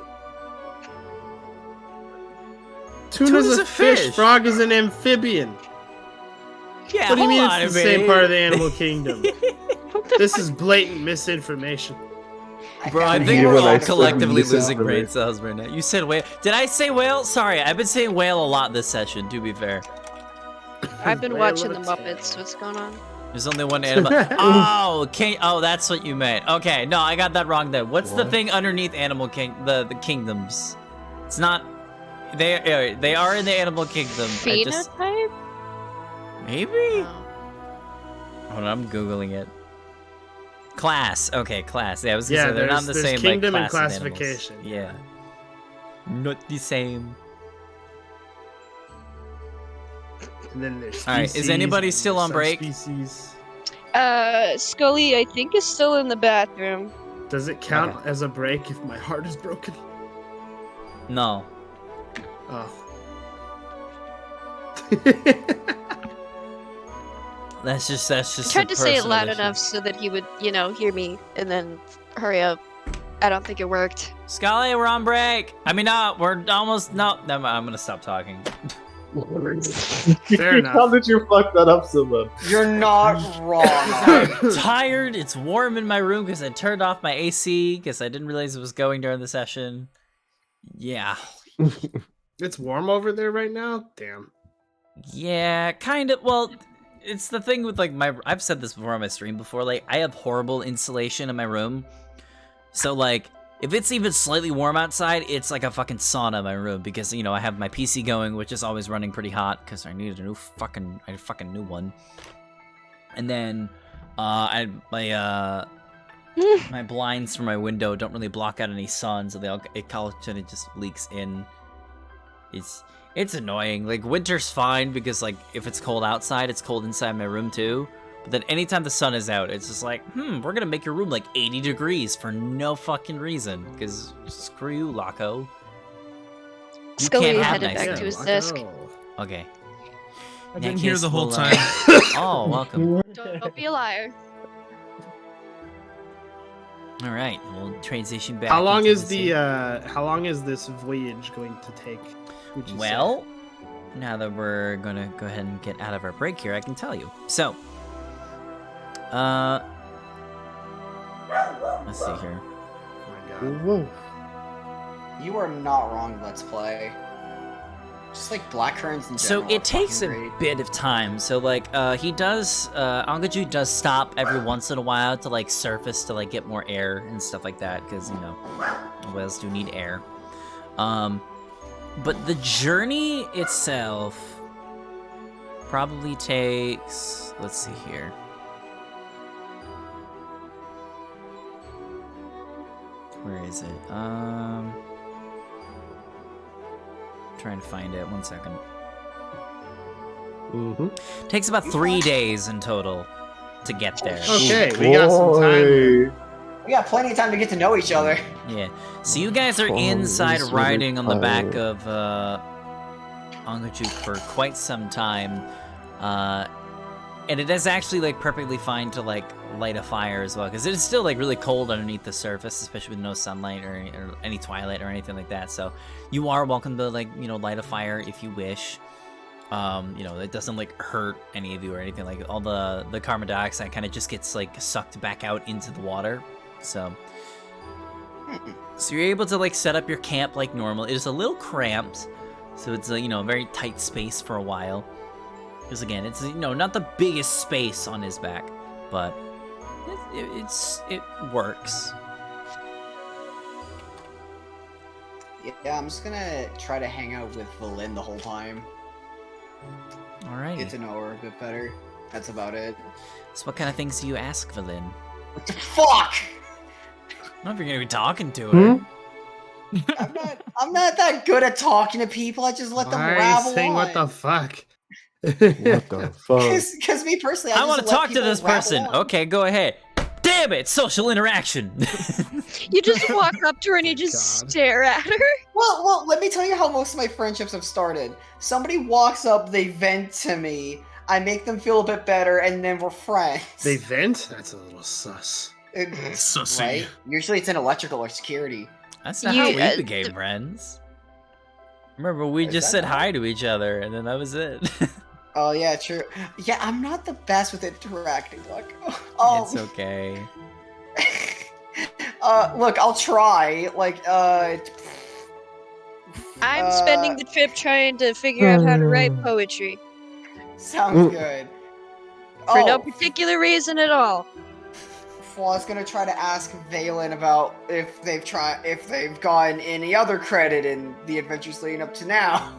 Tuna's a fish. Frog is an amphibian. Yeah, What do you mean hold on it's the a same minute. part of the animal kingdom? This is blatant misinformation. Bro, I found think it we're You're all like collectively so losing brain misinformation. cells right now. You said whale. Did I say whale? Sorry, I've been saying whale a lot this session, to be fair. I've been Whale watching of the a tale. Muppets. What's going on? There's only one animal. Oh, that's what you meant. Okay, no, I got that wrong then. What's the What? thing underneath animal the kingdoms? It's not. They are in the animal kingdom. I just Phenotype? maybe. No. Hold on, I'm googling it. Class. Okay, class. Yeah, I was gonna Yeah, say they're not in the there's same kingdom like and class of animals. classification. Yeah. Not the same. And then there's All right, is species, anybody and still on break? subspecies. Scully, I think, is still in the bathroom. Does it count as a break if my heart is broken? No. Oh. That's just I tried a to say it personal loud issue. enough so that he would, hear me and then hurry up. I don't think it worked. Scully, we're on break. I mean, no, we're almost. No, never mind, I'm gonna stop talking. Fair enough. How did you fuck that up so much? You're not wrong. I'm tired. It's warm in my room because I turned off my AC because I didn't realize it was going during the session. Yeah. It's warm over there right now? Damn. Yeah, kind of. Well, it's the thing with like I've said this before on my stream before. Like, I have horrible insulation in my room, so like if it's even slightly warm outside, it's like a fucking sauna in my room because I have my PC going, which is always running pretty hot because I needed a fucking new one. And then my blinds from my window don't really block out any sun, so it kind of just leaks in. It's annoying. Like, winter's fine because like if it's cold outside, it's cold inside my room too. But then anytime the sun is out, it's just like, we're gonna make your room like 80 degrees for no fucking reason. Because screw you, Loco. Scully can't have headed nice back to his Lock desk. it. Okay. I've In been that here case, the whole we'll, time. Oh, welcome. Don't be a liar. All right, we'll transition back. How long into is the how long is this voyage going to take? would you say? Well, now that we're gonna go ahead and get out of our break here, I can tell you. So, let's see here. Oh my god. Whoa. You are not wrong, Let's Play. Just like blackcurrants in So general. it takes a fucking great. bit of time. So like, Angajuk does stop every once in a while to like surface to like get more air and stuff like that, because whales do need air. But the journey itself probably takes. Let's see here. Where is it? Trying to find it. 1 second. Mm-hmm. Takes about 3 days in total to get there. Okay, we got some time. We got plenty of time to get to know each other. Yeah. So you guys are Oh, inside this is riding really on the back tired. of Angajuk for quite some time. And it is actually like perfectly fine to like light a fire as well, because it is still like really cold underneath the surface, especially with no sunlight or any twilight or anything like that. So you are welcome to like light a fire if you wish. It doesn't like hurt any of you or anything. Like all the carbon dioxide kind of just gets like sucked back out into the water. So you're able to like set up your camp like normal. It is a little cramped, so it's a very tight space for a while. Because again, it's not the biggest space on his back, but it works. Yeah, I'm just gonna try to hang out with Valin the whole time. Get Alrighty. to know her a bit better. That's about it. So what kind of things do you ask Valin? What the fuck? I don't know if you're gonna be talking to her. I'm not that good at talking to people. I just let them Why are you rabble saying on. what the fuck? What the fuck? Because me personally, I I want to just let talk to people this rabble person. on. Okay, go ahead. Damn it, social interaction. You just walk up to her and you God. just stare at her. Well, let me tell you how most of my friendships have started. Somebody walks up, they vent to me, I make them feel a bit better, and then we're friends. They vent? That's a little sus. Sussy. Right? Usually it's in electrical or security. That's not how You, we became friends. Remember, we Is just that said how- hi to each other, and then that was it. Oh yeah, true. Yeah, I'm not the best with interacting. Look. Oh. It's okay. Look, I'll try. Like, I'm spending the trip trying to figure out how to write poetry. Sounds good. For no particular reason at all. Flaw's gonna try to ask Valen about if they've gotten any other credit in the adventures leading up to now.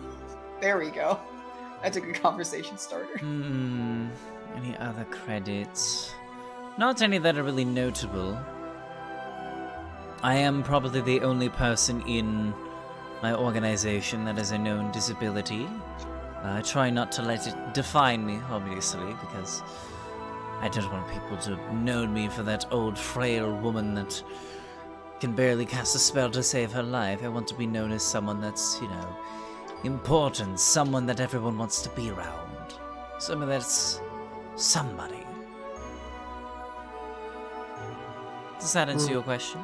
There we go. That's a good conversation starter. Any other credits? Not any that are really notable. I am probably the only person in my organization that has a known disability. I try not to let it define me, obviously, because I don't want people to know me for that old, frail woman that can barely cast a spell to save her life. I want to be known as someone that's, important, someone that everyone wants to be around. Someone that's somebody. Does that answer your question?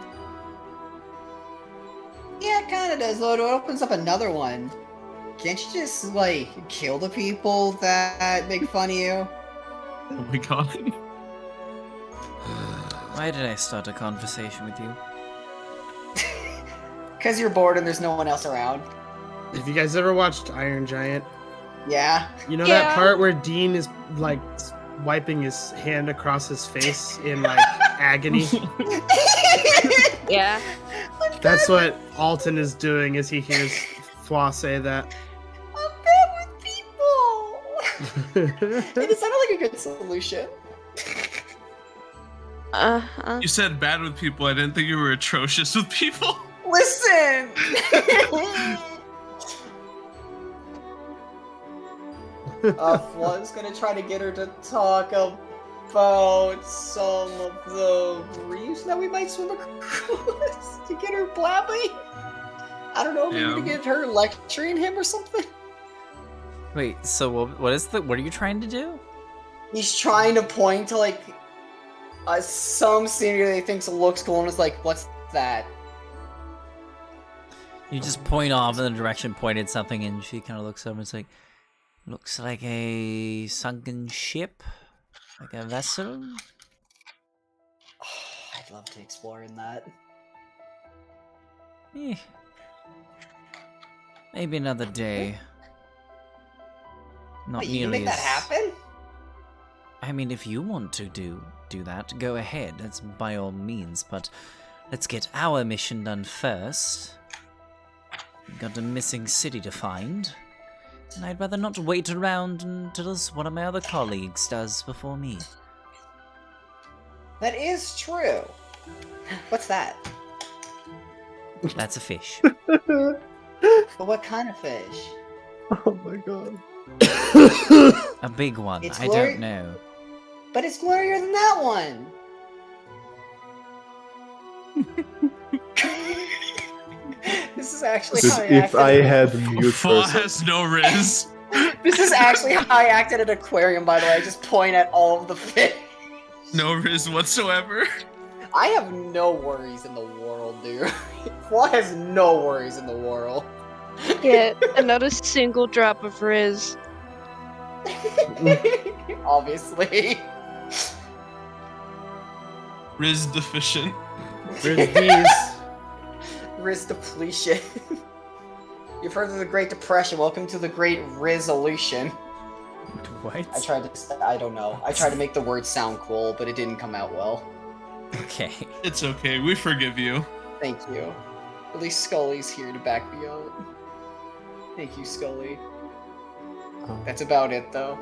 Yeah, it kinda does, though. It opens up another one. Can't you just, like, kill the people that make fun of you? Oh my god. Why did I start a conversation with you? Because you're bored and there's no one else around. Have you guys ever watched Iron Giant? Yeah. You know Yeah. that part where Dean is like wiping his hand across his face in like agony? Yeah. That's what Alton is doing as he hears Fwa say that. I'm bad with people! It sounded like a good solution. You said bad with people. I didn't think you were atrocious with people. Listen! Fla's gonna try to get her to talk about some of the reefs that we might swim across to get her blabbing. I don't know, maybe Yeah. to get her lecturing him or something? Wait, so what are you trying to do? He's trying to point to, like, some scenery that he thinks looks cool and is like, what's that? You just point off in the direction pointed something, and she kind of looks over and is like, looks like a sunken ship, like a vessel. I'd love to explore in that. Eh. Maybe another day. Not Wait, you can nearly make that as. happen? I mean, if you want to do that, go ahead. That's by all means. But let's get our mission done first. We've got a missing city to find, and I'd rather not wait around until one of my other colleagues does before me. That is true. What's that? That's a fish. But what kind of fish? Oh my god. A big one. It's I glori- don't know. But it's glorier than that one. This is actually Dude, how I if acted. I had mute Flaw person. has no riz. This is actually how I acted at an aquarium, by the way. I just point at all of the fish. No riz whatsoever. I have no worries in the world, dude. Flaw has no worries in the world. Yeah, and not a single drop of Riz. Obviously. Riz deficient. Where's these? Riz depletion. You've heard of the Great Depression. Welcome to the Great Resolution. What? I don't know. I tried to make the word sound cool, but it didn't come out well. Okay. It's okay. We forgive you. Thank you. At least Scully's here to back me up. Thank you, Scully. That's about it, though.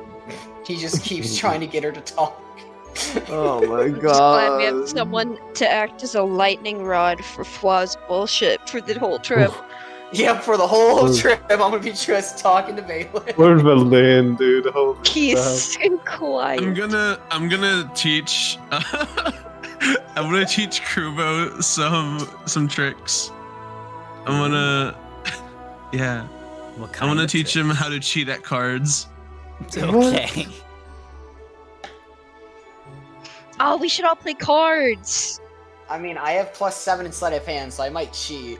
He just keeps trying to get her to talk. Oh my I'm just glad we have god. someone to act as a lightning rod for Fla's bullshit for the whole trip. Yeah, for the whole Ooh. trip, I'm gonna be just talking to Balin. Where's Berlin, dude? Holy crap. He's quiet. I'm gonna teach. I'm gonna teach Krubo some tricks. I'm gonna. Yeah. What I'm kind gonna of teach trick? him how to cheat at cards. Okay. Oh, we should all play cards. I mean, I have +7 in sleight of hand, so I might cheat.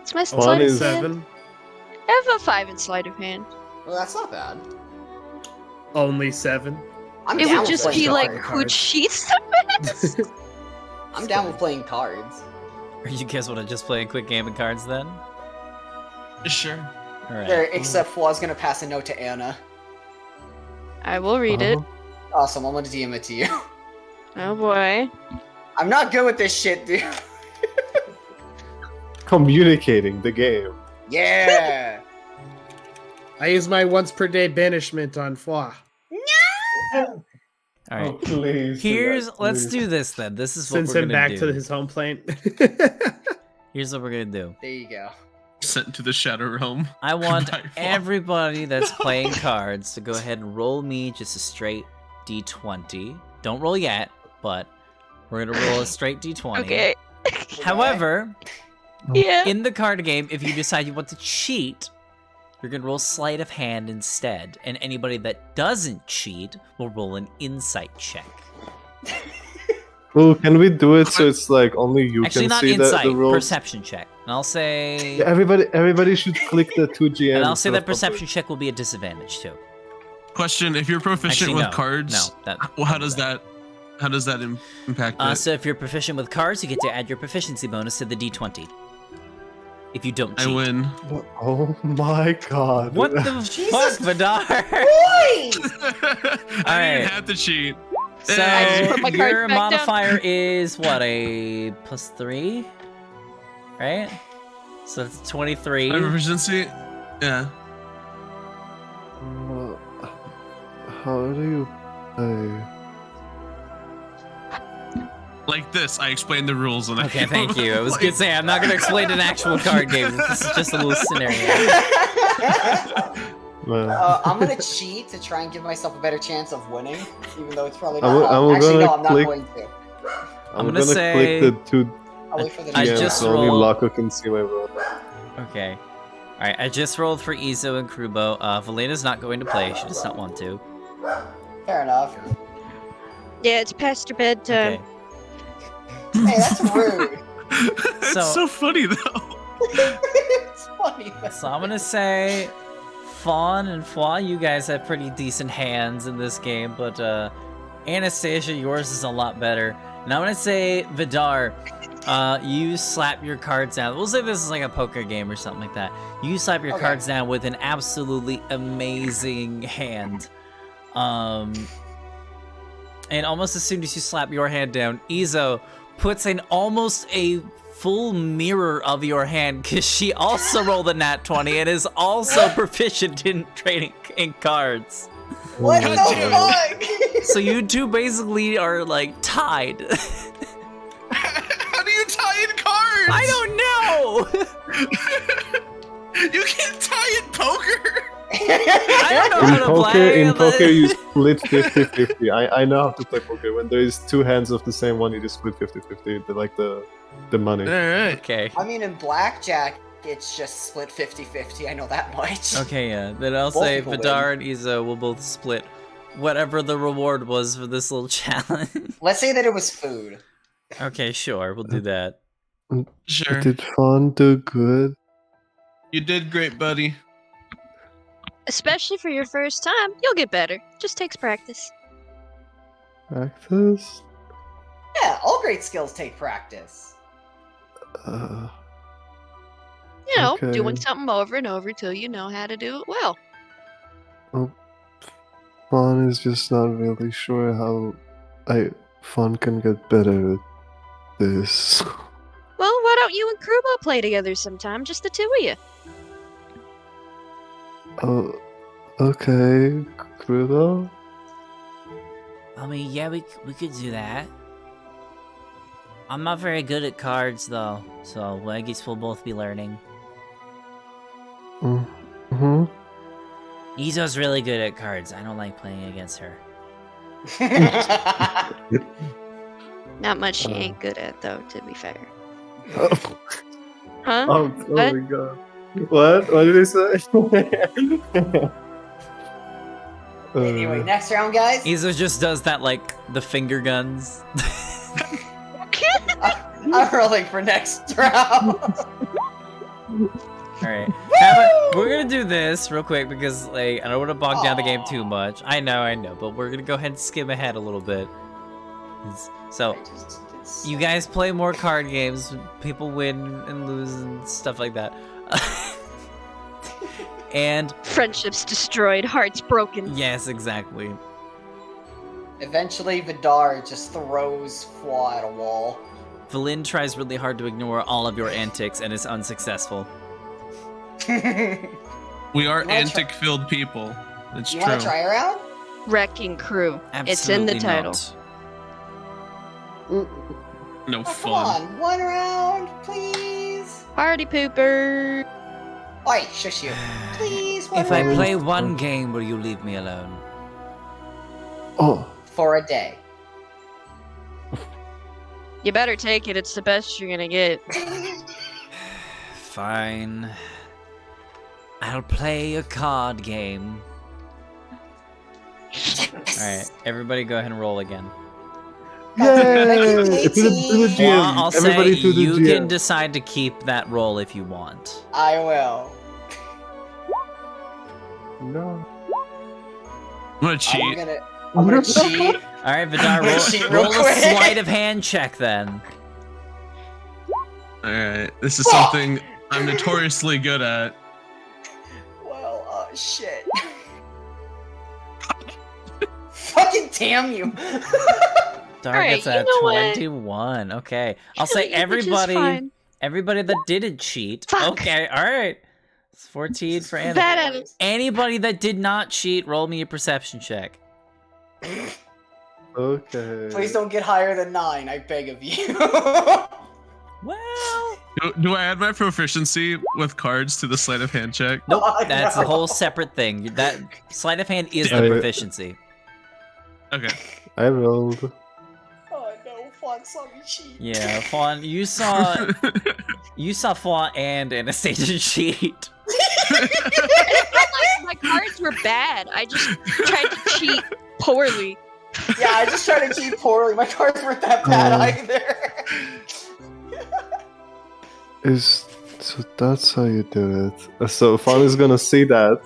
It's my One sleight of is- hand. 7. I have a 5 in sleight of hand. Well, that's not bad. Only 7. I'm It down would with just playing be like cards. who cheats the best. I'm down with playing cards. Or you guys want to just play a quick game of cards then? Sure. Alright. There, except Flaw's gonna pass a note to Anna. I will read it. Awesome, I'm gonna DM it to you. Oh boy. I'm not good with this shit, dude. Communicating the game. Yeah! I use my once per day banishment on Fwa. Alright. Please. Let's do this then. This is what Sends we're him gonna back do. to his home plane. Here's what we're gonna do. There you go. Sent to the Shadow Realm. I want By Flaw. everybody that's playing cards to go ahead and roll me just a straight d20. Don't roll yet, but we're gonna roll a straight d20. Okay. However, Yeah. in the card game, if you decide you want to cheat, you're gonna roll sleight of hand instead, and anybody that doesn't cheat will roll an insight check. Well, can we do it so it's like only you Actually, can not see insight, the rules? perception check. And I'll say, Yeah, everybody should click the 2GM. and I'll say instead that of perception check will be a disadvantage too. Question: if you're proficient Actually, with no. cards, No, that. well, how does that impact it? So if you're proficient with cards, you get to add your proficiency bonus to the d20. If you don't cheat. I win. What? Oh my god. What the fuck, Vidar? Boy! I Alright. didn't have to cheat. So I just put my cards your back down. modifier is what, a +3, right? So that's 23. My proficiency? Yeah. How do you play? Like this, I explained the rules and Okay, thank you. I was gonna say I'm not gonna explain an actual card game. This is just a little scenario. Man. I'm gonna cheat to try and give myself a better chance of winning, even though it's probably I'm not. gonna Actually, no, I'm not click- going to. I'm I'm gonna gonna say- click the two. I'll wait for the I Yeah, next just so round. only rolled- Lako can see my roll. Okay. Alright, I just rolled for Izo and Krubo. Valena's not going to play. She does not want to. Fair enough. Yeah, it's past your bedtime. Okay. Hey, that's rude. It's So- so funny though. It's funny. So I'm gonna say Fawn and Fwa, you guys have pretty decent hands in this game, but Anastasia, yours is a lot better. And I'm gonna say Vidar, you slap your cards down. We'll say this is like a poker game or something like that. You slap your Okay. cards down with an absolutely amazing hand. And almost as soon as you slap your hand down, Izo puts in almost a full mirror of your hand because she also rolled a nat 20 and is also proficient in trading in cards. What God the damn fuck? So you two basically are like tied. How do you tie in cards? I don't know. You can't tie in poker. I don't know In how to play. in but- poker, you split 50-50. I know how to play poker. When there is two hands of the same one, you just split 50-50. Like the money. All right. Okay. I mean, in blackjack, it's just split 50-50. I know that much. Okay, yeah. Then I'll Both say people Vidar and Izo will both split whatever the reward was for this little challenge. Let's say that it was food. Okay, sure. We'll do that. Sure. Did Fawn do good? You did great, buddy. Especially for your first time, you'll get better. Just takes practice. Practice? Yeah, all great skills take practice. Uh, You know, Okay. doing something over and over till you know how to do it well. Fawn is just not really sure how Fawn can get better at this. Well, why don't you and Krubo play together sometime? Just the two of you. Oh, okay, Krudo? I mean, yeah, we could do that. I'm not very good at cards, though, so I guess we'll both be learning. Mm-hmm. Izo's really good at cards. I don't like playing against her. Not much she Uh. ain't good at, though, to be fair. Oh, Huh? oh What? my god. What? What did he say? Anyway, next round, guys. Izo just does that, like, the finger guns. I'm rolling for next round. Alright. We're gonna do this real quick because, like, I don't want to bog down the game too much. I know, but we're gonna go ahead and skim ahead a little bit. So, you guys play more card games, people win and lose and stuff like that. And, Friendships destroyed, hearts broken. yes, exactly. Eventually, Vidar just throws Flaw at a wall. Valin tries really hard to ignore all of your antics and is unsuccessful. We are You wanna antic-filled people. It's You true. want to try a round? Wrecking crew. Absolutely It's in the title. not. No Oh, come fun. on, one round, please. Party pooper. Oi, shush you. Please, one If I round. play one game, will you leave me alone? Oh, For a day. You better take it, it's the best you're gonna get. Fine. I'll play a card game. Alright, everybody go ahead and roll again. yay! Thank you, To the JT. GM. Well, I'll Everybody say to the you GM. can decide to keep that roll if you want. I will. No. I'm gonna cheat. I'm gonna cheat. Alright, Vidar, Cheat real roll a quick. sleight of hand check then. Alright, this is something I'm notoriously good at. Well, shit. Fucking damn you. Dar Alright, gets you a know what? 21. Okay. I'll Which say is everybody fine. that didn't cheat. Fuck. Okay, alright. It's 14 for Anna. Bad at it. Anybody that did not cheat, roll me a perception check. Okay. Please don't get higher than 9, I beg of you. Well, Do I add my proficiency with cards to the sleight of hand check? nope, Oh, that's no. a whole separate thing. That sleight of hand is Damn the it. proficiency. Okay. I rolled. Oh no, Flaw Fawn saw me cheat. Yeah, Fawn, you saw Fawn and Anastasia cheat. It's not like my cards were bad. I just tried to cheat poorly. Yeah, I just tried to cheat poorly. My cards weren't that bad either. So that's how you do it. So Fawn is gonna see that,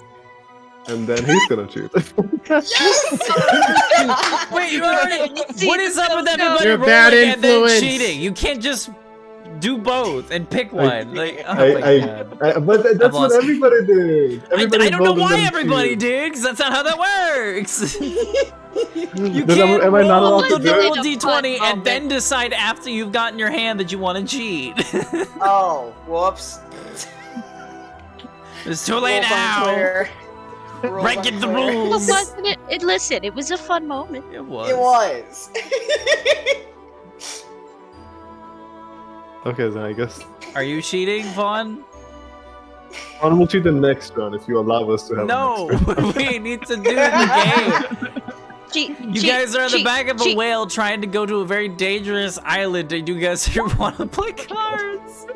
and then he's gonna cheat. Wait, you already. What is up with everybody You're a rolling bad and then influence. cheating? You can't just do both and pick one. Like, oh my god. But that's I've what lost- everybody did. I don't know rolled and why then everybody cheated. did, because that's not how that works. You Then can't am I not roll allowed the to do it? normal d20 and moment. then decide after you've gotten your hand that you want to cheat. Oh, whoops. It's too late Rules now. unclear. Rules Breaking the unclear. Well, rules. wasn't it? Listen, it was a fun moment. It was. It was. Okay, then I guess Are you cheating, Vaughn? Fawn will cheat the next round if you allow us to have No, a next round. we need to do the game. Cheat, You guys are on the back of a whale trying to go to a very dangerous island, and you guys here want to play cards.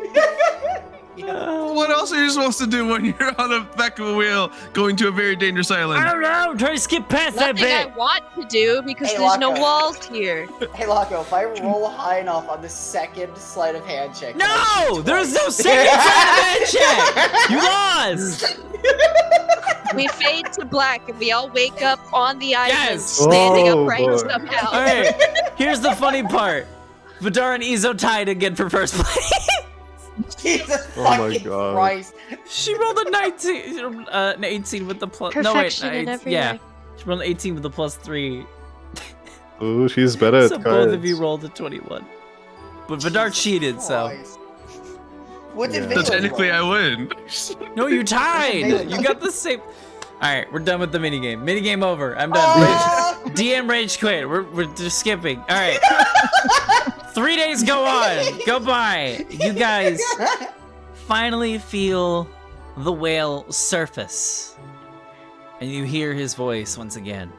What else are you supposed to do when you're on the back of a wheel going to a very dangerous I island? don't know. Try to skip past that Nothing I bit. want to do because Hey, there's no Locko. walls here. Hey, Locko, if I roll high enough on the second sleight of hand check... can I No, cheat there's no twice? second side of check. You lost. We fade to black and we all wake up on the island, Yes. standing Oh, upright boy. somehow. All right. Here's the funny part. Vidar and Izo tied again for first place. Jesus Oh my fucking God. Christ. She rolled a 19, an 18 with the plus. No wait, Perfection in every yeah. way. She rolled an 18 with the +3. Ooh, she's better at So cards. both of you rolled a 21. But Vidar cheated, so. Christ. What did Yeah. So Valen technically roll? I win. No, you tied. Valen You got the same. All right, we're done with the minigame. Minigame over. I'm done. Ah! DM rage quit. We're just skipping. All right. 3 days go on. Go by. You guys finally feel the whale surface, and you hear his voice once again.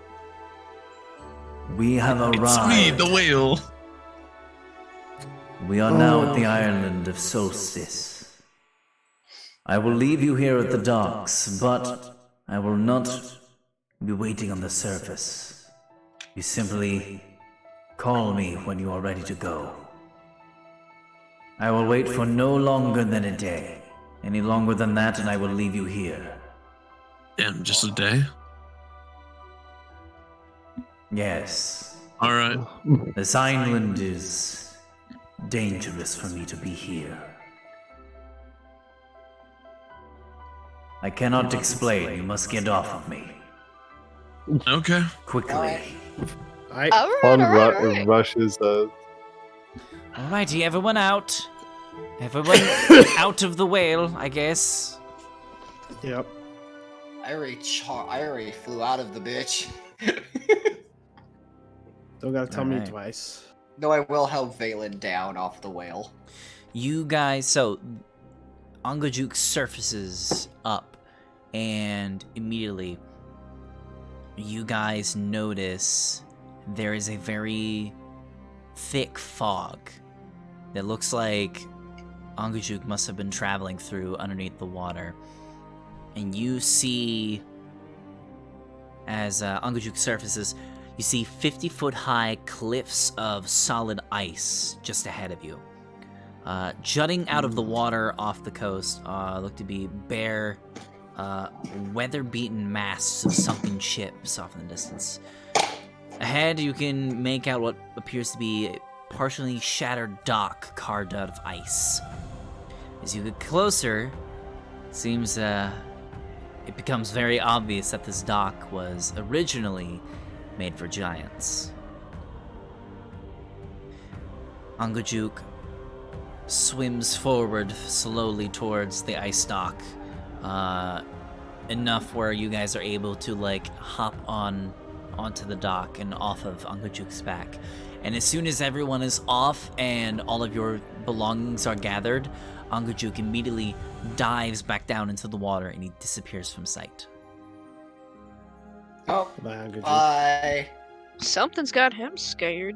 We have It's me, arrived. the whale. We are now at the island of Solstice. I will leave you here at the docks, but I will not be waiting on the surface. You simply call me when you are ready to go. I will wait for no longer than a day. Any longer than that, and I will leave you here. Damn, just a day. Yes, All right. this island is dangerous for me to be here. I cannot explain. You must get off of me. Okay. Quickly. Alright. Alright, Fawn alright. rushes Alrighty, everyone out. Everyone out of the whale, I guess. Yep. I already flew out of the bitch. Don't gotta tell me Alright. twice. Though I will help Valen down off the whale. You guys, so Angajuk surfaces up, and immediately you guys notice there is a very thick fog that looks like Angajuk must have been traveling through underneath the water. And you see, as Angajuk surfaces, you see 50-foot high cliffs of solid ice just ahead of you. Jutting out of the water off the coast look to be bare, weather-beaten masts of sunken ships off in the distance. Ahead, you can make out what appears to be a partially shattered dock carved out of ice. As you get closer, it seems it becomes very obvious that this dock was originally made for giants. Angajuk swims forward slowly towards the ice dock, enough where you guys are able to like hop onto the dock and off of Angajuk's back. And as soon as everyone is off and all of your belongings are gathered, Angajuk immediately dives back down into the water and he disappears from sight. Oh, Bye, Angajuk. bye. Something's got him scared.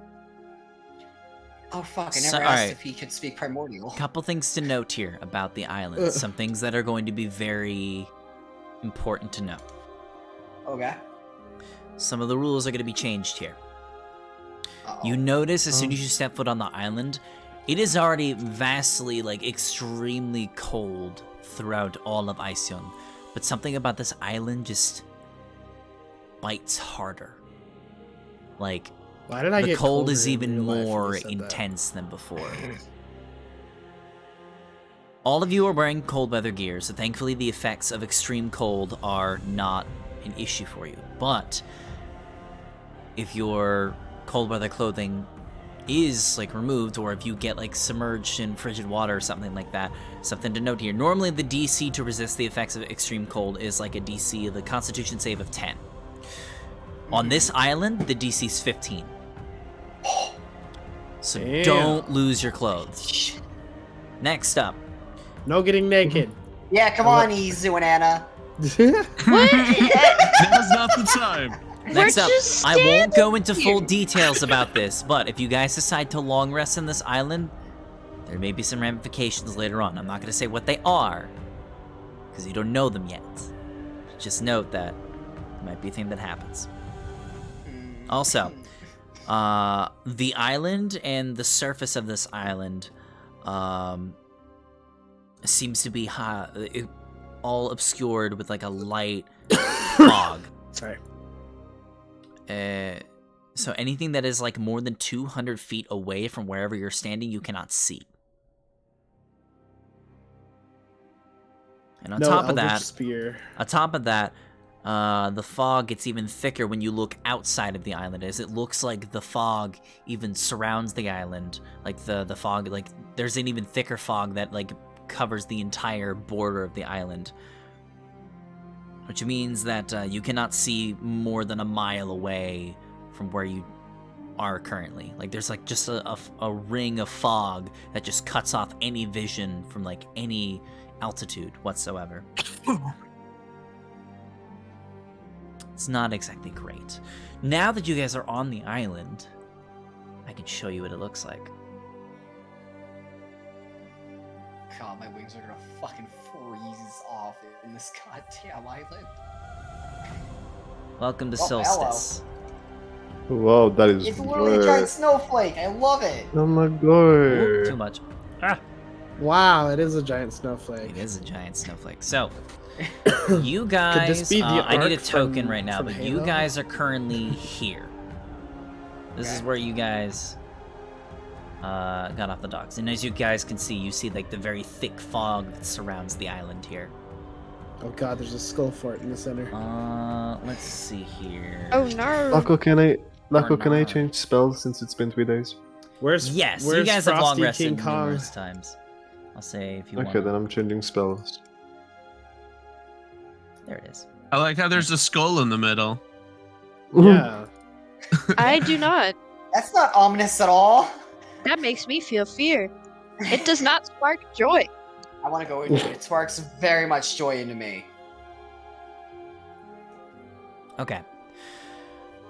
Oh fuck! I So- never asked alright. if he could speak Primordial. Couple things to note here about the island. Some things that are going to be very important to know. Okay. Some of the rules are going to be changed here. Uh-oh. You notice as soon as you step foot on the island, it is already vastly, like, extremely cold throughout all of Eisjung. But something about this island just bites harder. Like, Why did I the get cold colder is in even real life when more you said that? intense than before. All of you are wearing cold weather gear, so thankfully the effects of extreme cold are not an issue for you. But if your cold weather clothing is like removed, or if you get like submerged in frigid water or something like that, something to note here. Normally the DC to resist the effects of extreme cold is like a DC of the Constitution save of 10. On this island, the DC is 15. So Damn. don't lose your clothes. Next up, No getting naked. Yeah, come on, Izu and Anna. What? Now's not the time. Next We're up, just I won't go into standing full here. details about this, but if you guys decide to long rest in this island, there may be some ramifications later on. I'm not going to say what they are, because you don't know them yet. Just note that it might be a thing that happens. Also, the island and the surface of this island seems to be all obscured with like a light fog. Sorry. So anything that is like more than 200 feet away from wherever you're standing, you cannot see. And on No top of Eldritch that, Spear. the fog gets even thicker when you look outside of the island, as it looks like the fog even surrounds the island. Like the fog, like there's an even thicker fog that like covers the entire border of the island. Which means that you cannot see more than a mile away from where you are currently. Like there's like just a ring of fog that just cuts off any vision from like any altitude whatsoever. It's not exactly great. Now that you guys are on the island, I can show you what it looks like. God, my wings are gonna fucking freeze off in this goddamn island. Welcome to Oh, Solstice. Wow, that is It's literally a giant weird. snowflake. I love it. Oh my Oop, too god. much. Wow, it is a giant snowflake. It is a giant snowflake. So, you guys, this be the I need a arc token from- right now, from but you Halo? guys are currently here. This is Okay. where you guys got off the docks. And as you guys can see, you see like the very thick fog that surrounds the island here. Oh god, there's a skull fort in the center. Let's see here. Oh no. Laco, can I not. change spells since it's been 3 days? Where's Yes, where's you guys have long Frosty rested King Kong? numerous times. I'll say if you Okay, want. then I'm changing spells. There it is. I like how there's a skull in the middle. Yeah. I do not. That's not ominous at all. That makes me feel fear. It does not spark joy. I want to go into it. It sparks very much joy into me. Okay.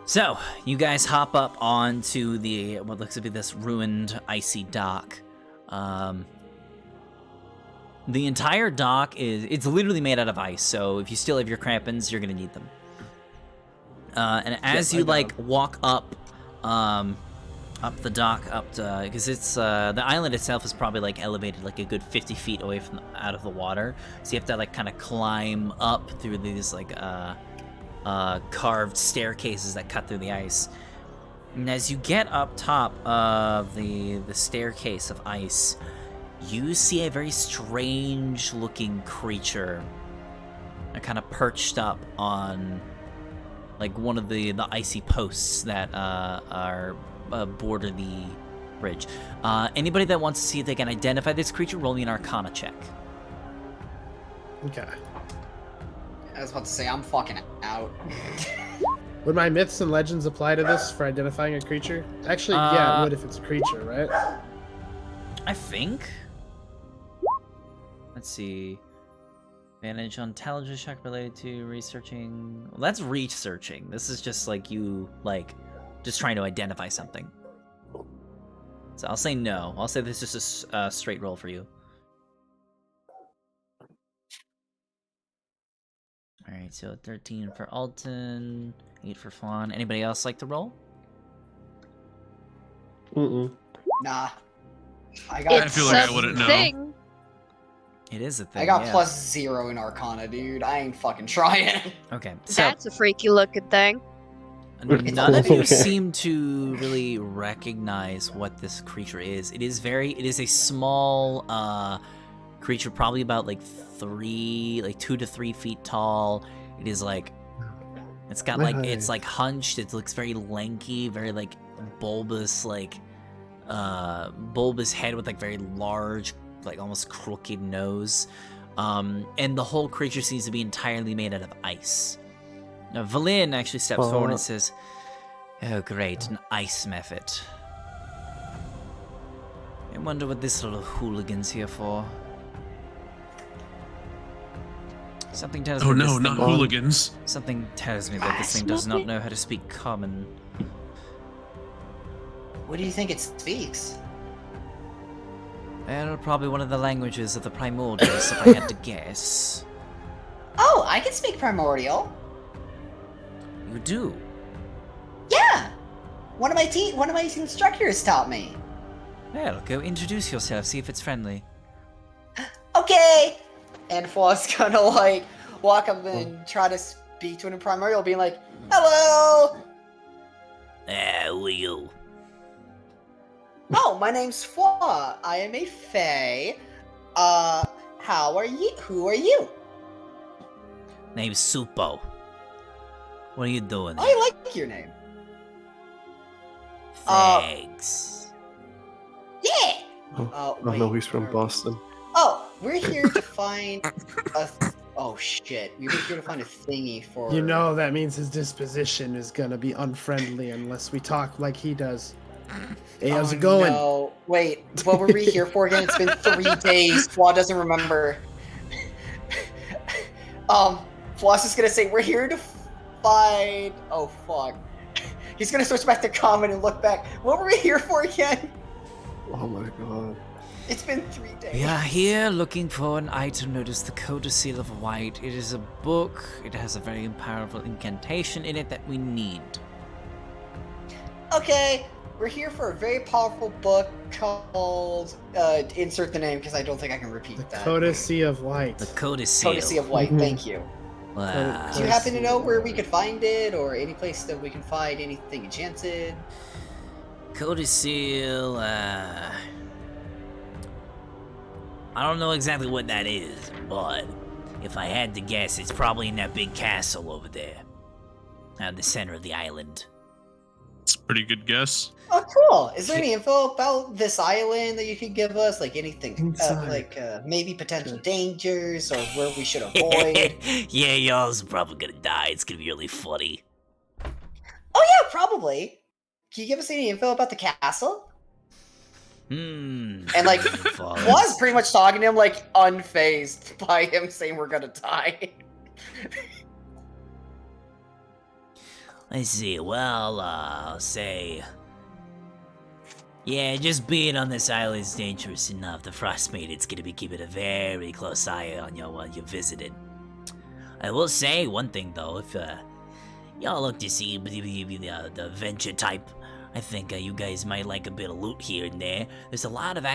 So, you guys hop up onto the what looks to be this ruined icy dock. The entire dock it's literally made out of ice, so if you still have your crampons, you're gonna need them. And as Yes, you I got like walk up up the dock, up to, because it's the island itself is probably like elevated like a good 50 feet away from out of the water, so you have to like kind of climb up through these like carved staircases that cut through the ice. And as you get up top of the staircase of ice, you see a very strange looking creature kind of perched up on like one of the icy posts that are border the bridge. Anybody that wants to see if they can identify this creature, roll me an Arcana check. Okay. I was about to say, I'm fucking out. Would my myths and legends apply to this for identifying a creature? Actually, yeah, it would if it's a creature, right? I think. Let's see. Advantage on intelligence check related to researching. Well, that's researching. This is just like you, like, just trying to identify something. So I'll say no. I'll say this is just a straight roll for you. Alright, so 13 for Alton, 8 for Fawn. Anybody else like to roll? Mm-mm. Nah. I I got feel like I wouldn't know. Thing. It is a thing. I got yeah. +0 in Arcana, dude. I ain't fucking trying. Okay, so That's a freaky looking thing. none of you Okay. seem to really recognize what this creature is. It is a small creature, probably about like 2 to 3 feet tall. It is like, it's got like, it's like hunched. It looks very lanky, very like bulbous, bulbous head with like very large, like almost crooked nose. And the whole creature seems to be entirely made out of ice. Now, Valin actually steps forward and says, "Oh, great, an ice method. I wonder what this little hooligan's here for." Something tells Oh me no, this not thing, hooligans. Something tells me that this thing does not know how to speak common. What do you think it speaks? Well, probably one of the languages of the Primordials, if I had to guess. Oh, I can speak Primordial. You do? Yeah. One of my instructors taught me. Well, go introduce yourself, see if it's friendly. Okay. And Faw's gonna like walk up and try to speak to him in Primordial, being like, "Hello." Who are you? Oh, my name's Fwa. I am a fae. How are you? Who are you? Name's Supo. What are you doing here? I like your name. Thanks. Yeah. Oh, Wait, no, he's from where- Boston. Oh, we're here to find a. Oh shit, we were here to find a thingy for. You know that means his disposition is gonna be unfriendly unless we talk like he does. Hey, how's it going? No. Wait, what were we here for again? It's been 3 days. Flaw doesn't remember. Flaw's just gonna say, we're here to find. Oh, fuck. He's gonna switch back to common and look back. What were we here for again? Oh my god. It's been 3 days. We are here looking for an item known as the Coda Seal of White. It is a book. It has a very powerful incantation in it that we need. Okay, we're here for a very powerful book called. Insert the name because I don't think I can repeat The that. Courtesy of Light. The Coda Seal. Courtesy of White, thank you. Wow. Do you happen to know where we could find it, or any place that we can find anything enchanted? Coda Seal, I don't know exactly what that is, but if I had to guess, it's probably in that big castle over there. At the center of the island. It's a pretty good guess. Oh, cool. Is there any info about this island that you could give us? Like anything, maybe potential dangers or where we should avoid? Yeah, y'all's probably gonna die. It's gonna be really funny. Oh yeah, probably. Can you give us any info about the castle? And like, was pretty much talking to him like unfazed by him saying we're gonna die. Let's see, well, I'll say... Yeah, just being on this island is dangerous enough. The Frostmaiden's gonna be keeping a very close eye on you while you're visiting. I will say one thing though, if y'all look to see the adventure type, I think you guys might like a bit of loot here and there. There's a lot of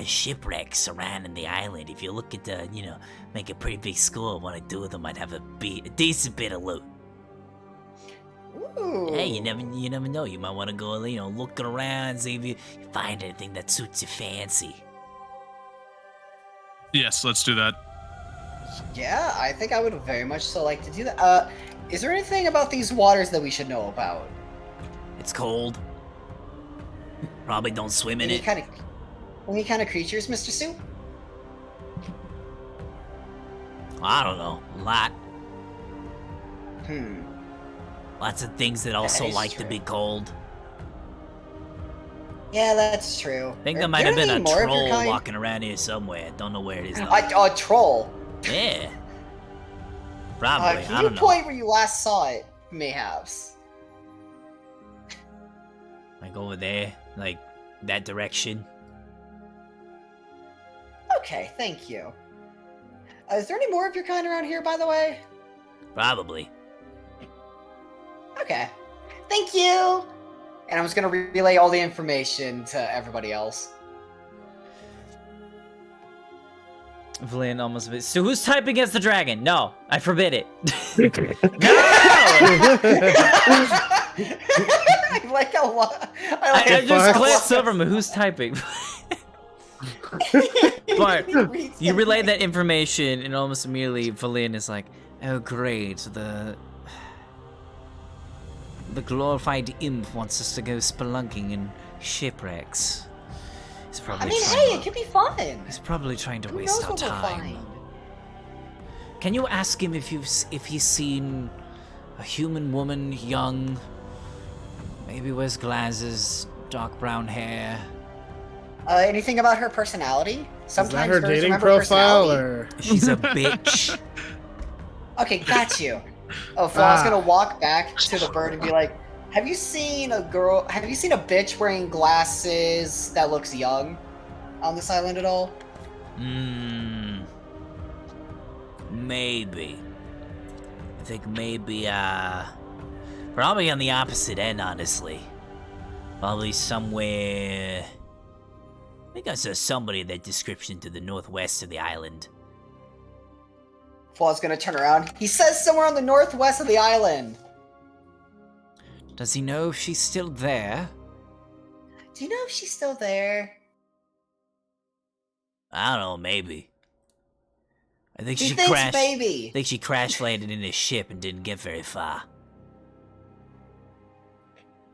shipwrecks surrounding the island. If you look at make a pretty big score, one or two of them might have a decent bit of loot. Ooh. Hey, you never know. You might want to go, looking around, see if you find anything that suits your fancy. Yes, let's do that. Yeah, I think I would very much so like to do that. Is there anything about these waters that we should know about? It's cold. Probably don't swim in Any it. any kind of creatures, Mr. Sue? I don't know. A lot. Hmm. Lots of things that also is like to true. be cold. Yeah, that's true. I think Are there might there have been any a more of your troll kind? walking around here somewhere. Don't know where it is though. A troll. Yeah. Probably. Can I you don't know. point where you last saw it, mayhaps? Like over there. Like that direction. Okay, thank you. Is there any more of your kind around here, by the way? Probably. Okay. Thank you! And I'm just gonna relay all the information to everybody else. Valian almost. So who's typing as the dragon? No, I forbid it. No! I like a lot. I just glanced over, but who's typing? But you relay that information, and almost immediately Valian is like, "Oh great, the glorified imp wants us to go spelunking in shipwrecks." He's probably hey, it could be fun. He's probably trying to Who waste knows our what we'll time. find? Can you ask him if he's seen a human woman, young, maybe wears glasses, dark brown hair? Anything about her personality? Sometimes Is that her birds dating remember profile, personality. or She's a bitch. Okay, got you. Oh, Flaw's gonna walk back to the bird and be like, have you seen a bitch wearing glasses that looks young on this island at all? Maybe. I think maybe, probably on the opposite end, honestly. Probably somewhere... I think I saw somebody in that description to the northwest of the island. Flaw's gonna turn around. He says somewhere on the northwest of the island. Does he know if she's still there? Do you know if she's still there? I don't know, maybe. I think He she thinks crashed. maybe. I think she crash landed in a ship and didn't get very far.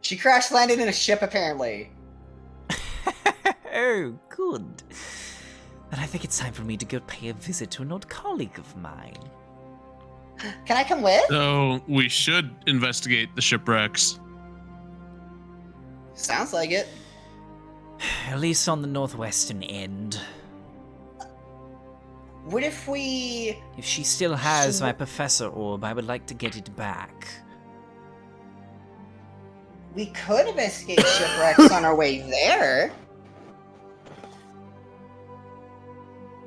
She crash landed in a ship, apparently. Oh, good. Then I think it's time for me to go pay a visit to an old colleague of mine. Can I come with? So we should investigate the shipwrecks. Sounds like it. At least on the northwestern end. What if we... If she still has my professor orb, I would like to get it back. We could investigate shipwrecks on our way there.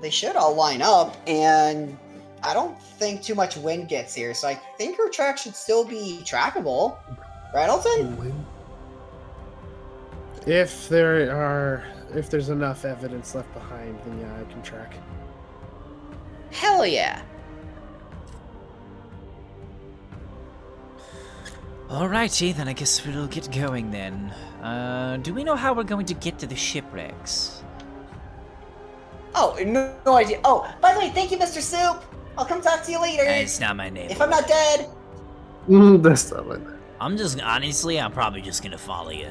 They should all line up, and I don't think too much wind gets here, so I think her track should still be trackable. Right, Alton? if there's enough evidence left behind, then yeah, I can track. Hell yeah. Alrighty, then I guess we'll get going then. Do we know how we're going to get to the shipwrecks? Oh, no idea. Oh, by the way, thank you, Mr. Soup. I'll come talk to you later. It's not my name. If I'm not dead. That's not like that. I'm probably just gonna follow you.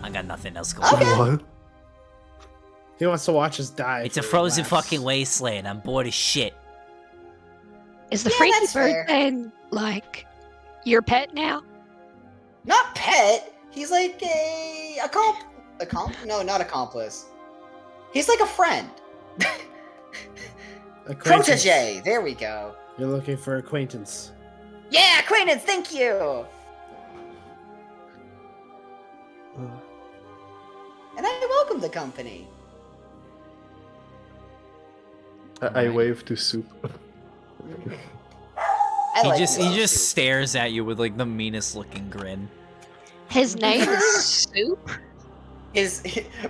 I got nothing else going Okay. on. What? He wants to watch us die. It's a for frozen laughs. fucking wasteland. I'm bored as shit. Is the Yeah, freaky that's bird fair. then, like, your pet now? Not pet. He's like no, not accomplice. He's like a friend. Acquaintance. Protege. There we go. You're looking for acquaintance. Yeah, acquaintance. Thank you. And I welcome the company. I wave to Soup. I He like just Mr. Soup. stares at you with like the meanest looking grin. His name is Soup? His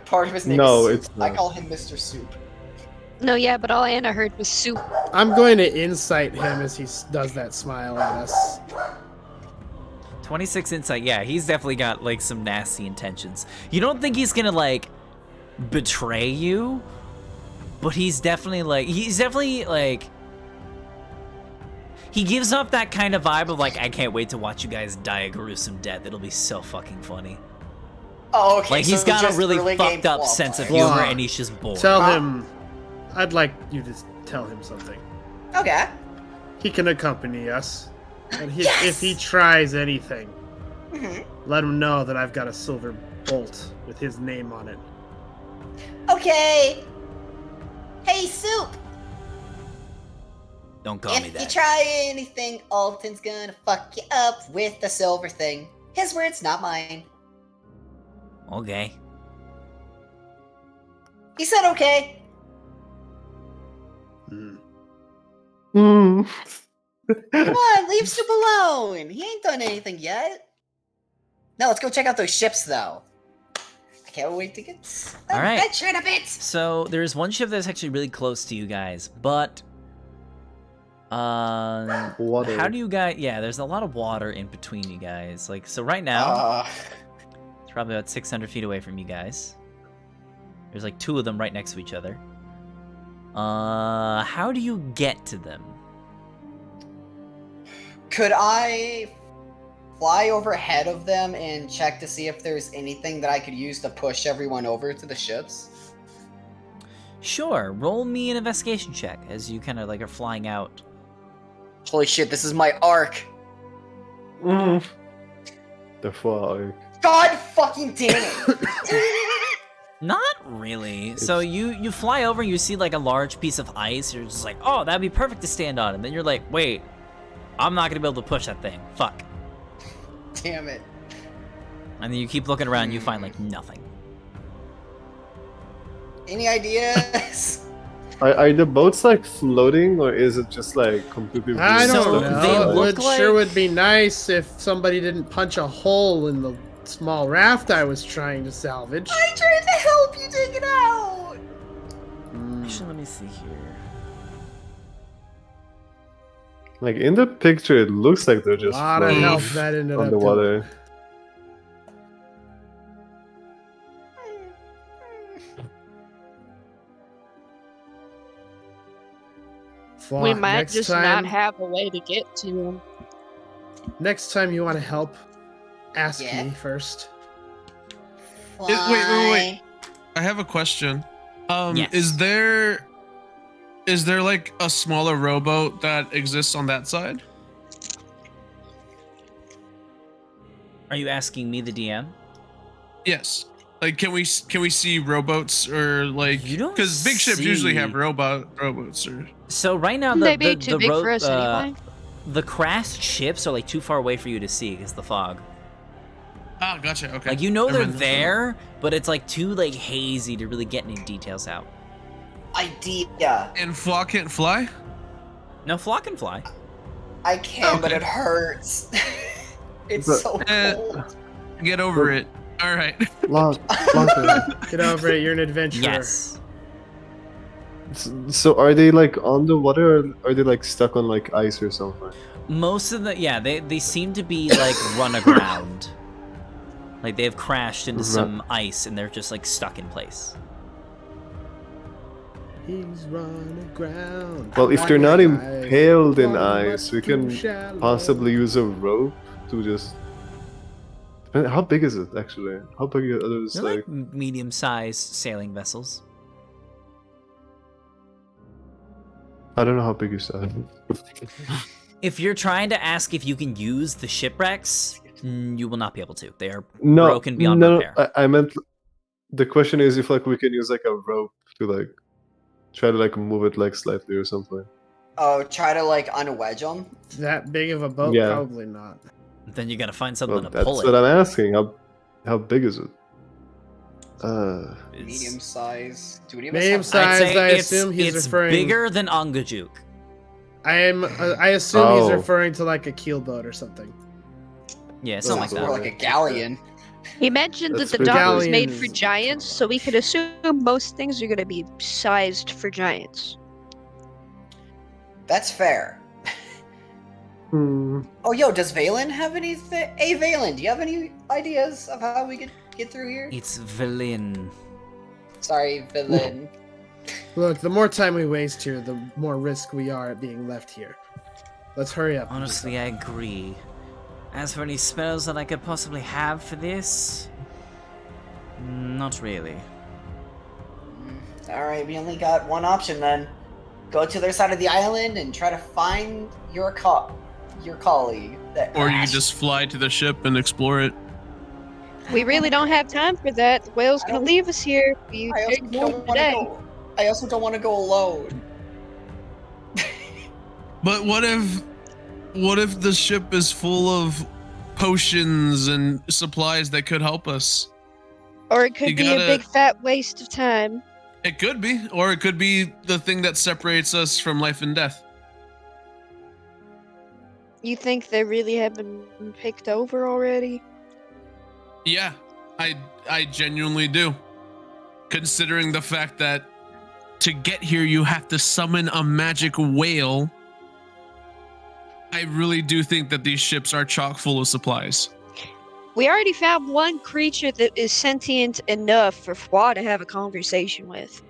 part of his name No, is Soup. it's I not. call him Mr. Soup. No, yeah, but all Anna heard was Soup. I'm going to insight him as he does that smile at us. 26 insight. Yeah, he's definitely got like some nasty intentions. You don't think he's gonna like betray you, but he's definitely like he gives off that kind of vibe of like, I can't wait to watch you guys die a gruesome death. It'll be so fucking funny. Oh, okay. Like he's so got a just really early game fucked up flaw sense of play. humor, Flaw. and he's just bored. Tell Huh? him. I'd like you to tell him something. Okay. He can accompany us. And Yes! if he tries anything, Mhm. let him know that I've got a silver bolt with his name on it. Okay. Hey, Soup. Don't call me If you that. try anything, Alton's gonna fuck you up with the silver thing. His words, not mine. Okay. He said okay. Hmm. Come on, leave Soup alone. He ain't done anything yet. Now let's go check out those ships, though. I can't wait to get All right. adventure in a bit. So there's one ship that's actually really close to you guys, but Water. how do you guys? Yeah, there's a lot of water in between you guys. Like, so right now, it's probably about 600 feet away from you guys. There's like 2 of them right next to each other. How do you get to them? Could I fly overhead of them and check to see if there's anything that I could use to push everyone over to the ships? Sure. Roll me an investigation check as you kind of like are flying out. Holy shit, this is my arc. The fog. God fucking damn it. Not really. So you fly over and you see like a large piece of ice. You're just like, oh, that'd be perfect to stand on. And then you're like, wait, I'm not gonna be able to push that thing. Fuck. Damn it. And then you keep looking around and you find like nothing. Any ideas? Are the boats like floating, or is it just like completely? I don't So know. they It look like- sure would be nice if somebody didn't punch a hole in the small raft I was trying to salvage. I tried to help you take it out. Actually, let me see here. Like in the picture, it looks like they're A just lot of floating help that ended on up the doing. water. We Fuck, might next just time, not have a way to get to him. Next time you want to help, ask Yeah? me first. Wait. I have a question. Yes. Is there like a smaller rowboat that exists on that side? Are you asking me, the DM? Yes. Like, can we see rowboats or like? You don't Because big ships usually have see- rowboats or. So right now, They be too big road- for us anyway. the crashed ships are like too far away for you to see because the fog. Ah, gotcha. Okay. Like you know Never they're mind. there, but it's like too like hazy to really get any details out. Idea. And Flaw can't fly. No, Flock can fly. I can, but Okay. it hurts. It's But- so Eh. cold. Get over it. All right. Locker. Get over it, you're an adventurer. Yes. So are they like on the water, or are they like stuck on like ice or something? Most of the they seem to be like run aground. Like they have crashed into some ice and they're just like stuck in place. He's running aground. Well, if they're not Ice. impaled in Water ice, we too can shallow. possibly use a rope to just. How big is it actually? How big are those? They're Like, like medium-sized sailing vessels. I don't know how big you said. If you're trying to ask if you can use the shipwrecks, you will not be able to. They are No, broken beyond no, repair. I meant the question is if like we can use like a rope to like try to like move it like slightly or something. Oh, try to like unwedge them. That big of a boat? Yeah. Probably not. Then you gotta find something Well, to that's pull what it. I'm asking. How big is it? It's- Medium size. Do any of Medium us have I'd size. say I it's, assume he's it's referring- bigger than Angajuk. I assume he's Oh. referring to like a keelboat or something. Yeah, Sounds something like like that. more like a galleon? He mentioned That's that the big. dock was made Galleons. for giants, so we could assume most things are going to be sized for giants. That's fair. Hmm. Oh, yo, does Valen have anything? Hey, Valen, do you have any ideas of how we could get through here? It's villain. Sorry, Valen. Look, the more time we waste here, the more risk we are at being left here. Let's hurry up. and do Honestly, I agree. As for any spells that I could possibly have for this, not really. Alright, we only got one option then. Go to their side of the island and try to find your colleague. That Or you crashed. just fly to the ship and explore it. We really don't have time for that. The whale's I going to don't- leave us here. We I also take don't more want to today. go. I also don't want to go alone. But what if the ship is full of potions and supplies that could help us? Or it could You be gotta- a big fat waste of time. It could be, or it could be the thing that separates us from life and death. You think they really have been picked over already? Yeah, I genuinely do. Considering the fact that to get here you have to summon a magic whale, I really do think that these ships are chock full of supplies. We already found one creature that is sentient enough for Fwa to have a conversation with.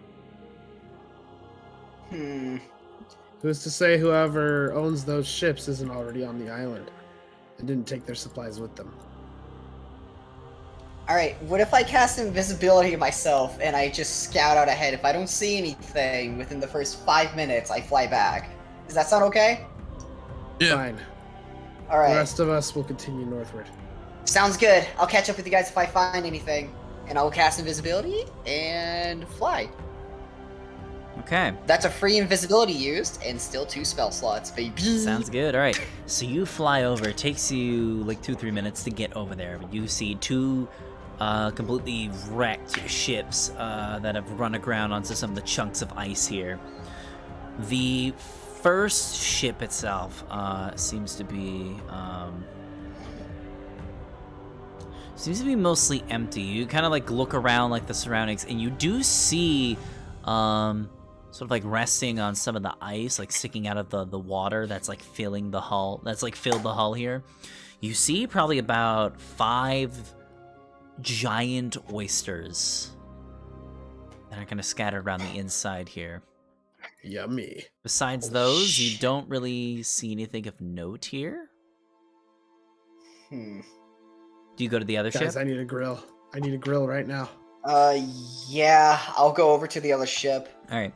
Who's to say whoever owns those ships isn't already on the island and didn't take their supplies with them? Alright, what if I cast invisibility myself and I just scout out ahead? If I don't see anything within the first 5 minutes, I fly back. Does that sound okay? Yeah. Fine. Alright. The rest of us will continue northward. Sounds good. I'll catch up with you guys if I find anything. And I will cast invisibility and fly. Okay. That's a free invisibility used and still 2 spell slots, baby. Sounds good. All right. So you fly over. It takes you like 2-3 minutes to get over there. But you see 2 completely wrecked ships that have run aground onto some of the chunks of ice here. The first ship itself seems to be mostly empty. You kind of like look around like the surroundings, and you do see sort of like resting on some of the ice, like sticking out of the water that's like filling the hull. That's like filled the hull here. You see probably about 5 giant oysters that are kind of scattered around the inside here. Yummy. Besides those, you don't really see anything of note here. Hmm. Do you go to the other Guys, ship? I need a grill. I need a grill right now. Yeah, I'll go over to the other ship. All right.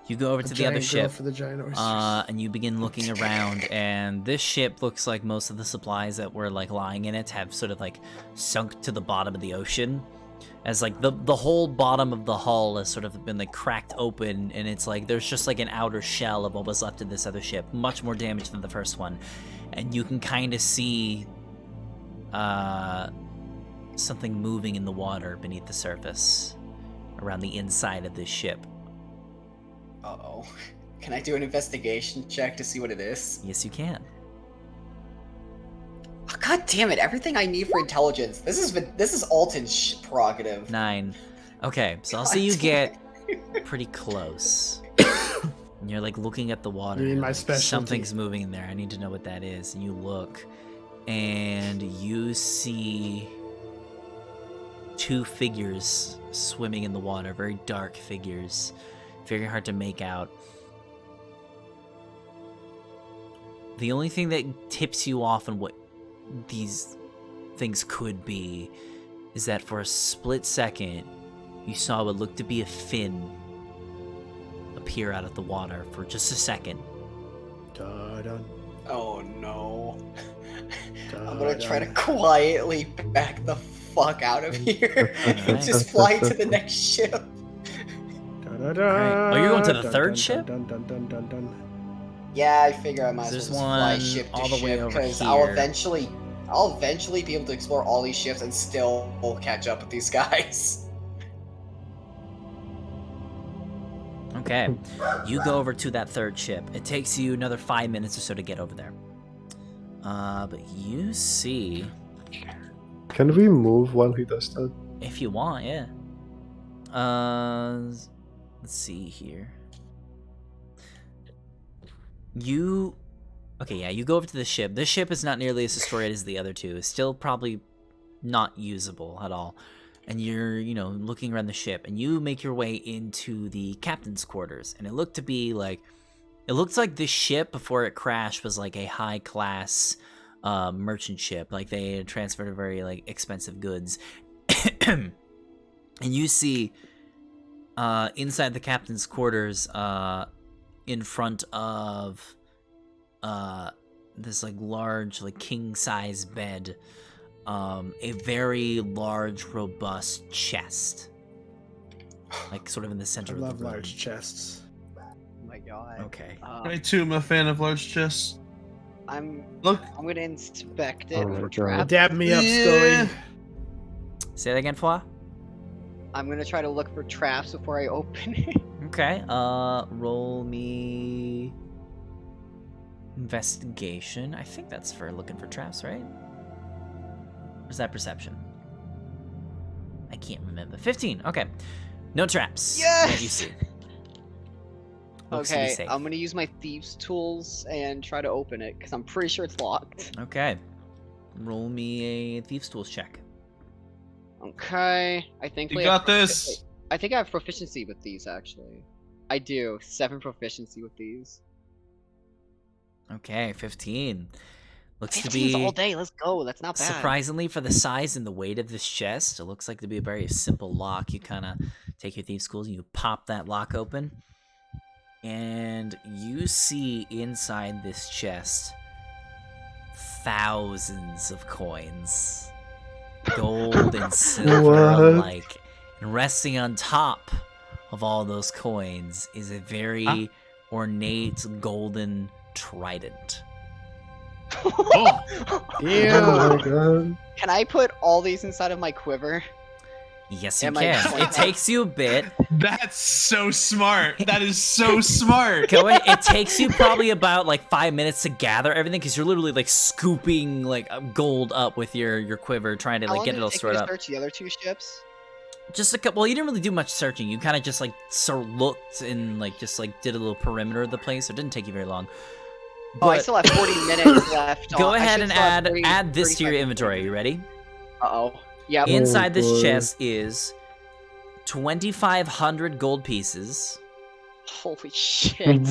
You go over A to the other giant grill ship, for the giant oysters. and you begin looking around, and this ship looks like most of the supplies that were like lying in it have sort of like sunk to the bottom of the ocean, as like the whole bottom of the hull has sort of been like cracked open, and it's like there's just like an outer shell of what was left of this other ship, much more damage than the first one, and you can kind of see something moving in the water beneath the surface around the inside of this ship. Uh-oh. Can I do an investigation check to see what it is? Yes, you can. Oh, God damn it! Everything I need for intelligence. This is Alton's prerogative. 9. Okay, so I'll God say you damn get pretty close. And you're like looking at the water. You mean you're my like, specialty. something's moving in there. I need to know what that is. And you look, and you see 2 figures swimming in the water. Very dark figures. Very hard to make out. The only thing that tips you off on what these things could be is that for a split second, you saw what looked to be a fin appear out of the water for just a second. Dun-dun. Oh no. I'm Dun-dun. gonna try to quietly back the fuck out of here. Alright. Just fly to the next ship. Dun-dun-dun. Alright. Oh, you're going to the Dun, third dun, ship? Dun, dun, dun, dun, dun. Yeah, I figure I might as well There's just fly one ship to all the way ship over because here. I'll eventually be able to explore all these ships and still catch up with these guys. Okay. You go over to that third ship. It takes you another 5 minutes or so to get over there. But you see, Can we move while he does that? if you want, yeah. Let's see here. You go over to the ship. This ship is not nearly as destroyed as the other 2. It's still probably not usable at all. And you're, looking around the ship, and you make your way into the captain's quarters. And it looks like this ship before it crashed was like a high class merchant ship. Like they had transferred very like expensive goods. And you see inside the captain's quarters, in front of this like large like king size bed, a very large robust chest, like sort of in the I center of love the room. large chests. Oh my god. Okay. I too am a fan of large chests. I'm Look, gonna inspect it Oh my for God. traps. Dab me up, Yeah. Scully. Say that again, Fwa. I'm gonna try to look for traps before I open it. Okay. Roll me investigation. I think that's for looking for traps, right? Or is that perception? I can't remember. 15. Okay. No traps. Yes! That you see. Looks to be Okay, safe. I'm gonna use my thieves' tools and try to open it because I'm pretty sure it's locked. Okay. Roll me a thieves' tools check. Okay, I think You we got have this. I think I have proficiency with these actually. I do 7 proficiency with these. Okay, 15. Looks to 15's be all day. Let's go. That's not bad. surprisingly for the size and the weight of this chest. It looks like to be a very simple lock. You kind of take your thieves' tools and you pop that lock open, and you see inside this chest thousands of coins, gold and silver What? alike. And resting on top of all those coins is a very ornate golden trident. Oh, Ew. Oh my god. Can I put all these inside of my quiver? Yes, you Am I can. going It takes you a bit. that's so smart. That is so smart. Go ahead. It takes you probably about like 5 minutes to gather everything because you're literally like scooping like gold up with your quiver, trying to How like long get did it all take me stored to up. search the other 2 ships? Just a couple. Well, you didn't really do much searching. You kind of just like looked and like just like did a little perimeter of the place. So it didn't take you very long. Oh, I But still have 40 minutes left. go I ahead should and still have add this to your 35 inventory. Are you ready? Uh-oh. Yep. Inside this boy. chest is 2,500 gold pieces, Holy shit.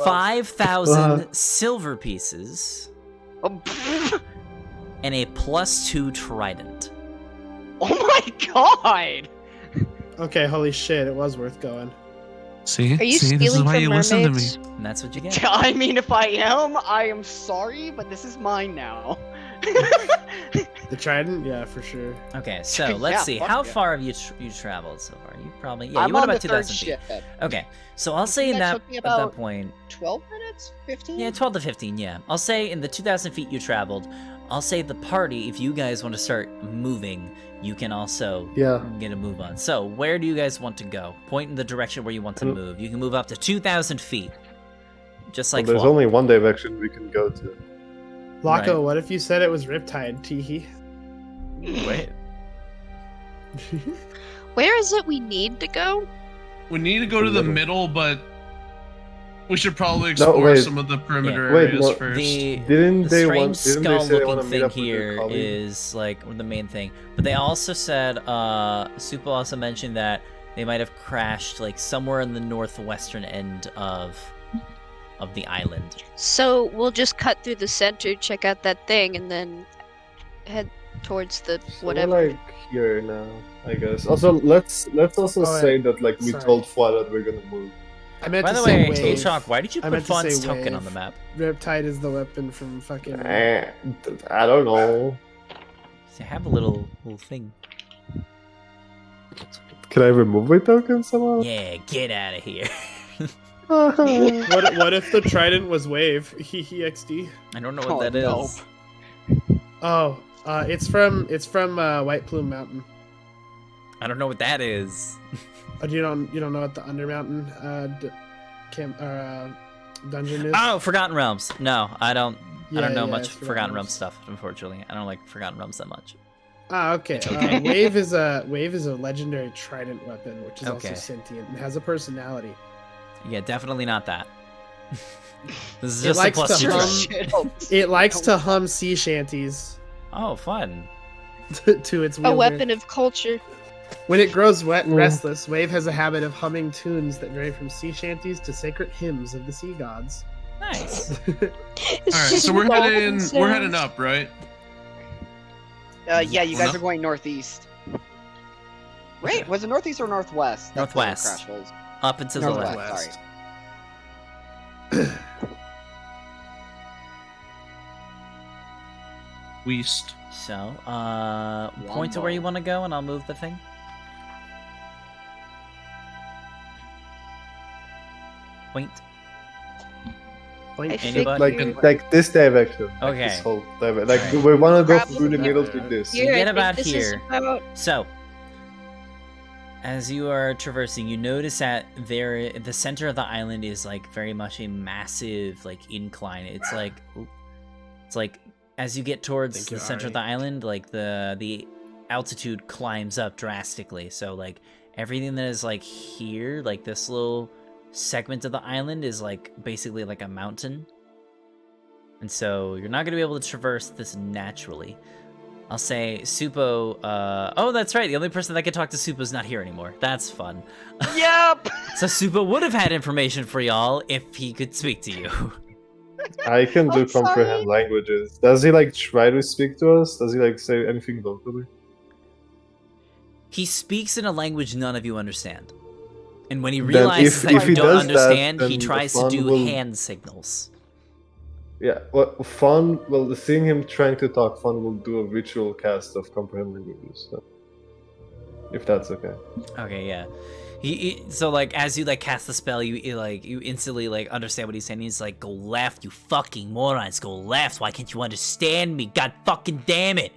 5,000 silver pieces, Oh, and a +2 trident. oh my god! Okay, holy shit, it was worth going. See, Are you see, this is stealing why from you listen to me. mermaids? And that's what you get. I mean, if I am sorry, but this is mine now. The trident? Yeah, for sure. Okay, so Yeah, let's see. fuck How yeah. far have you you traveled so far? You probably you I'm went on about the third 2,000 feet. ship. Okay, so I'll say think in that that took me at that about- point, 12 minutes? 15? yeah, 12 to 15. Yeah, I'll say in the 2,000 feet you traveled. I'll say the party, if you guys want to start moving, you can also Yeah. get a move on. So where do you guys want to go? Point in the direction where you want to Mm. move. You can move up to 2,000 feet, just like Well, there's Flo. only one direction we can go to. Locko, Right. what if you said it was Riptide, teehee? Wait. Where is it we need to go? We need to go to the Middle. middle, but we should probably explore wait. some of the perimeter Wait, areas no, first. The Didn't strange they say they skull-looking want to meet thing up with their here colleague? is like the main thing, but they also said Supa also mentioned that they might have crashed like somewhere in the northwestern end of the island. So we'll just cut through the center, check out that thing, and then head towards the So whatever. we're like here now, I guess. Also, let's also Oh, say that like we sorry. told Fwa that we're gonna move. I meant By to the say way, wave. H-Hawk, why did you I put meant to Fawn's say token on wave. the map? Riptide is the weapon from fucking. I don't know. So have a little thing. Can I remove my token somehow? Yeah, get out of here. What if the trident was wave? Hee XD. I don't know Oh, what that is. no. Oh, it's from White Plume Mountain. I don't know what that is. Oh, you don't know what the Undermountain dungeon is? Oh, Forgotten Realms. No, I don't. I Yeah, don't know yeah, much it's Forgotten Realms stuff. Unfortunately, I don't like Forgotten Realms that much. Ah, okay. It's okay. Wave is a legendary trident weapon, which is Okay. also sentient and has a personality. Yeah, definitely not that. This is It just a likes plus to 2 hum. trident. It likes to hum sea shanties Oh, fun. to its A wielder. weapon of culture. When it grows wet and restless, Wave has a habit of humming tunes that vary from sea shanties to sacred hymns of the sea gods. Nice. It's All right, just so we're dolphin heading sounds. up, right? Yeah, you guys No. are going northeast. Wait, was it northeast or northwest? That's where the Northwest. crash was. Up and to the Northwest, left. sorry. West. So, point to where you want to go, and I'll move the thing. Point. Point. I Anybody? figured- Like this direction. Like Okay. this whole direction. Like Alright. we wanna go Probably through the not. middle to this. You Here, get I about think this is here. about So, As you are traversing, you notice that the center of the island is like very much a massive like incline. It's like as you get towards the center of the island, like the altitude climbs up drastically. So like everything that is like here, like this little segment of the island is like basically like a mountain. And so you're not going to be able to traverse this naturally. I'll say Supo, oh, that's right. The only person that could talk to Supo's not here anymore. That's fun. Yep. So Supo would have had information for y'all if he could speak to you. I can do I'm sorry. comprehend languages. Does he like try to speak to us? Does he like say anything locally? He speaks in a language none of you understand. And when he Then realizes if that he you don't does that, understand, he then tries to Fawn do will- hand signals. Yeah, well, Fawn, well, seeing him trying to talk, Fawn will do a ritual cast of comprehend languages. So. If that's okay. Okay, yeah. So like as you like cast the spell, you instantly like understand what he's saying. He's like, "Go left, you fucking morons! Go left! Why can't you understand me? God fucking damn it!"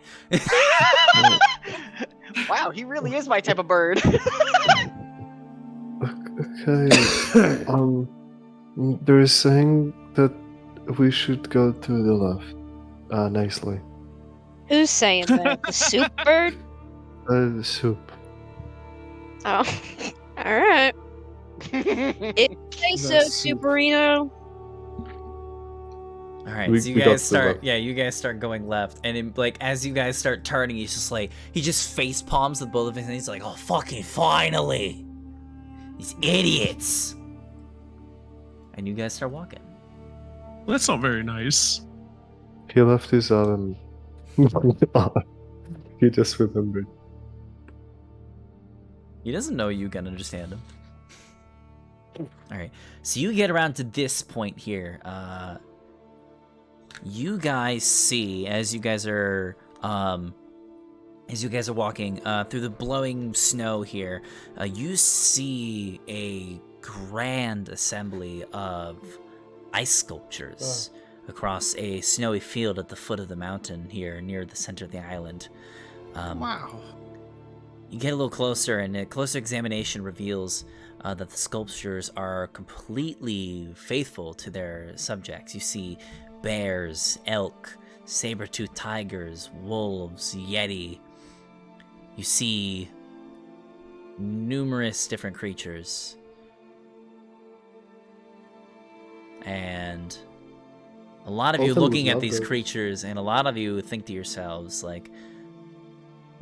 Wow, he really is my type of bird. Okay. They're saying that we should go to the left. Nicely. Who's saying that? The soup bird? Soup. Oh, all right. If you say so, The soup. Superino. All right, We- so you we got guys to start. left. Yeah, you guys start going left, and then, like as you guys start turning, he's just like he just face palms with both of his hands. He's like, "Oh, fucking finally, these idiots!" And you guys start walking. That's not very nice. He left his oven. He just remembered. He doesn't know you can understand him. All right, so you get around to this point here. You guys see as you guys are walking through the blowing snow here. You see a grand assembly of ice sculptures across a snowy field at the foot of the mountain here near the center of the island. Wow. You get a little closer, and a closer examination reveals that the sculptures are completely faithful to their subjects. You see bears, elk, saber-toothed tigers, wolves, yeti. You see numerous different creatures. And a lot of you Both of them looking would at love these those. creatures, and a lot of you think to yourselves, like,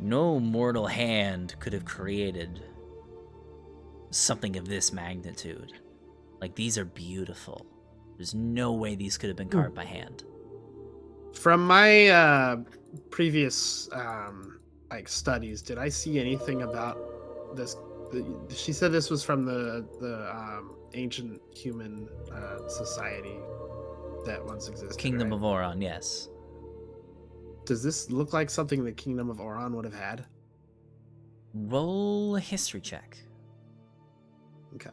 no mortal hand could have created something of this magnitude. Like, these are beautiful. There's no way these could have been carved by hand. From my previous like studies, did I see anything about this? She said this was from the ancient human society that once existed. Kingdom right? of Oron, yes. Does this look like something the Kingdom of Oron would have had? Roll a history check. Okay.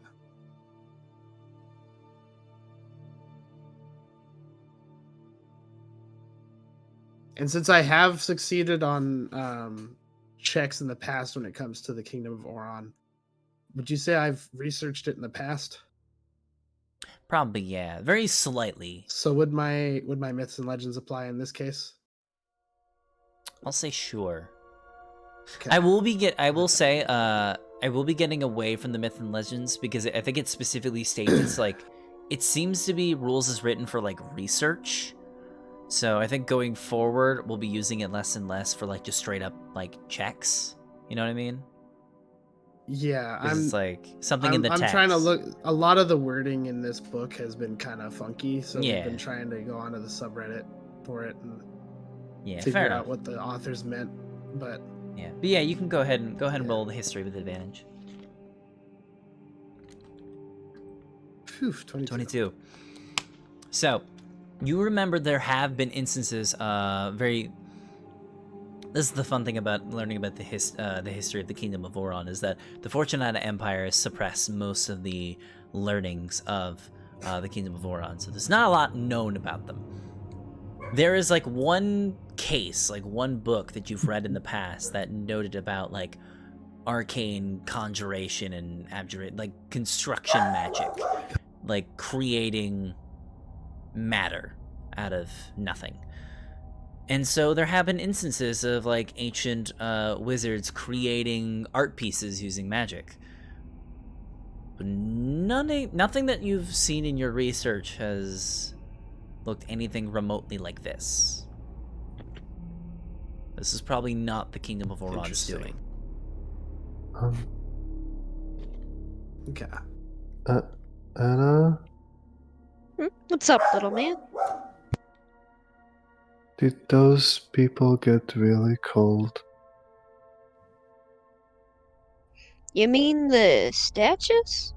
And since I have succeeded on checks in the past when it comes to the Kingdom of Oron, would you say I've researched it in the past? Probably, yeah. Very slightly. So would my myths and legends apply in this case? I'll say sure. Okay. I will be getting away from the myth and legends because I think it specifically states it's like it seems to be rules is written for like research. So I think going forward we'll be using it less and less for like just straight up like checks. You know what I mean? Yeah, 'Cause it's like something in the text. I'm trying to look. A lot of the wording in this book has been kind of funky, so Yeah. we've been trying to go onto the subreddit for it and Yeah, figure fair out enough. what the authors meant. But Yeah, but yeah, you can go ahead and Yeah. roll the history with advantage. phew, 22. 22. So, you remember there have been instances, this is the fun thing about learning about the history of the Kingdom of Oron, is that the Fortunata Empire has suppressed most of the learnings of the Kingdom of Oron, so there's not a lot known about them. There is like one case, like one book that you've read in the past that noted about like arcane conjuration and abjurate, like construction magic, like creating matter out of nothing. And so there have been instances of like ancient wizards creating art pieces using magic. But nothing that you've seen in your research has looked anything remotely like this. This is probably not the Kingdom of Oron's doing. Okay. Anna, What's up, little man? did those people get really cold? You mean the statues?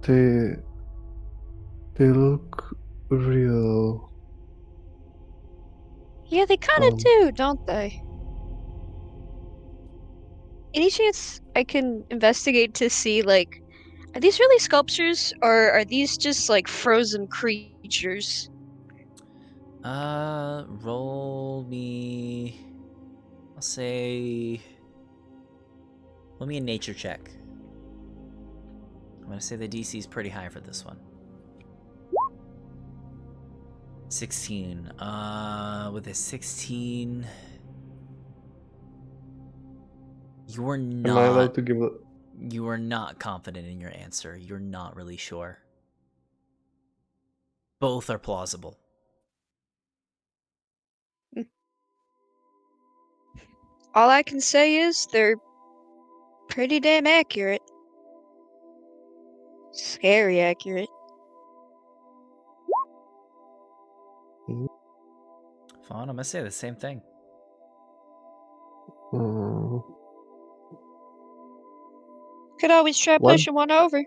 They look real. Yeah, they kind of do, don't they? Any chance I can investigate to see, like, are these really sculptures, or are these just, like, frozen creatures? Roll me... I'll say... Roll me a nature check. I'm gonna say the DC is pretty high for this one. 16. With a 16... You are Am I allowed not... to give a... You are not confident in your answer. You're not really sure. Both are plausible. All I can say is they're pretty damn accurate. Scary accurate. Fawn, I'm gonna say the same thing. Could always try What? pushing one over.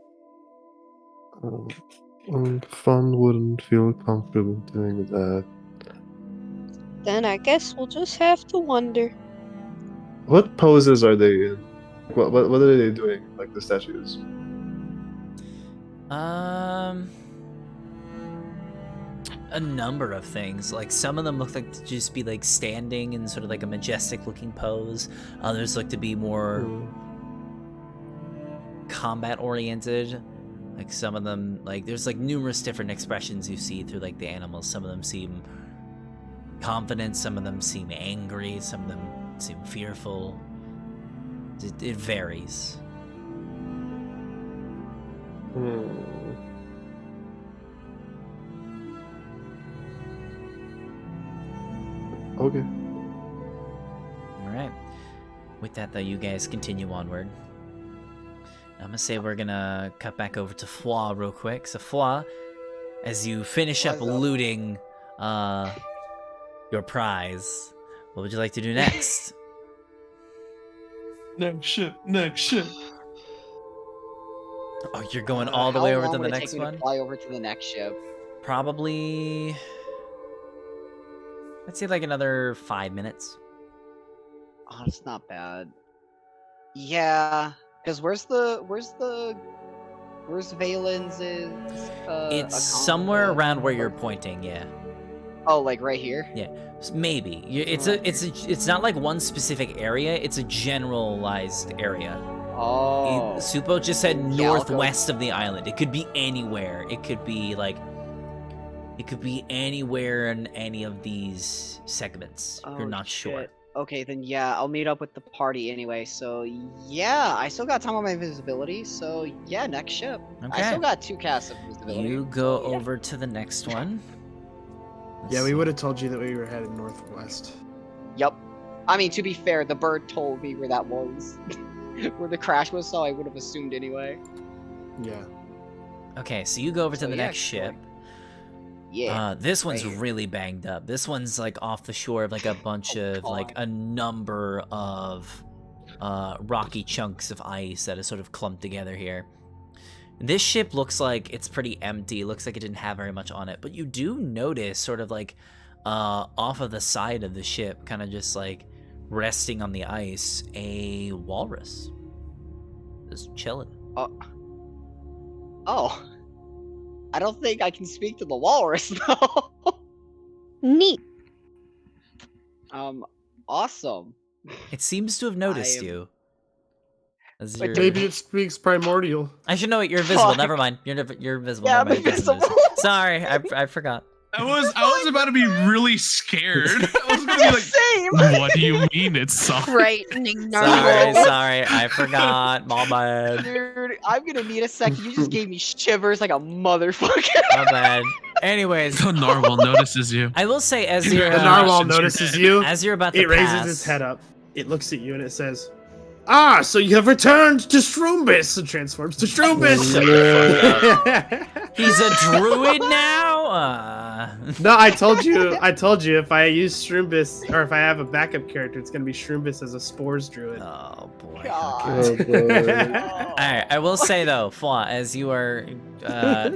Fun wouldn't feel comfortable doing that. Then I guess we'll just have to wonder. What poses are they in? What are they doing? Like the statues? A number of things. Like some of them look like to just be like standing in sort of like a majestic looking pose. Others look to be more combat oriented. Like some of them, like there's like numerous different expressions you see through like the animals. Some of them seem confident, some of them seem angry, some of them seem fearful. It varies. Okay. Alright. With that though, you guys continue onward. I'm gonna say we're gonna cut back over to Fwa real quick. So Fwa, as you finish up looting your prize, what would you like to do next? Next ship, next ship. Oh, you're going all the way over to the next Take me one? to fly over to the next ship. Probably... I'd say like another 5 minutes. Oh, it's not bad. Yeah, because where's Valen's It's somewhere around where you're pointing, yeah. Oh, like right here? Yeah, maybe. It's not like one specific area. It's a generalized area. Oh. Supo just said northwest of the island. It could be anywhere. It could be like. It could be anywhere in any of these segments. You're not sure. Okay, then yeah, I'll meet up with the party anyway. So yeah, I still got time on my invisibility. So yeah, next ship. Okay. I still got 2 casts of invisibility. You go over to the next one. Yeah, we would have told you that we were headed northwest. Yep. I mean, to be fair, the bird told me where that was. Where the crash was, so I would have assumed anyway. Yeah. Okay, so you go over to the next ship. Yeah. This one's really banged up. This one's like off the shore of like a bunch of like a number of rocky chunks of ice that is sort of clumped together here. This ship looks like it's pretty empty. It looks like it didn't have very much on it, but you do notice sort of like off of the side of the ship, kind of just like resting on the ice, a walrus just chilling. Oh. I don't think I can speak to the walrus though. Neat. Awesome. It seems to have noticed am- you. As Wait, you're... Maybe it speaks primordial. I should know it. You're invisible. Fuck. Never mind. You're invisible. Yeah, Never I'm mind. It doesn't invisible. notice. Sorry, I forgot. I was about to be really scared. I was gonna be Yeah, like, same. what do you mean it's soft? Frightening Sorry, narwhal. sorry. I forgot. My bad. Dude, I'm gonna need a second. You just gave me shivers like a motherfucker. My bad. Anyways, The narwhal notices you. I will say as you're The narwhal Russians are notices dead. you. as you're about to It raises pass, its head up. It looks at you and it says, "Ah, so you have returned to Stroombus," and transforms to Stroombus. He's a druid now. No, I told you. If I use Stroombus, or if I have a backup character, it's gonna be Stroombus as a spores druid. Oh boy. God. Oh, boy. All right. I will say though, Flaw, as you are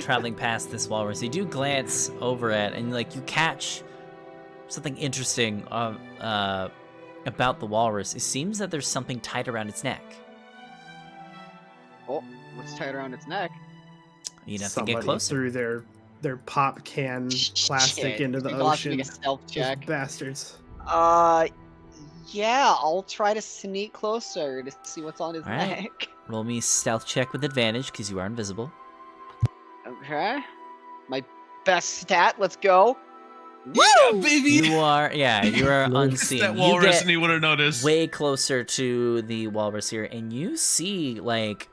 traveling past this walrus, you do glance over it, and like you catch something interesting about the walrus. It seems that there's something tied around its neck. Oh, what's tied around its neck? You'd have Somebody to get closer. threw their pop can plastic Shit. into the You're gonna have to ocean. make a stealth Those check. bastards. Yeah, I'll try to sneak closer to see what's on his All right. neck. Roll me stealth check with advantage because you are invisible. Okay. My best stat. Let's go. Yeah, baby. You are unseen. That You walrus get and he would have noticed. way closer to the walrus here, and you see what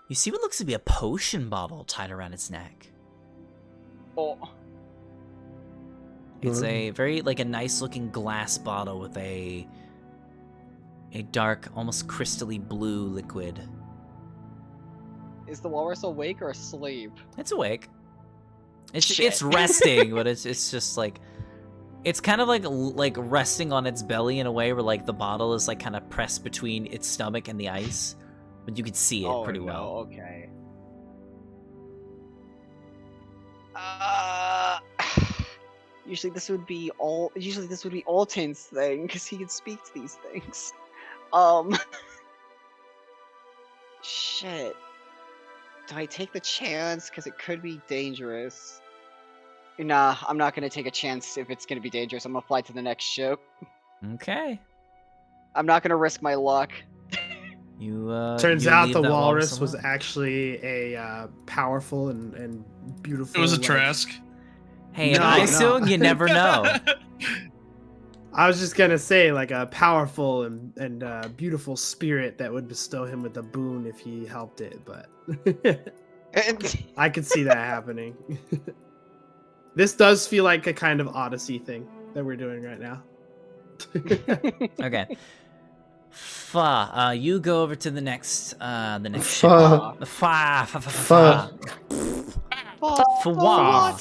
looks to be a potion bottle tied around its neck. Oh, It's a very a nice looking glass bottle with a dark, almost crystally blue liquid. is the walrus awake or asleep? It's awake. It's Shit. resting, but it's just it's kind of like resting on its belly in a way where the bottle is kind of pressed between its stomach and the ice, but you can see it pretty well. Okay. Usually this would be Alton's thing because he can speak to these things. Shit. Do I take the chance? Because it could be dangerous. Nah, I'm not gonna take a chance if it's gonna be dangerous. I'm gonna fly to the next ship. Okay. I'm not gonna risk my luck. Turns you out leave the that walrus was alone. actually a powerful and beautiful. It was a Trask. Hey, No, in no. Eisjung, you never know. I was just gonna say, a powerful and beautiful spirit that would bestow him with a boon if he helped it, but I could see that happening. This does feel like a kind of Odyssey thing that we're doing right now. Okay. Fa, you go over to the next ship. Fa. Fa. Fa.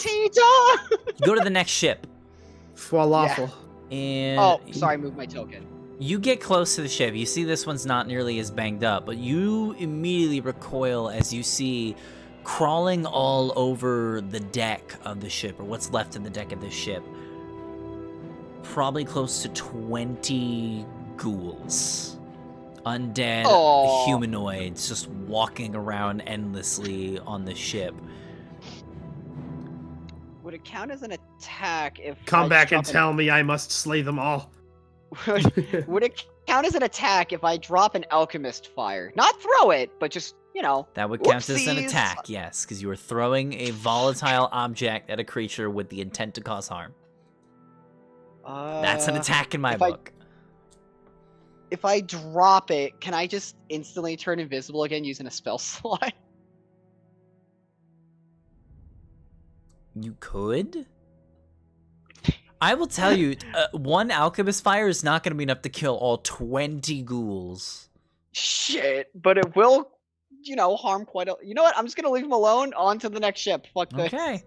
You go to the next ship, Falafel. and Oh, sorry, move my token. you get close to the ship. You see this one's not nearly as banged up, but you immediately recoil as you see crawling all over the deck of the ship, or what's left of the deck of this ship, probably close to 20 ghouls. Undead Aw. humanoids just walking around endlessly on the ship. Would it count as an attack if Come I back and drop tell me I must slay them all. Would it count as an attack if I drop an alchemist fire? Not throw it, but just, That would count as an Whoopsies. attack, yes, because you are throwing a volatile object at a creature with the intent to cause harm. That's an attack in my if I- book. If I drop it, can I just instantly turn invisible again using a spell slot? You could? I will tell you, one alchemist fire is not going to be enough to kill all 20 ghouls. Shit, but it will, harm quite a... You know what? I'm just gonna leave him alone. On to the next ship. Fuck this. Okay.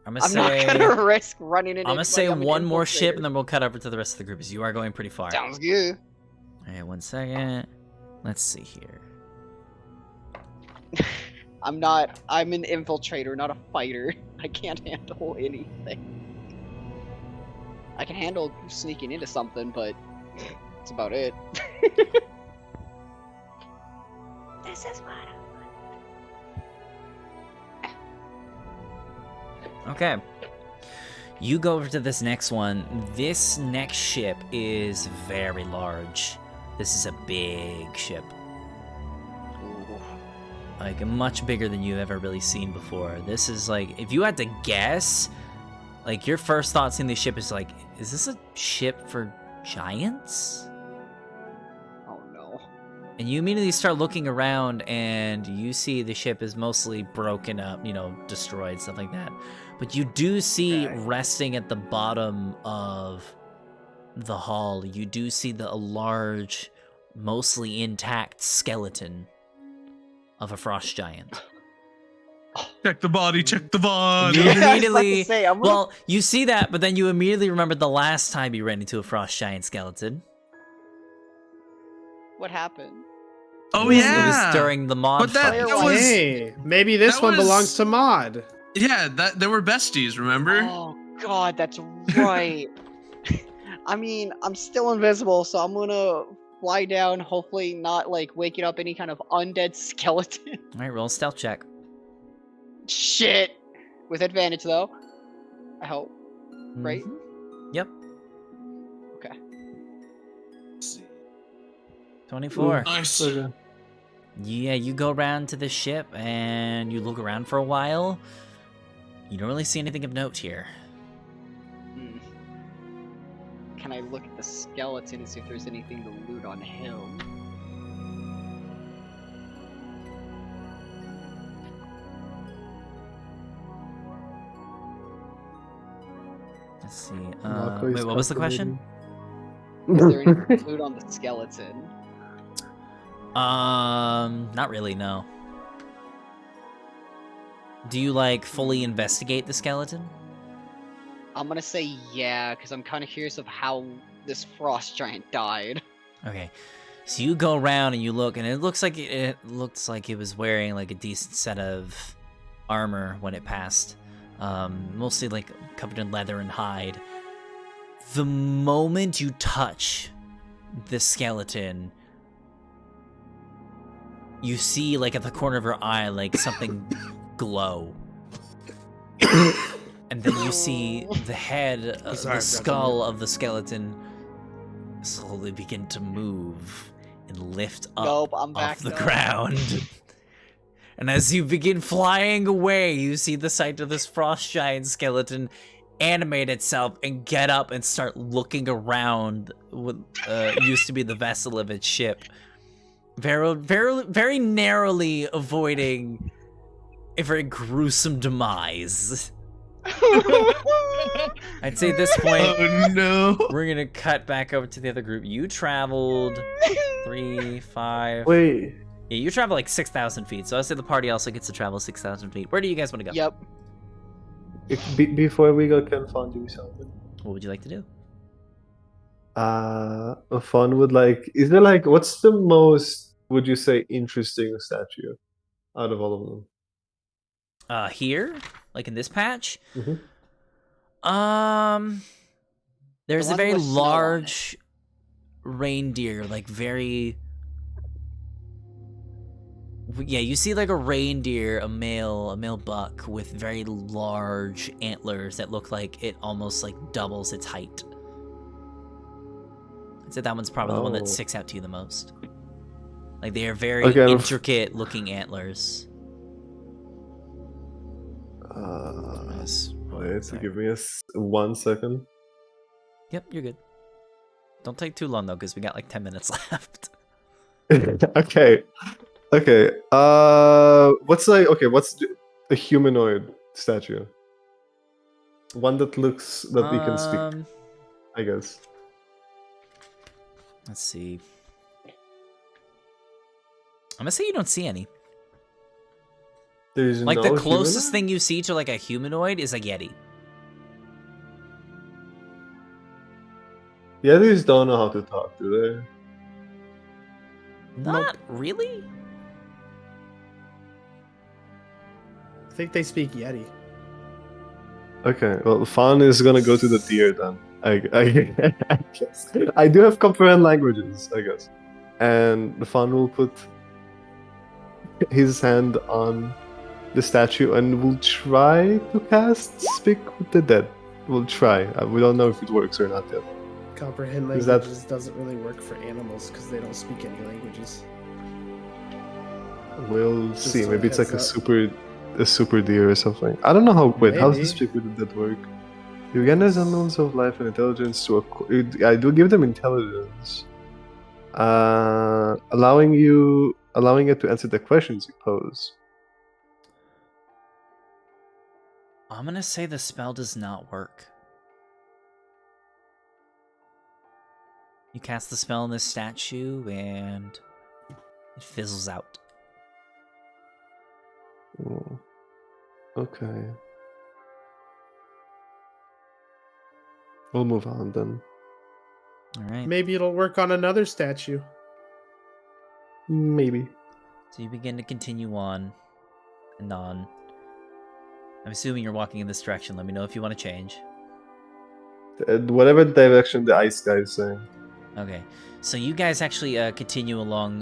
I'm I'm not gonna risk running into I'm gonna say anybody. I'm one an more ship, infiltrator. and then we'll cut over to the rest of the group, as you are going pretty far. Sounds good. Alright, 1 second. Let's see here. I'm an infiltrator, not a fighter. I can't handle anything. I can handle sneaking into something, but that's about it. This is what Okay. You go over to this next one. This next ship is very large. This is a big ship. Like, much bigger than you've ever really seen before. This is like, if you had to guess, like, your first thought seeing this ship is like, is this a ship for giants? Oh no. And you immediately start looking around and you see the ship is mostly broken up, you know, destroyed, stuff like that. But you do see resting at the bottom of the hull, you do see a large, mostly intact skeleton of a frost giant. Check the body, check the body. You Yeah, I was about to immediately, say, I'm gonna- well, you see that, but then you immediately remember the last time you ran into a frost giant skeleton. What happened? Oh It was yeah. during the mod But that- fight. that was- Hey, maybe this that one was- belongs to Mod. Yeah, that they were besties, remember? Oh god, that's right. I mean, I'm still invisible, so I'm gonna fly down, hopefully not like waking up any kind of undead skeleton. All right, roll a stealth check. Shit! With advantage though. I hope. Right? Mhm. Yep. Okay. 24. Nice. Okay. Yeah, you go around to the ship and you look around for a while. You don't really see anything of note here. Hmm. Can I look at the skeleton and see if there's anything to loot on him? Let's see. Marco is Wait, what was the question? Is there any loot on the skeleton? Not really, no. Do you, like, fully investigate the skeleton? I'm gonna say yeah, because I'm kind of curious of how this frost giant died. Okay. So you go around and you look, and it looks like it was wearing, like, a decent set of armor when it passed. Mostly, like, covered in leather and hide. The moment you touch the skeleton, you see, like, at the corner of your eye, like, something glow. And then you see the head, the skull of the skeleton slowly begin to move and lift up Nope, I'm back off the now. ground. And as you begin flying away, you see the sight of this frost giant skeleton animate itself and get up and start looking around what used to be the vessel of its ship. Very narrowly avoiding a very gruesome demise. I'd say at this point, Oh no. we're gonna cut back over to the other group. You traveled 3, 5. Wait. Yeah, you travel like 6,000 feet. So I say the party also gets to travel 6,000 feet. Where do you guys want to go? Yep. Before we go, can Fawn do something? What would you like to do? Fawn would like. Is there like what's the most? Would you say interesting statue out of all of them? Here, like in this patch. Mhm. There's The a one very with snow on it. large reindeer, like very. Yeah, you see like a reindeer, a male buck with very large antlers that look like it almost like doubles its height. I'd say that one's probably the one that Oh. sticks out to you the most. Like they are very Okay, I'm- intricate looking antlers. Yes. Wait, Sorry. give me 1 second. Yep, you're good. Don't take too long though, because we got like 10 minutes left. Okay. Okay. What's like? Okay, what's a humanoid statue? One that looks that we can speak. I guess. Let's see. I'm gonna say you don't see any. There's Like no the closest humanoid? thing you see to like a humanoid is a Yeti. Yetis don't know how to talk, do they? Not really. I think they speak Yeti. Okay, well, Fawn is gonna go to the deer then. I guess. I do have comprehend languages, I guess. And the Fawn will put his hand on the statue and will try to cast Speak with the Dead. we'll try. We don't know if it works or not yet. Comprehend Is that- languages doesn't really work for animals because they don't speak any languages. We'll Just see. a Maybe it's like heads a super deer or something. I don't know how. Wait, how does Maybe. this speak with that work? You gain the semblance of life and intelligence to I do give them intelligence, allowing it to answer the questions you pose. I'm gonna say the spell does not work. You cast the spell on this statue and it fizzles out. Oh, okay. We'll move on then. All right. Maybe it'll work on another statue. Maybe. So you begin to continue on and on. I'm assuming you're walking in this direction. Let me know if you want to change. Whatever direction the ice guy is saying. Okay. So you guys actually continue along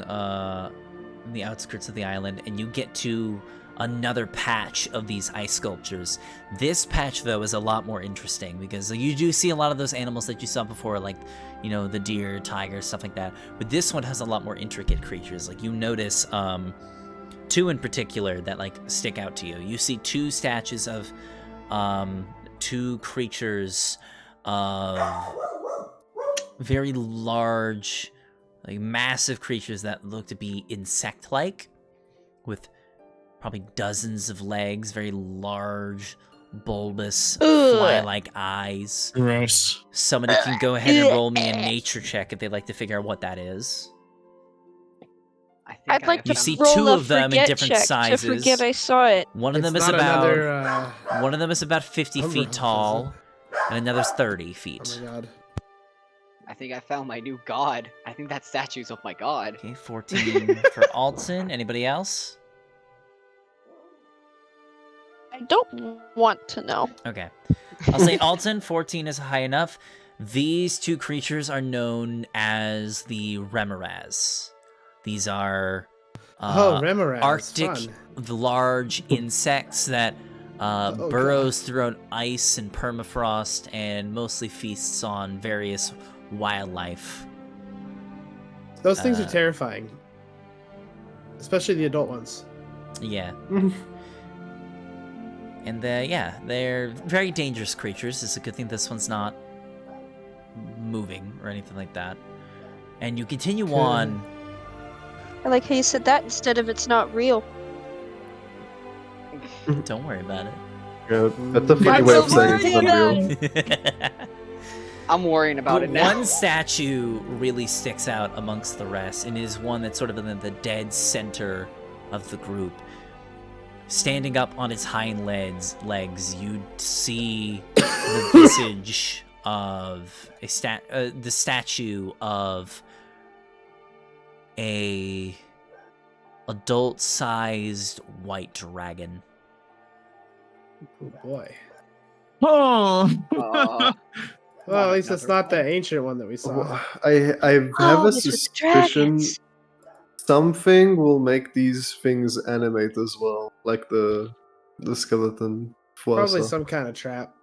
the outskirts of the island, and you get to another patch of these ice sculptures. This patch, though, is a lot more interesting because you do see a lot of those animals that you saw before, like, you know, the deer, tiger, stuff like that. But this one has a lot more intricate creatures. Like, you notice two in particular that, like, stick out to you. You see two statues of two creatures of very large, like, massive creatures that look to be insect-like, with probably dozens of legs, very large, bulbous, fly-like eyes. Gross. Somebody can go ahead and roll me a nature check if they'd like to figure out what that is. I'd like to You see roll two a of them in forget different check sizes. To forget I saw it. One of It's them is not about another, one of them is about 50 Humber feet House, is tall, and another's 30 Oh feet. my god. I think I found my new god. I think that statue's of my god. Okay, 14 for Alton. Anybody else? I don't want to know. Okay. I'll say Alton, 14 is high enough. These two creatures are known as the Remoras. These are Remoras, Arctic fun. large insects that Oh, burrows throughout ice and permafrost and mostly feasts on various wildlife. Those things are terrifying. Especially the adult ones. Yeah. And yeah, they're very dangerous creatures. It's a good thing this one's not moving or anything like that. And you continue on. I like how you said that instead of it's not real. Don't worry about it. Yeah, that's a funny way of saying it's not real. I'm worrying about it now. One statue really sticks out amongst the rest, and it is one that's sort of in the dead center of the group. Standing up on its hind legs, you see the visage of the statue of a adult-sized white dragon. Oh boy. Oh. Well, at least it's not the ancient one that we saw. I have a it's with suspicion dragons. something will make these things animate as well, like the skeleton. Probably Fuasa. some kind of trap.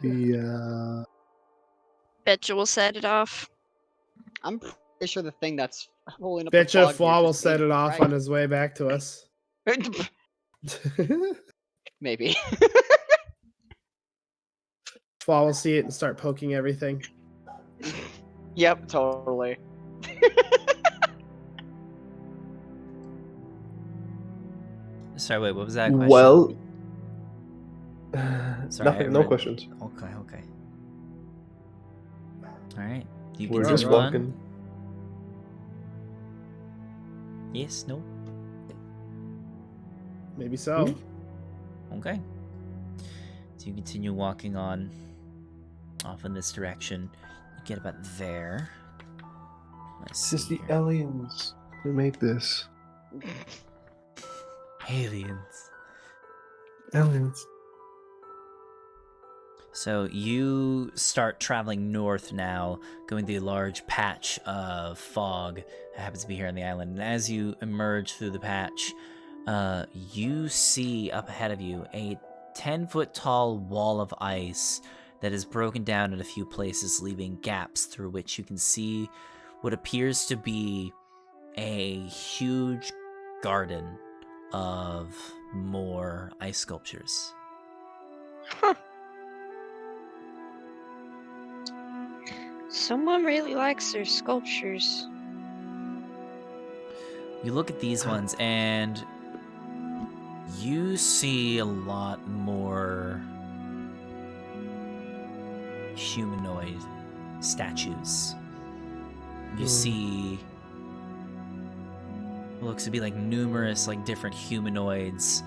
Yeah. Bet you will set it off. I'm pretty sure the thing that's holding up Betcha the fog Flaw here will just set made it off right. on his way back to us. Maybe. Flaw will see it and start poking everything. Yep, totally. Sorry, wait, what was that question? Well, Sorry, nothing. I No read- questions. Okay. All right. You We're continue just on. walking. Yes. No. Maybe so. Okay. So you continue walking on off in this direction. You get about there. Let's This is see the here. aliens who made this. Aliens. Aliens. So you start traveling north now, going through a large patch of fog that happens to be here on the island. And as you emerge through the patch, you see up ahead of you a 10-foot tall wall of ice that is broken down in a few places, leaving gaps through which you can see what appears to be a huge garden of more ice sculptures. Huh. Someone really likes their sculptures. You look at these ones and you see a lot more humanoid statues. You see what looks to be like numerous like different humanoids,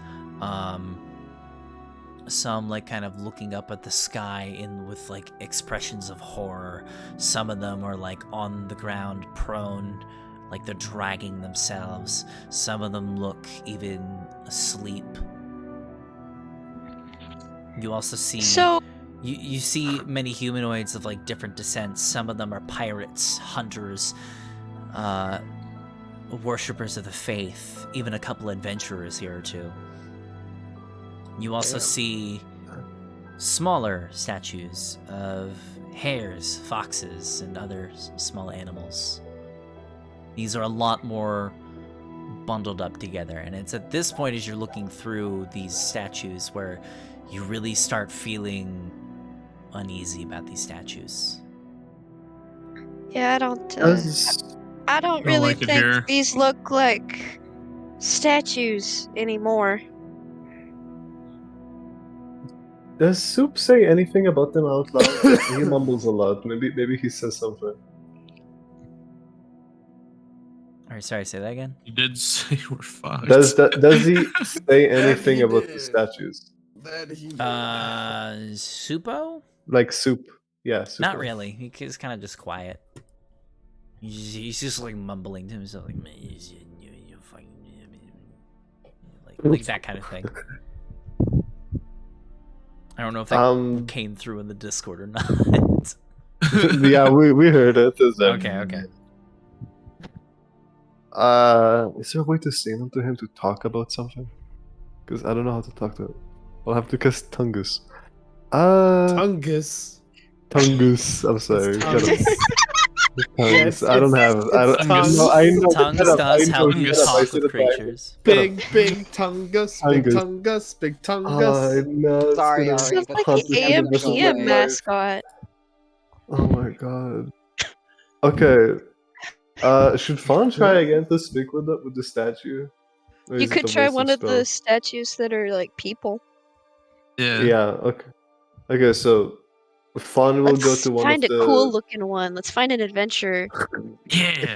some like kind of looking up at the sky with like expressions of horror. Some of them are like on the ground prone, like they're dragging themselves. Some of them look even asleep. You also see you see many humanoids of like different descents. Some of them are pirates, hunters, worshippers of the faith, even a couple adventurers here or two. You also see smaller statues of hares, foxes, and other small animals. These are a lot more bundled up together, and it's at this point as you're looking through these statues where you really start feeling uneasy about these statues. Yeah, I don't Don't really like it here. think these look like statues anymore. Does Soup say anything about them out loud? He mumbles a lot. Maybe he says something. Alright, sorry, say that again? You did say we're fucked. Does he say anything about the statues? Supo? Like Soup? Yeah, Soup. Not really. He's kind of just quiet. He's just like mumbling to himself, like, like that kind of thing. I don't know if that came through in the Discord or not. Yeah, we heard it. Okay. Is there a way to signal to him to talk about something? Because I don't know how to talk to him. I'll have to cast Tungus. Tungus. Tungus. I'm sorry. Tungus. Tungus. I don't have. I don't. Tungus. No, I know. Tongues Shut up, does I know, help you shut up, I talk said with it right. creatures. Big Tungus. Big Tungus. Tungus. Big Oh, Tungus. no, it's Sorry, gonna Ari, Sounds but like haunt the me for the rest of my AMPM life. mascot. Oh my god. Okay. Should Fawn try again to speak with the statue? Or You is it could a try waste one of spell? the statues that are like people. Yeah. Yeah. Okay. Okay. So Fawn will Let's go to one find of a the. cool looking one. Let's find an adventure. Yeah.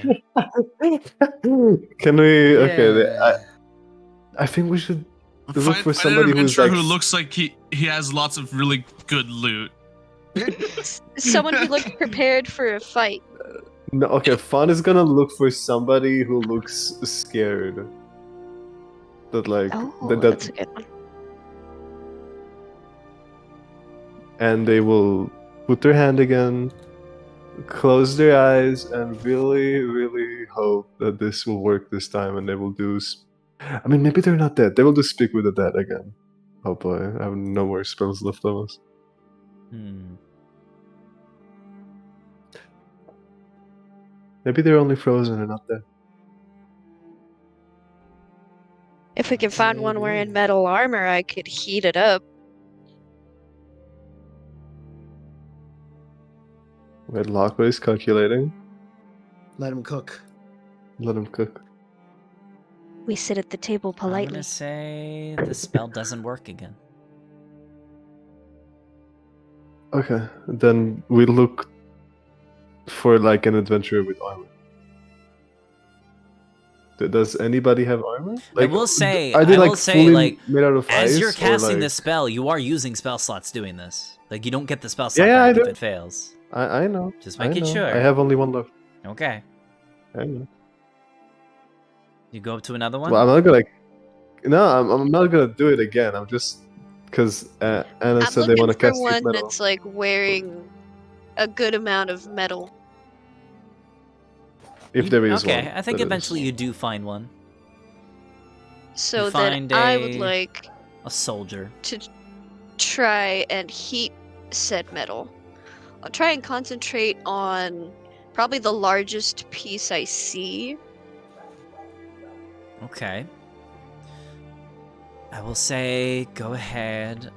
Can we? Okay. Yeah. I think we should look Find, for find somebody an who's adventurer like. who looks like he has lots of really good loot. Someone who looks prepared for a fight. No, okay, Fawn is gonna look for somebody who looks scared. That like Oh, that, that's a good one. and they will put their hand again, close their eyes, and really, really hope that this will work this time, and they will do. I mean, maybe they're not dead. They will just speak with the dead again. Oh boy, I have no more spells left on us. Maybe they're only frozen and not dead. If we can find one wearing metal armor, I could heat it up. Wait, Lockway is calculating. Let him cook. Let him cook. We sit at the table I'm politely. gonna say the spell doesn't work again. Okay, then we look for like an adventurer with armor. Does anybody have armor? I will say, are they I like will say, fully like, made out of as ice, you're or, casting like... this spell, you are using spell slots doing this. Like, you don't get the spell slot Yeah, I back if do. it fails. I know. Just I making know. sure. I have only one left. Okay. I know. You go up to another one? Well, I'm not gonna. No, I'm not gonna do it again. I'm just because Anna I'm said they looking want to for cast one metal. that's like wearing a good amount of metal. If there is one. Okay, I think that is. eventually you do find one. So You that find I would a- like A soldier. to try and heat said metal. I'll try and concentrate on probably the largest piece I see. Okay. I will say, go ahead.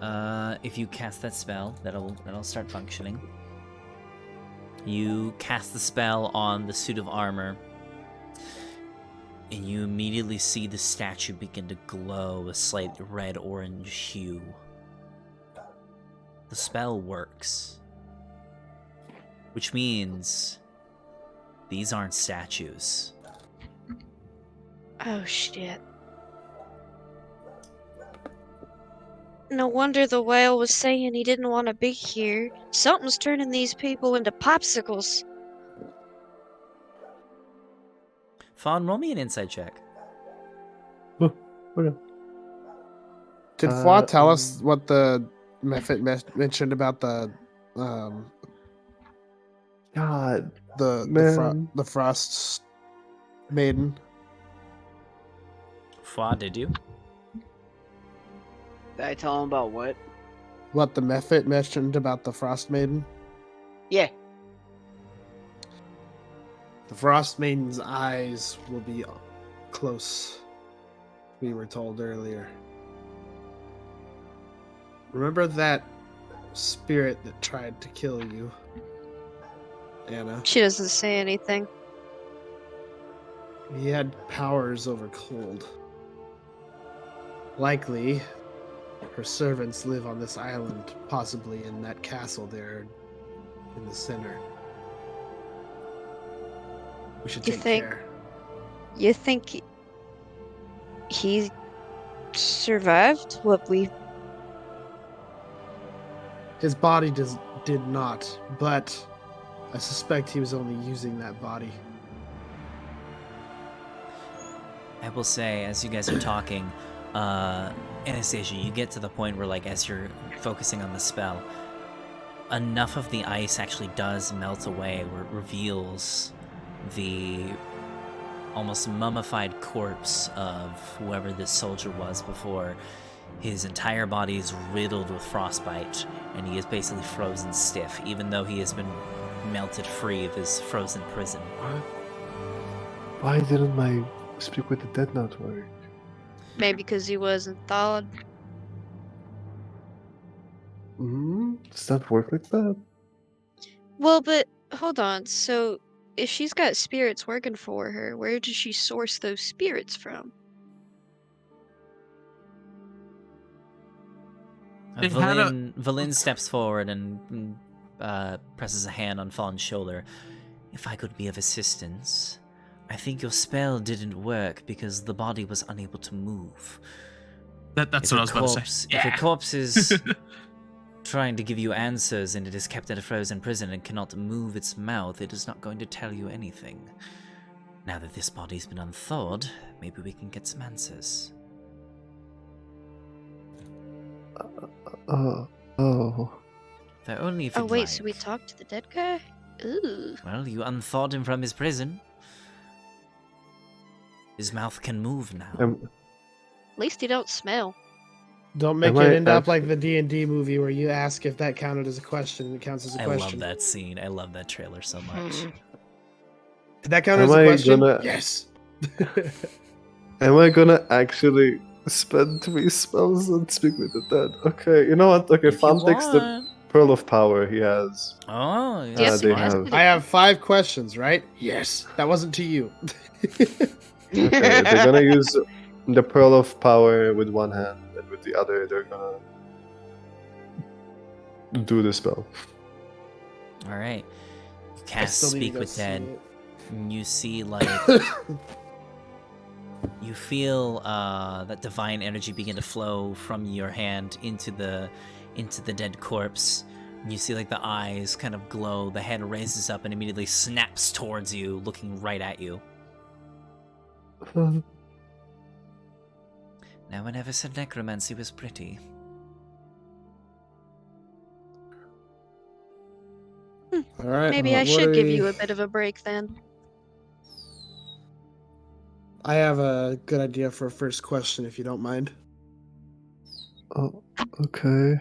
If you cast that spell, that'll start functioning. You cast the spell on the suit of armor, and you immediately see the statue begin to glow a slight red-orange hue. The spell works, which means these aren't statues. Oh shit. No wonder the whale was saying he didn't want to be here. Something's turning these people into popsicles. Fawn, roll me an insight check. Oh, okay. Did Fwa tell us what the Mephit mentioned about the God, man. the Frost Maiden? Fwa, did you? Did I tell him about what? What the Mephit mentioned about the Frost Maiden? Yeah. The Frost Maiden's eyes will be close. We were told earlier. Remember that spirit that tried to kill you, Anna? She doesn't say anything. He had powers over cold. Likely, her servants live on this island, possibly in that castle there in the center. We should You take think- care. You think he survived what we... His body did not, but I suspect he was only using that body. I will say, as you guys are talking, Anastasia, you get to the point where, like, as you're focusing on the spell, enough of the ice actually does melt away where it reveals the almost mummified corpse of whoever this soldier was before. His entire body is riddled with frostbite, and he is basically frozen stiff, even though he has been melted free of his frozen prison. What? Why didn't my speak with the dead not work? Maybe because he wasn't thawed. Does that work like that? Well, but hold on. So, if she's got spirits working for her, where does she source those spirits from? It had a- Valin steps forward and presses a hand on Fawn's shoulder. If I could be of assistance, I think your spell didn't work because the body was unable to move. That's what I was about to say. If a corpse is trying to give you answers and it is kept in a frozen prison and cannot move its mouth, it is not going to tell you anything. Now that this body's been unthawed, maybe we can get some answers. Oh. Though only if Oh you'd wait, like. so we talked to the dead guy? Ooh. Well, you unthawed him from his prison. His mouth can move now. At least he don't smell. Don't make Am it I end up actually- like the D&D movie where you ask if that counted as a question and it counts as a I question. love that scene. I love that trailer so much. Did that count Am as a I question? gonna- Yes. Am I gonna actually spend 3 spells and speak with the dead? Okay, you know what? Okay, If you Fawn takes the want. Pearl of Power he has. Oh, Yes, they he has. have- I have 5 questions, right? Yes. That wasn't to you. Okay, they're gonna use the Pearl of Power with one hand, and with the other, they're gonna do the spell. All right. You I cast still need to Speak go with see Dead. it. And you see, like, you feel that divine energy begin to flow from your hand into the dead corpse. And you see, like, the eyes kind of glow. The head raises up and immediately snaps towards you, looking right at you. Now, I never said necromancy was pretty. All right. Maybe I should give you a bit of a break then. I have a good idea for a first question, if you don't mind. Oh, okay.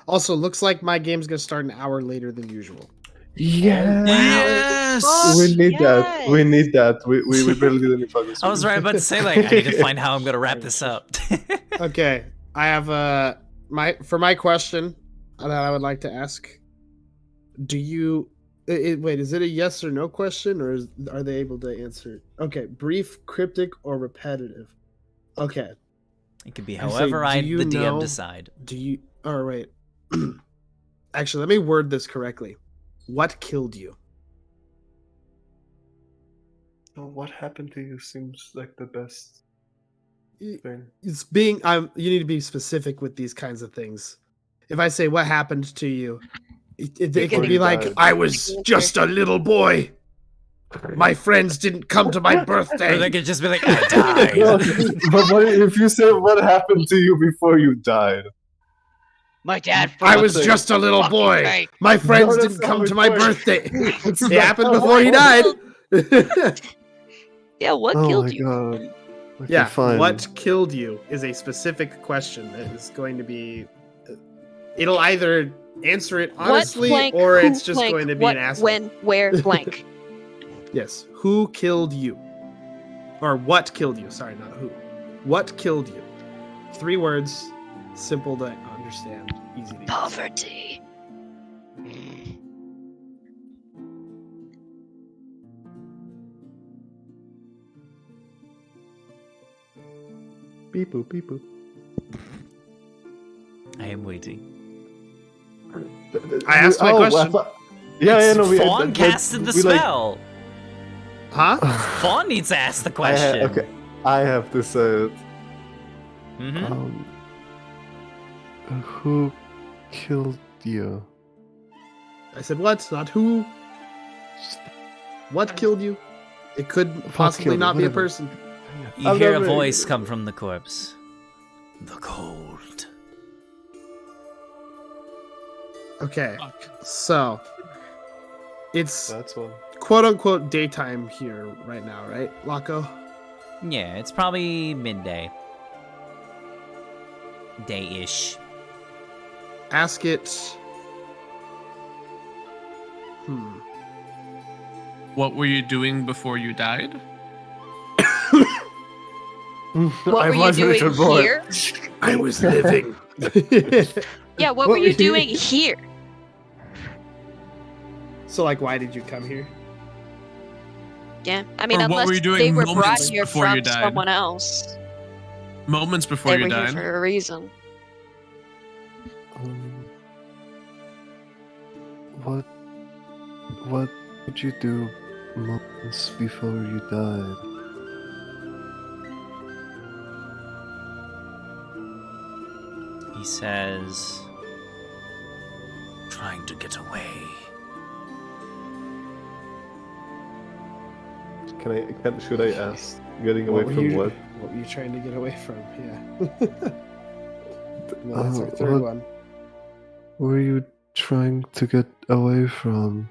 Also, looks like my game's gonna start an hour later than usual. Yeah. Yes. We need that. We yes. need that. We barely did any progress. I was right about to say, like, I need to find how I'm gonna wrap this up. Okay, I have my question that I would like to ask. Do you wait? Is it a yes or no question, or are they able to answer it? Okay, brief, cryptic, or repetitive? Okay. It could be I say, however do the you DM know- decide. Do you? Oh wait. Actually, let me word this correctly. What killed you? What happened to you seems like the best thing. It's being. You need to be specific with these kinds of things. If I say what happened to you, it can can be be like died. I was just a little boy. My friends didn't come to my Or they birthday. could just be like, I died. No, but what if you say what happened to you before you died? My dad. I was Nothing. just a little Fucking boy. fake. My friends No, that's didn't not come how to it my works. birthday. It's It not happened how it before he works. died. Yeah, what Oh killed my you? god. Okay, Yeah, fine. what killed you is a specific question that is going to be. It'll either answer it honestly, what blank, or who it's just blank, going to be what, an asshole. when, where, blank. Yes, who killed you? Or what killed you? Sorry, not who. What killed you? 3 words, simple to understand, easy to use. Poverty. Beep boop, beep boop. I am waiting. I asked my question. Yeah, no, Fawn casted the we, like- spell. Huh? Fawn needs to ask the question. Okay, I have to say it. Mm-hmm. Who killed you? I said what, not who. What killed you? It could possibly killed you, not be a whatever. person. You I'm hear not a very voice good. come from the corpse. The cold. Okay, Fuck. so it's That's one. quote unquote daytime here right now, right, Laco? Yeah, it's probably midday. Day-ish. Ask it. What were you doing before you died? What were you doing here? I was living. Yeah, what were you doing here? So, like, why did you come here? Yeah, I mean, Or what unless were you doing they were brought moments here before you from died? someone else. Moments before They you were here died. for a reason. What did you do months before you died? He says, trying to get away. Should I ask? Getting away were from you, what? What were you trying to get away from? Yeah. No, that's our third what one. were you trying to get away from?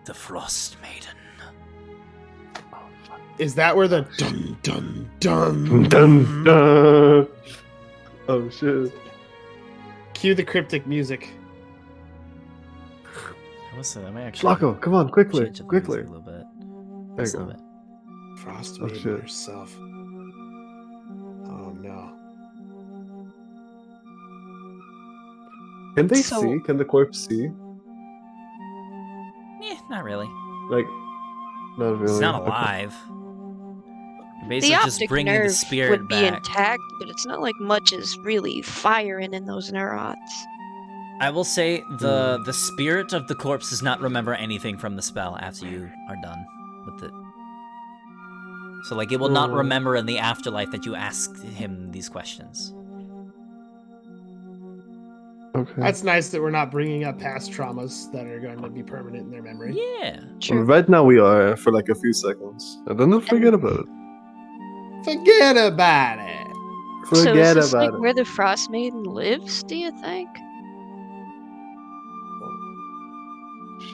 The Frostmaiden. Is that where the dun dun dun Dun dun! Oh shit. Cue the cryptic music. What's that? I may actually Flaco, come on, quickly, change the music quickly. a little bit. There Just you a go. little bit. Frost Oh, made shit. yourself. Oh no. Can they So- see? Can the corpse see? Yeah, not really. Like, not really. It's not Okay. alive. You're The basically just optic bringing the nerve spirit would be back. intact, but it's not like much is really firing in those neurons. I will say the spirit of the corpse does not remember anything from the spell after you are done with it. So like it will not remember in the afterlife that you asked him these questions. Okay. That's nice that we're not bringing up past traumas that are going to be permanent in their memory. Yeah. True. Right now we are for like a few seconds, and then they'll forget about it. Forget about it. So Forget is this like about it. where the Frostmaiden lives, do you think?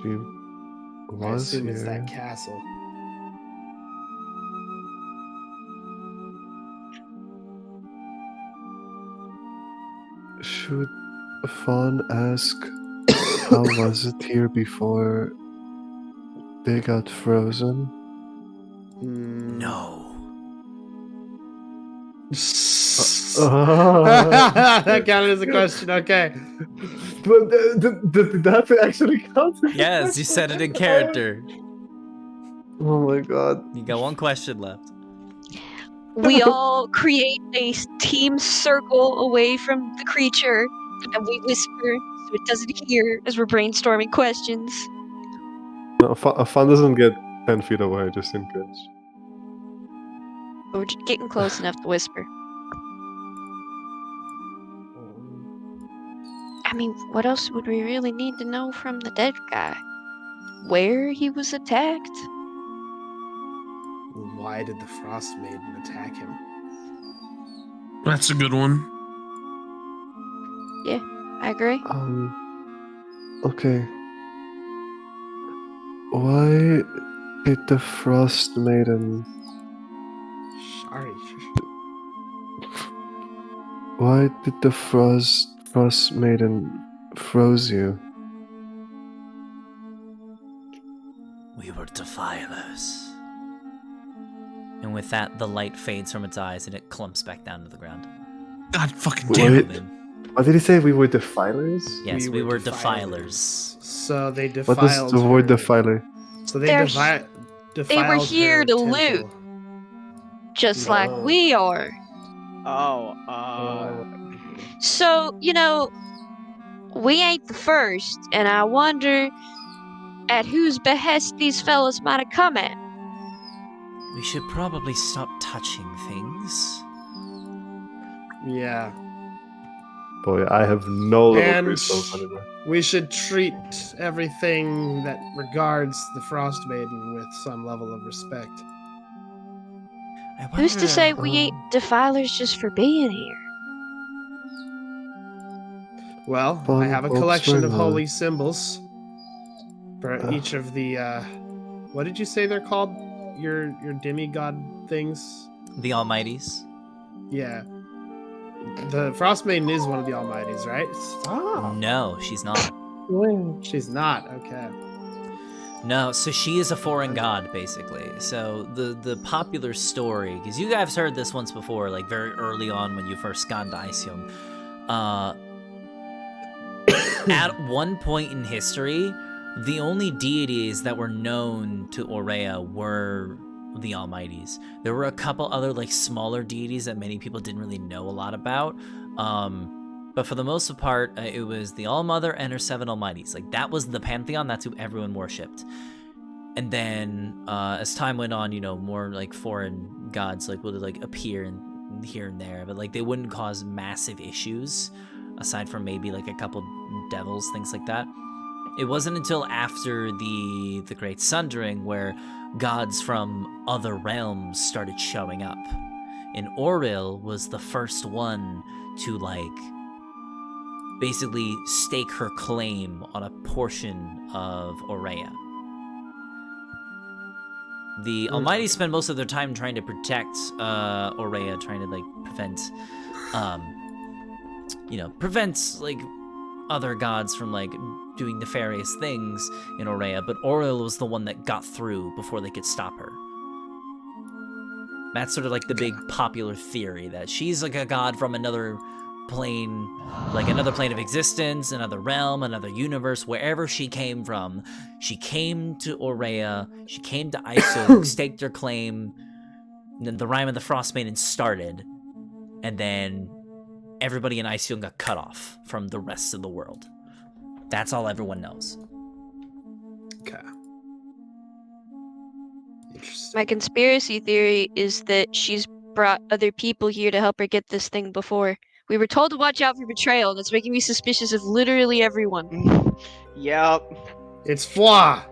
She I was assume it's here. that castle. Should Fawn ask how was it here before they got frozen? No. That counted as a question. Okay. But did that actually count? Yes, you said it in character. Oh my god. You got one question left. We all create a team circle away from the creature, and we whisper so it doesn't hear as we're brainstorming questions. No, Fawn doesn't get 10 feet away, just in case. But we're just getting close enough to whisper. I mean, what else would we really need to know from the dead guy? Where he was attacked? Why did the Frostmaiden attack him? That's a good one. I agree. Okay. Why did the Frostmaiden... Sorry. Why did the Frostmaiden froze you? We were defilers. And with that, the light fades from its eyes and it clumps back down to the ground. God fucking damn it. Wait, what did he say? We were defilers? Yes, we were defilers. So they defiled. What does the word her. defiler? So they They're- defiled. They were here her to temple. loot. Just like No. we are. So, we ain't the first, and I wonder at whose behest these fellas might have come at. We should probably stop touching things. Yeah. Boy, I have no little And- crystals anymore. We should treat everything that regards the Frostmaiden with some level of respect. I Who's to wonder- say we ain't defilers just for being here? Well, I Fun have a folks collection right of now. holy symbols for Uh. each of the what did you say they're called? Your demigod things? The Almighties. Yeah. The Frostmaiden is one of the Almighties, right? Stop. No, she's not. She's not. Okay. No, so she is a foreign god, basically. So the popular story, because you guys heard this once before, like very early on when you first got into Eisjung. At one point in history, the only deities that were known to Aurea were the Almighties. There were a couple other like smaller deities that many people didn't really know a lot about. But for the most part, it was the All-Mother and her 7 Almighties. Like, that was the pantheon. That's who everyone worshipped. And then, as time went on, more, like, foreign gods, like, would, like, appear here and there. But, like, they wouldn't cause massive issues, aside from maybe, like, a couple devils, things like that. It wasn't until after the Great Sundering where gods from other realms started showing up. And Auril was the first one to, like, basically stake her claim on a portion of Aurea. The Almighty spend most of their time trying to protect Aurea, trying to like prevent like other gods from like doing nefarious things in Aurea, but Auril was the one that got through before they could stop her. That's sort of like the big popular theory that she's like a god from another plane, like another plane of existence, another realm, another universe, wherever she came from. She came to Aurea, she came to Icewind, staked her claim, and then the Rime of the Frostmaiden started, and then everybody in Icewind got cut off from the rest of the world. That's all everyone knows. Okay. Interesting. My conspiracy theory is that she's brought other people here to help her get this thing before. We were told to watch out for betrayal, and it's making me suspicious of literally everyone. Yep. It's Fwa!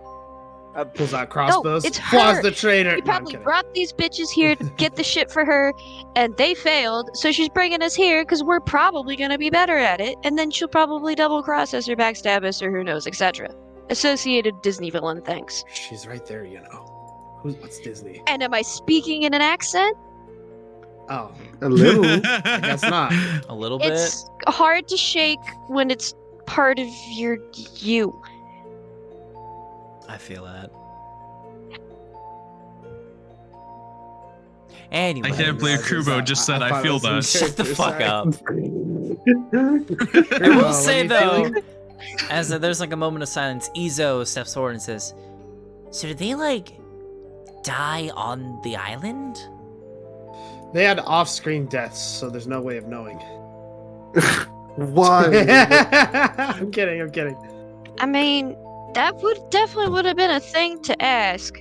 Pulls out crossbows. it's Fwa's her. the traitor. We No, I'm probably kidding. brought these bitches here to get the shit for her, and they failed, so she's bringing us here because we're probably going to be better at it, and then she'll probably double-cross us or backstab us or who knows, etc. Associated Disney villain, thanks. She's right there, What's Disney? And am I speaking in an accent? Oh, A little. I guess not. A little bit. It's hard to shake when it's part of you. I feel that. Anyway, I can't believe Kubo just said I feel that. Shut the fuck up. I I will say though, as there's like a moment of silence, Izo steps forward and says, "So did they like die on the island?" They had off-screen deaths, so there's no way of knowing. Why? I'm kidding. I mean, that definitely would have been a thing to ask.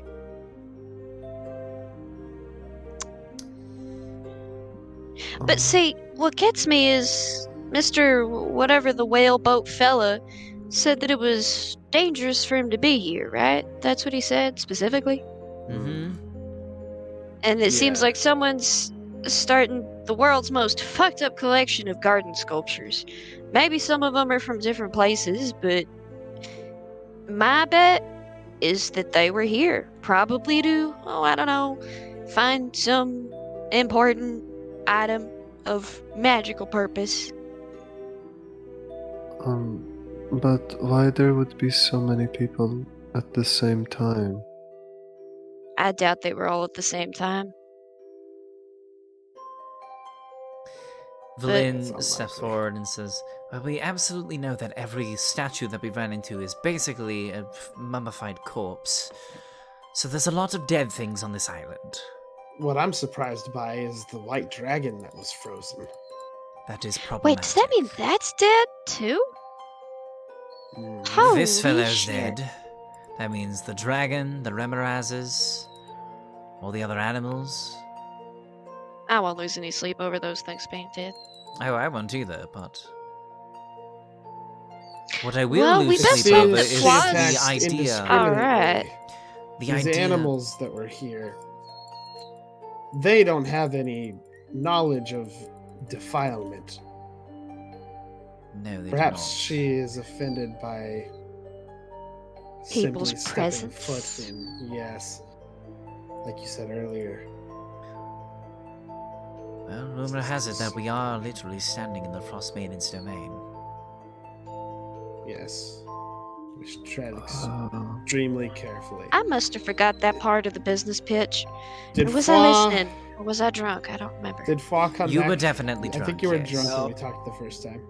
But see, what gets me is Mr. Whatever the whale boat fella said that it was dangerous for him to be here, right? That's what he said specifically. Mm-hmm. And it seems Yeah. like someone's starting the world's most fucked up collection of garden sculptures. Maybe some of them are from different places, but my bet is that they were here. Probably to, I don't know, find some important item of magical purpose. But why there would be so many people at the same time? I doubt they were all at the same time. Valin That's steps unlikely. forward and says, "Well, we absolutely know that every statue that we ran into is basically a mummified corpse. So there's a lot of dead things on this island. What I'm surprised by is the white dragon that was frozen. That is Wait, problematic. does that mean that's dead too? Mm. Holy This fellow's shit. dead. That means the dragon, the remorazes, all the other animals. I won't lose any sleep over those things being dead. Oh, I won't either, but what I will Well, we lose best sleep hope over that is Flaws- the idea. indiscriminately. Alright. The These idea. animals that were here, they don't have any knowledge of defilement. No, they Perhaps do not. she is offended by People's simply stepping presence. foot in. Yes, like you said earlier. Well, rumor has it that we are literally standing in the Frostmaiden's domain. Yes, we should tread Uh, extremely carefully. I must have forgot that part of the business pitch. Did Was Fwa- I listening? Or was I drunk? I don't remember. Did Fwa come You back? were definitely I drunk. think you were yes. drunk No. when we talked the first time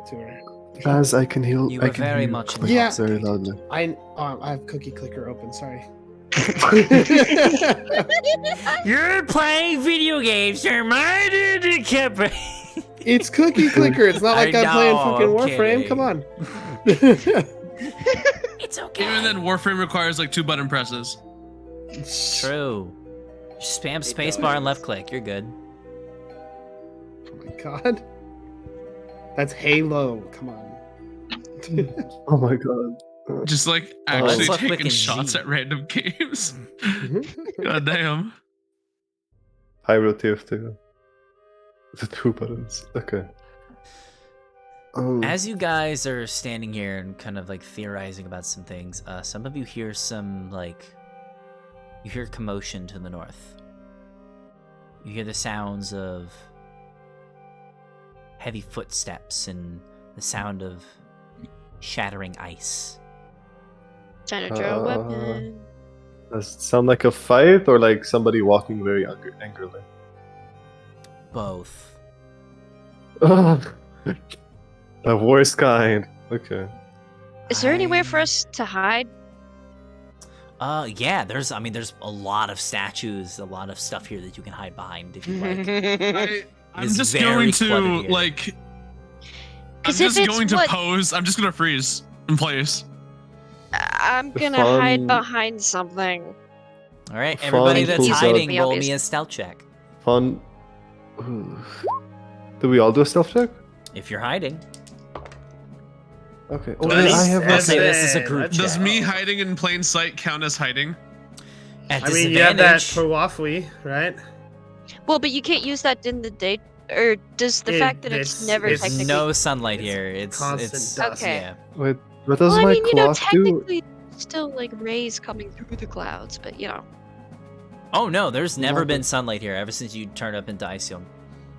to her. As I can heal. You I were can very hear much clicks Yeah. very loudly. I have Cookie Clicker open. Sorry. You're playing video games. You're minded to keep. It's Cookie Clicker. It's not like I I'm playing know, fucking I'm Warframe. kidding. Come on. It's okay. Even then, Warframe requires like 2 button presses. True. Just spam It spacebar and does. left click. You're good. Oh my god. That's Halo. Come on. Oh my god. Just like Oh. actually Let's taking click in shots G. at random games. God damn. Pyro TF2. The 2 buttons. Okay. As you guys are standing here and kind of like theorizing about some things, some of you hear some you hear commotion to the north. You hear the sounds of heavy footsteps and the sound of shattering ice. Trying to draw a Uh, weapon. Does it sound like a fight or like somebody walking very angrily? Both. The worst kind. Okay. Is there anywhere for us to hide? Yeah, there's a lot of statues, a lot of stuff here that you can hide behind if you like. I'm is just very going cluttered to here. like. I'm 'Cause if just it's going to what- pose. I'm just gonna freeze in place. I'm gonna Fun- hide behind something. All right, Fun everybody that's pulls out- hiding, Be roll obvious. me a stealth check. Fun. Do we all do a stealth check? If you're hiding. Okay. Does- I have I'll a say this is a group Let's Does check. me hiding in plain sight count as hiding? At I mean, you have that disadvantage. Pawafwi, right? Well, but you can't use that in the day, or does the fact that it's never it's technically? no sunlight it's here. It's constant it's dust. Okay. yeah. Wait, what does Well, I my mean, you know, clock do? technically, still like rays coming through the clouds, but you know. Oh no, there's never Love been it. sunlight here ever since you turned up into Icewind.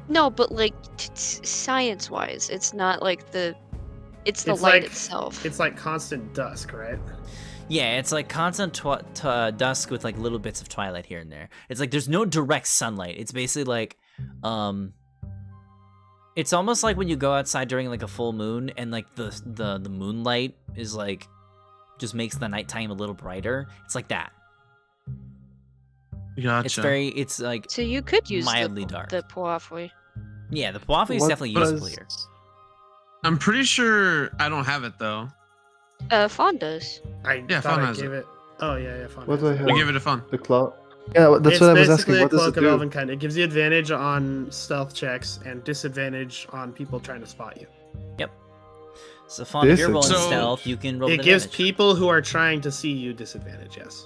No, but like science-wise, it's not like it's the It's light like- itself. It's like constant dusk, right? Yeah, it's like constant dusk with like little bits of twilight here and there. It's like there's no direct sunlight. It's basically like, it's almost like when you go outside during like a full moon and like the moonlight is like, just makes the nighttime a little brighter. It's like that. Gotcha. It's like, So you could use mildly the dark. Puafui. yeah, the Puafu is What definitely does- useful here. I'm pretty sure I don't have it though. Fawn does. I Yeah, thought Fawn I has gave it. Oh yeah, Fawn. What has do I it. have? We give it a fun. The clock. Yeah, that's It's what I was asking. basically What a does cloak it of do? elven kind. It gives you advantage on stealth checks and disadvantage on people trying to spot you. So Fawn, if you're rolling So- stealth, you can roll It with gives advantage. people who are trying to see you disadvantage. Yes.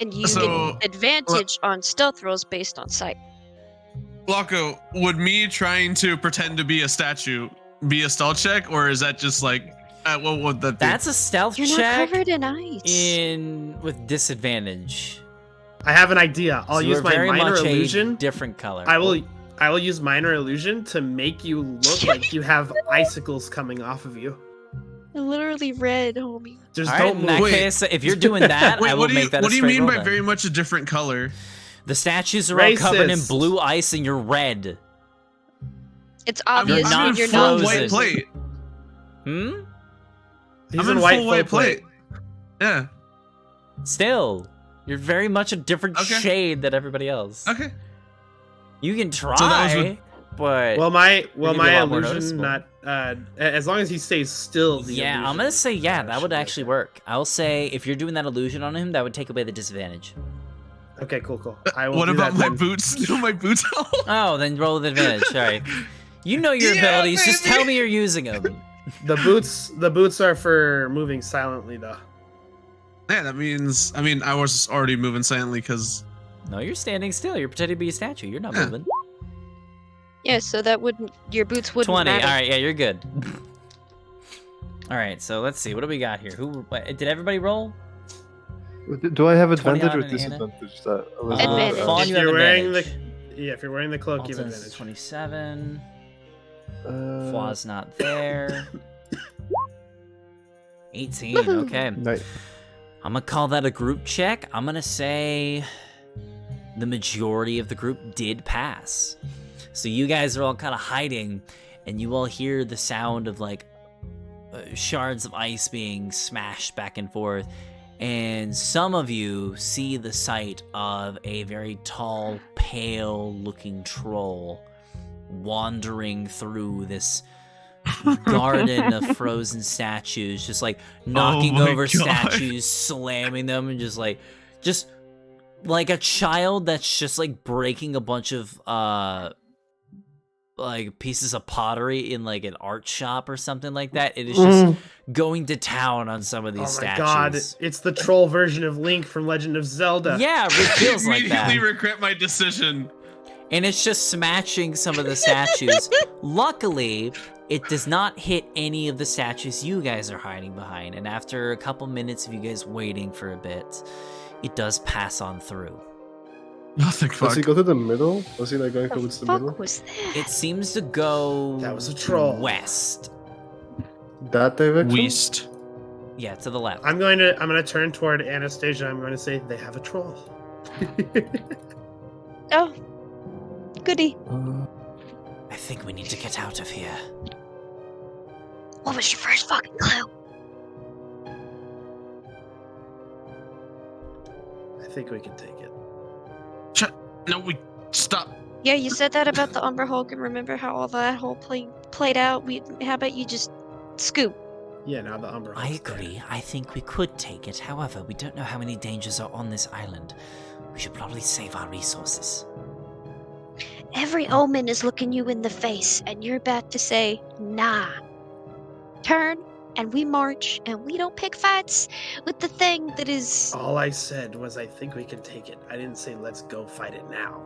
And you So- get advantage on stealth rolls based on sight. Locko, would me trying to pretend to be a statue be a stealth check, or is that just like, what would that be? That's a stealth You're not check covered in ice. with disadvantage. I have an idea. I'll So use you're my very minor much illusion. a different color. I will use minor illusion to make you look like you have icicles coming off of you. Literally red, homie. Just All right, don't in move. that Wait. case, if you're doing that, I Wait, will what do you make that. what a do you straight mean roll by then. very much a different color? The statues are all covered in Racist. blue ice, and you're red. It's I'm obvious not when you're full not frozen. white losing. plate. Hmm. He's I'm in in white full white plate. plate. Yeah. Still, you're very much a different Okay. shade than everybody else. Okay. You can try, that was but Well, my gonna be a my lot more illusion noticeable. not as long as he stays still. The yeah, I'm illusion gonna say yeah, that should would be actually okay. work. I'll say if you're doing that illusion on him, that would take away the disadvantage. Okay, cool. I will What do about that my then. boots? Do my boots help? Oh, then roll with advantage. Sorry. You know your Yeah, abilities. Just baby. tell me you're using them. The boots are for moving silently though. Yeah, that means. I mean, I was already moving silently because. No, you're standing still. You're pretending to be a statue. You're not Yeah. moving. Yeah, so that wouldn't your boots wouldn't 20. matter. All right, yeah, you're good. All right, so let's see. What do we got here? Did everybody roll? Do I have 20 advantage on or an Anna? disadvantage? That Advantage. Fawn, If you have you're wearing advantage. if you're wearing the cloak, you have Alton's advantage. 27. Uh, Flaws not there. 18. Woohoo. Okay. nice. I'm gonna call that a group check. I'm gonna say the majority of the group did pass. So you guys are all kind of hiding, and you all hear the sound of like shards of ice being smashed back and forth. And some of you see the sight of a very tall, pale-looking troll wandering through this garden of frozen statues, just like knocking my over God. statues, slamming them, and just like a child that's just like breaking a bunch of like pieces of pottery in like an art shop or something like that. It is just going to town on some of these Oh my statues. god, it's the troll version of Link from Legend of Zelda. Yeah, it feels like that. Immediately regret my decision. And it's just smashing some of the statues. Luckily, it does not hit any of the statues you guys are hiding behind. And after a couple minutes of you guys waiting for a bit, it does pass on through. Nothing. Does Fuck. he go to the middle? Was he like going What towards the the fuck middle? was that? It seems to go That was a troll. west. That direction? Weast. Yeah, to the left. I'm gonna turn toward Anastasia. I'm going to say they have a troll. Oh, goody. I think we need to get out of here. What was your first fucking clue? I think we can take it. No, we stop. Yeah, you said that about the Umber Hulk, and remember how all that whole played out? How about you just scoop? Yeah, now the Umber. I Hulk's dead. agree. I think we could take it. However, we don't know how many dangers are on this island. We should probably save our resources. Every omen is looking you in the face, and you're about to say, nah. Turn, and we march, and we don't pick fights with the thing that is. All I said was I think we can take it. I didn't say let's go fight it now.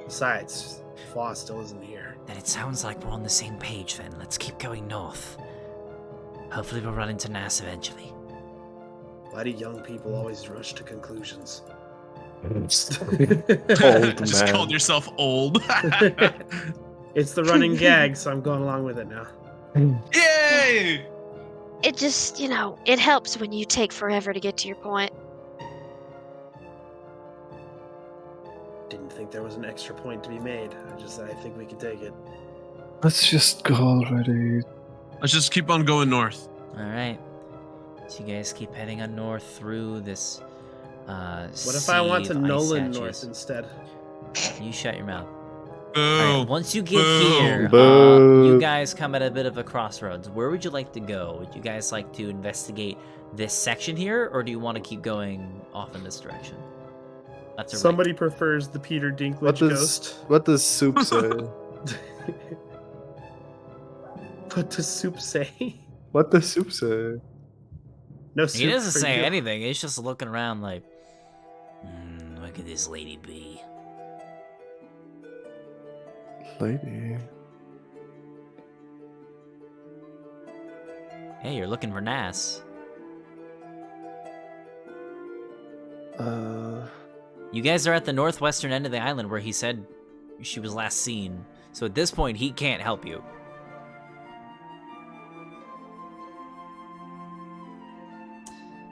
Besides, Flaw still isn't here. Then it sounds like we're on the same page then. Let's keep going north. Hopefully we'll run into Nass eventually. Why do young people always rush to conclusions? Old Just man. called yourself old. It's the running gag, so I'm going along with it now. Yay! It just, it helps when you take forever to get to your point. Didn't think there was an extra point to be made. I think we can take it. Let's just go already. Let's just keep on going north. All right. So you guys keep heading on north through this. What if I want to Nolan North instead? You shut your mouth. Boo. All right, once you get Boo. here, Boo. you guys come at a bit of a crossroads. Where would you like to go? Would you guys like to investigate this section here, or do you want to keep going off in this direction? That's a Somebody prefers the Peter Dinklage ghost. What does Soup say? What does Soup say? What does Soup say? No He soup doesn't for say you. anything. He's just looking around like, where could this lady be? Lady. Hey, you're looking for Nass. You guys are at the northwestern end of the island where he said she was last seen. So at this point, he can't help you.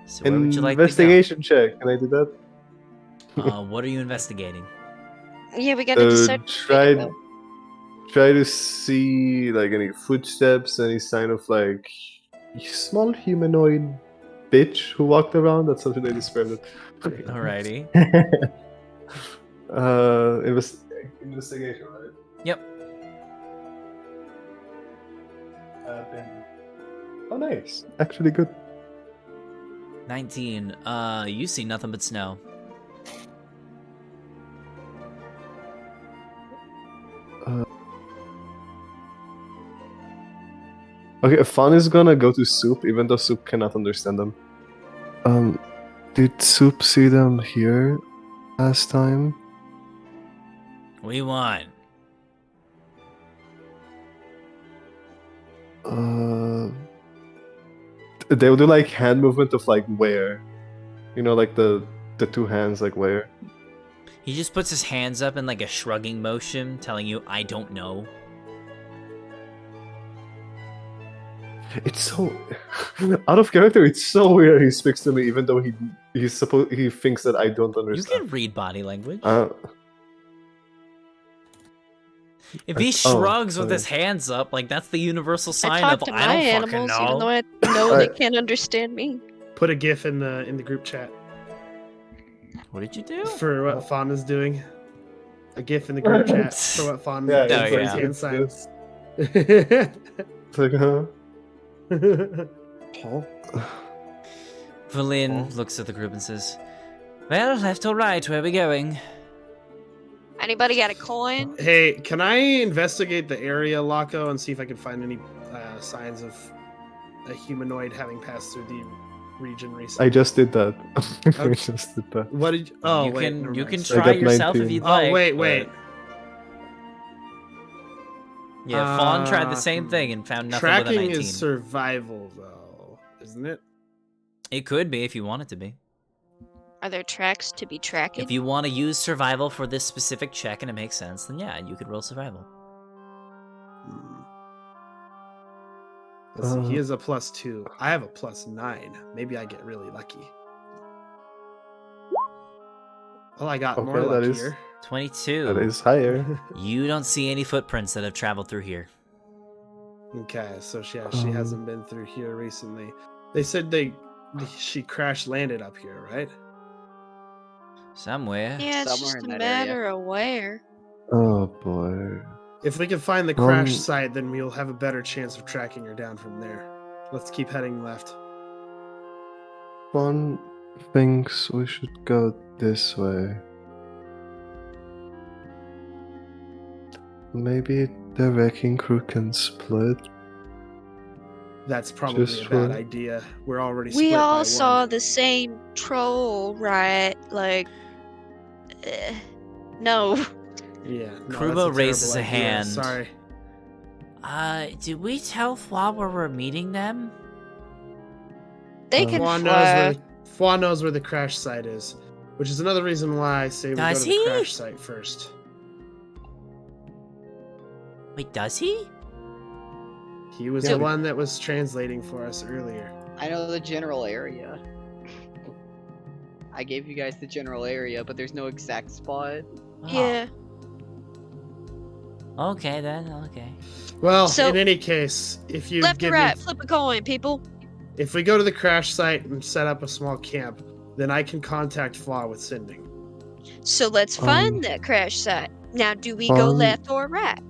So where would you like Investigation check. Can I do that? to go? What are you investigating? Yeah, we gotta decide. Try to see like any footsteps, any sign of like small humanoid bitch who walked around. That's something they described it. Alrighty. Investigation, right? Yep. Oh, nice. Actually, good. 19. You see nothing but snow. Okay, Fawn is gonna go to Soup, even though Soup cannot understand them. Did Soup see them here last time? What do you want? They will do like hand movement of like where, like the two hands like where. He just puts his hands up in like a shrugging motion, telling you, I don't know. It's so out of character. It's so weird. He speaks to me, even though he thinks that I don't You understand. can read body language. If he Oh, shrugs with sorry. his hands up, like that's the universal I sign talk of to I my don't animals, fucking even know. though I know they Right. can't understand me. Put a GIF in the group chat What did you do? for what Fawn is doing. A GIF in the group chat for what Fawn Yeah, does Oh, for his yeah. hand signs. It's like, huh? Valin looks at the group and says, well, left or right, where are we going? Anybody got a coin? Hey, can I investigate the area, Laco, and see if I can find any signs of a humanoid having passed through the region recently? I just did that. I Okay. just did that. What did you... Oh, you wait, can never you mind. can I try got yourself 19. if you'd Oh, like. wait, but- wait. Yeah, Fawn tried the same thing and found nothing with a Tracking 19. is survival, though, isn't it? It could be if you want it to be. Are there tracks to be tracked? If you want to use survival for this specific check and it makes sense, then yeah, you could roll survival. Let's see, he has a +2. I have a +9. Maybe I get really lucky. Well, I got more Okay, luck that is- here. 22. That is higher. You don't see any footprints that have traveled through here. Okay, so she hasn't been through here recently. They said she crash landed up here, right? Somewhere. Yeah, it's Somewhere just in a that area. matter of where. Oh boy. If we can find the crash site, then we'll have a better chance of tracking her down from there. Let's keep heading left. One thinks we should go this way. Maybe the wrecking crew can split. That's probably Just a bad for- idea. We're already split We by all one. saw the same troll, right? Like, no. Yeah. No, Krubo that's a raises terrible a idea. hand. Sorry. Did we tell Fwa where we're meeting them? They can Fwa fly. knows where the crash site is. Which is another reason why I say we go Does to the he? crash site first. Wait, does he? He was the one that was translating for us earlier. I know the general area. I gave you guys the general area, but there's no exact spot. Yeah. Okay then. Okay. Well, So- in any case, if you Left or give right, me, flip a coin, people. if we go to the crash site and set up a small camp, then I can contact Flaw with sending. So let's find that crash site. Now, do we go left or right?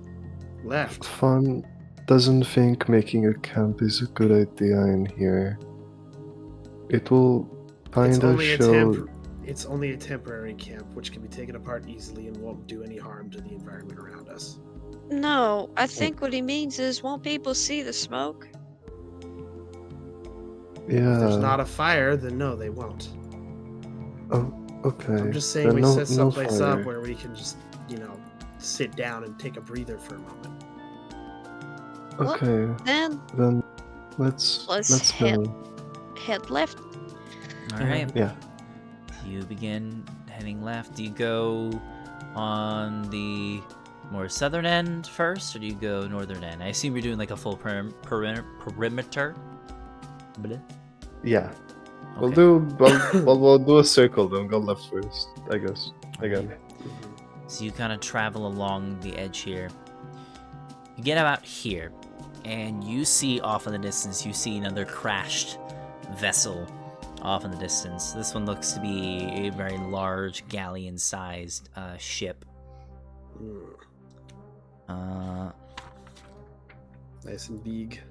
Left. Fun doesn't think making a camp is a good idea in here. It will It's kind of only a show. It's only a temporary camp, which can be taken apart easily and won't do any harm to the environment around us. No, I think what he means is, won't people see the smoke? Yeah. If there's not a fire, then no, they won't. Oh, okay. I'm just saying Then we no- set no someplace up fire. where we can just, sit down and take a breather for a moment. Okay. Then Let's head- go. head left. All right. Yeah. You begin heading left. Do you go on the more southern end first, or do you go northern end? I assume you're doing like a full perimeter. Bleh. Yeah. We'll Okay. do. We'll do a circle. Then go left first. I guess. Again. So you kind of travel along the edge here. You get about here, and you see off in the distance, you see another crashed vessel off in the distance. This one looks to be a very large galleon-sized ship. Nice and big.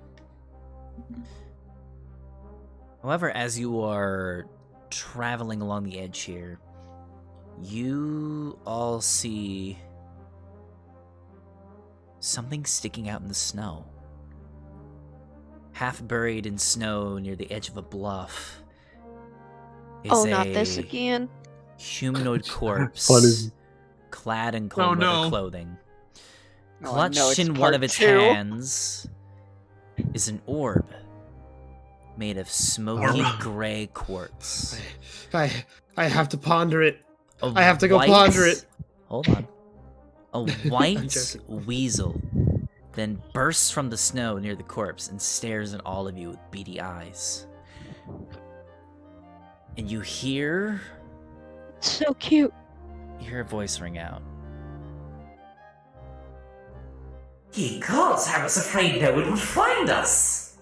However, as you are traveling along the edge here, you all see something sticking out in the snow. Half buried in snow near the edge of a bluff is Oh, not this again. humanoid corpse Funny. clad in cold no. weather clothing. Oh, Clutched no, it's in one part of its 2. hands is an orb made of smoky gray quartz. I have to ponder it. A I have to go ponder it. Hold on. A white joking. weasel then bursts from the snow near the corpse and stares at all of you with beady eyes. And you hear So cute. a voice ring out. Ye gods, I was afraid no one would find us.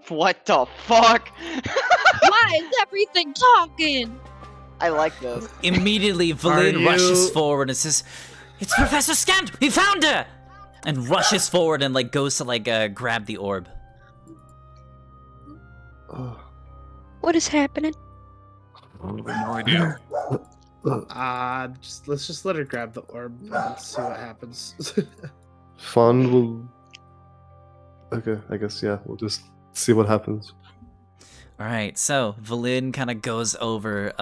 What the fuck? Why is everything talking? I like this. Immediately, Are Valid you- rushes forward and says, "It's Professor Scant! We found her!" And rushes forward and goes to grab the orb. Oh, What is happening? No idea. Let's just let her grab the orb and see what happens. Fun will. Okay, I guess yeah. We'll just see what happens. All right, so Valin kind of goes over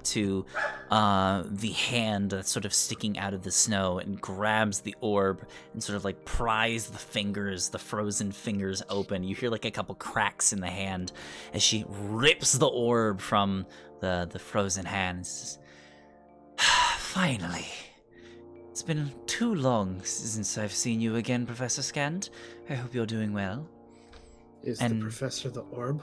to the hand that's sort of sticking out of the snow and grabs the orb and sort of pries the frozen fingers open. You hear a couple cracks in the hand as she rips the orb from the frozen hand. And says, "Finally, it's been too long since I've seen you again, Professor Scant. I hope you're doing well." Is And- the professor the orb?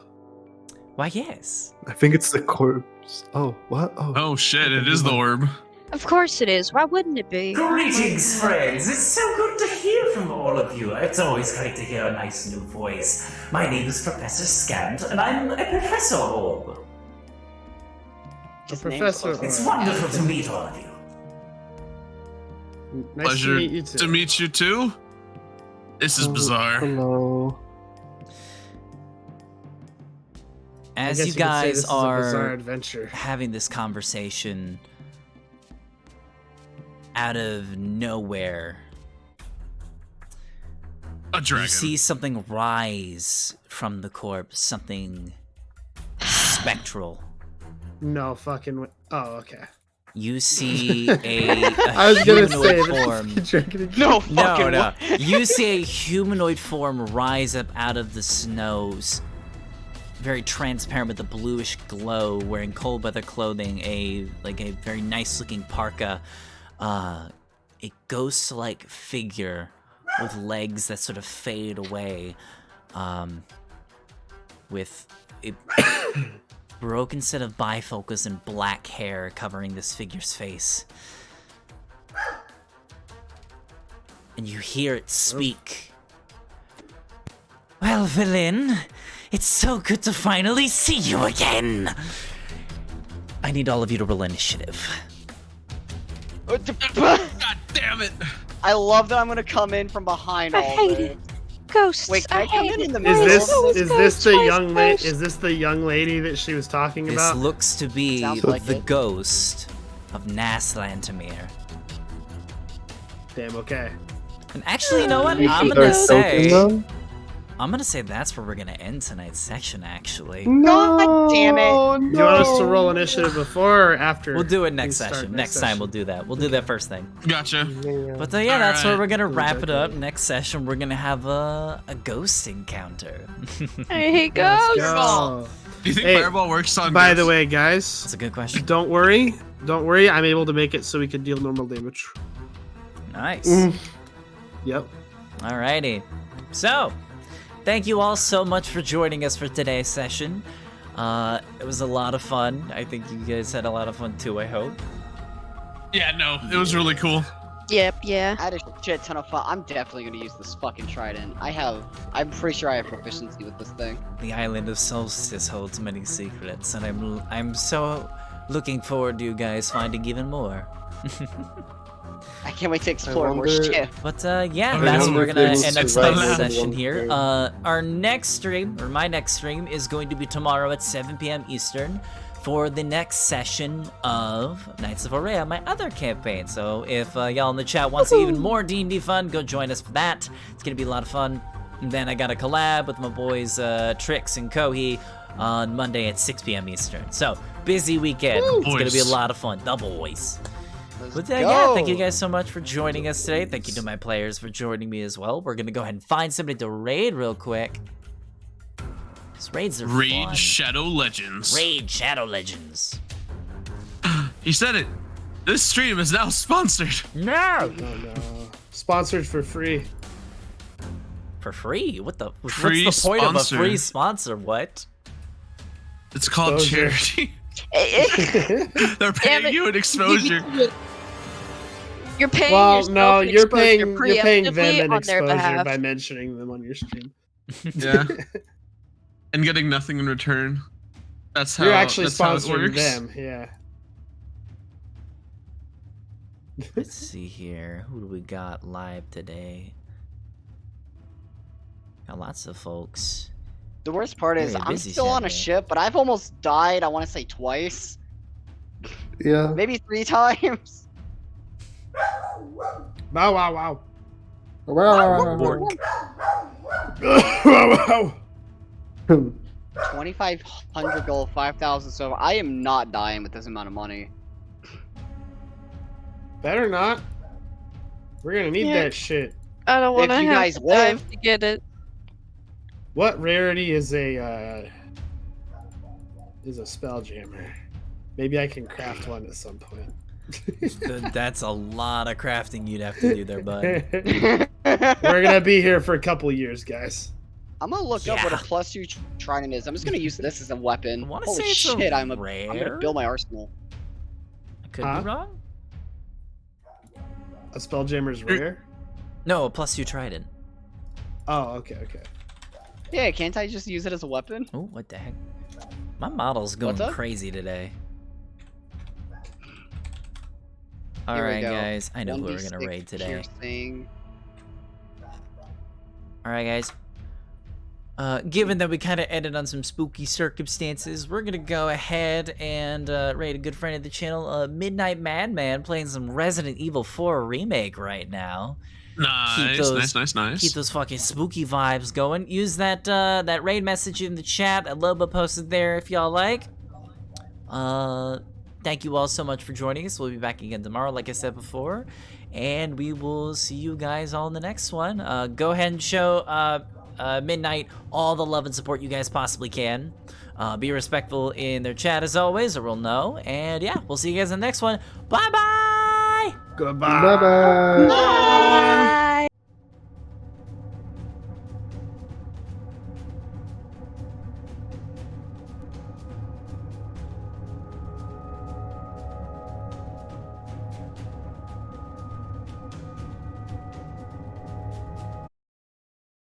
Why, yes. I think it's the corpse. Oh, what? Oh shit! It is the orb. Of course it is. Why wouldn't it be? Greetings, friends. It's so good to hear from all of you. It's always great to hear a nice new voice. My name is Professor Scant, and I'm a Professor Orb. Just Professor names It's Orb. wonderful to meet all of you. Nice Pleasure to meet you too. to meet you too. This is Oh, bizarre. Hello. I As guess you could say guys this is a bizarre are adventure. having this conversation, out of nowhere, A dragon. you see something rise from the corpse, something spectral. No fucking way. Oh, okay. You see a I was gonna humanoid say this form. fucking dragon again. No fucking No. way. You see a humanoid form rise up out of the snows. very transparent with a bluish glow, wearing cold weather clothing, a very nice looking parka, a ghost-like figure with legs that sort of fade away, with a broken set of bifocals and black hair covering this figure's face. And you hear it speak. Well, villain, it's so good to finally see you again. I need all of you to roll initiative. God damn it! I love that I'm gonna come in from behind I all hate this. it. Ghosts. Wait, can I come in the Is middle? this of is this the young lady? Is this the young lady that she was talking This about? looks to be Sounds the like it. ghost of Naslantamir. Damn. Okay. And actually, you know what? You I'm should gonna start choking say, them? I'm gonna say that's where we're gonna end tonight's section. Actually, God damn it. Do you want us to roll initiative before or after? we'll do it we next start session. Next time we'll do that. We'll do that first thing. Gotcha. But yeah, that's where Alright. we're gonna wrap it up. Next session, we're gonna have a ghost encounter. I hate Let's ghosts. go. Do you think Hey, Fireball works on By ghosts? the way, guys, That's a good question. don't worry. Don't worry. I'm able to make it so we can deal normal damage. Nice. Yep. Alrighty. So, thank you all so much for joining us for today's session. It was a lot of fun. I think you guys had a lot of fun too, I hope. Yeah, no, it was really cool. Yep, yeah. I had a shit ton of fun. I'm definitely gonna use this fucking trident. I'm pretty sure I have proficiency with this thing. The island of Solstice holds many secrets, and I'm so looking forward to you guys finding even more. I can't wait to explore more wonder- shit. But yeah, I that's wonder where we're if gonna they will end up survive tonight's that session one here. day. Our next stream, or my next stream, is going to be tomorrow at 7 p.m. Eastern for the next session of Knights of Aurea, my other campaign. So if y'all in the chat want to see even more D&D fun, go join us for that. It's gonna be a lot of fun. And then I got a collab with my boys Trix and Kohi on Monday at 6 p.m. Eastern. So busy weekend. It's gonna be a Boys. lot of fun. The boys. Let's But go. yeah, thank you guys so much for joining us today. Thank you to my players for joining me as well. We're gonna go ahead and find somebody to raid real quick. These raids are Raid fun. Shadow Legends. Raid Shadow Legends. He said it. This stream is now sponsored. No! Oh no. Sponsored for free. For free? Free what's the point of a sponsor. free sponsor? What? It's called Exposure. charity. Damn They're paying it. you an exposure. You're paying Well, yourself no, an you're exposure paying them preemptively an on their exposure behalf. by mentioning them on your stream. Yeah. And getting nothing in return. That's how. You're actually that's how it sponsoring works. them, yeah. Let's see here. Who do we got live today? Got lots of folks. The worst part is Very I'm busy still on a Saturday. ship, but I've almost died. I want to say twice, Yeah. maybe 3 times. Wow, wow, wow. Wow. Wow, wow. 2,500 gold, 5,000 silver. I am not dying with this amount of money. Better not. We're gonna need Yeah. that shit. I don't want to you have guys to live- dive to get it. What rarity is a Spelljammer? Maybe I can craft one at some point. That's a lot of crafting you'd have to do there, bud. We're gonna be here for a couple years, guys. I'm gonna look up what a Yeah. +2 trident is. I'm just gonna use this as a weapon. I wanna Holy say it's a shit! I'm rare? gonna build my arsenal. I could Huh? be wrong. A Spelljammer's rare? No, a +2 trident. Oh, okay, okay. Yeah, can't I just use it as a weapon? Oh, what the heck? My model's going What's up? crazy today. Here we Alright, go. guys. I know who we're 1d6 gonna raid today. piercing. Alright, guys. Given that we kind of ended on some spooky circumstances, we're gonna go ahead and raid a good friend of the channel, Midnight Madman, playing some Resident Evil 4 remake right now. Nice, nice. Keep those fucking spooky vibes going. Use that raid message in the chat. Loba posted there if y'all like. Thank you all so much for joining us. We'll be back again tomorrow, like I said before, and we will see you guys all in the next one. Go ahead and show midnight, all the love and support you guys possibly can. Be respectful in their chat as always, or we'll know. And yeah, we'll see you guys in the next one. Bye-bye! Goodbye. Bye bye. Bye.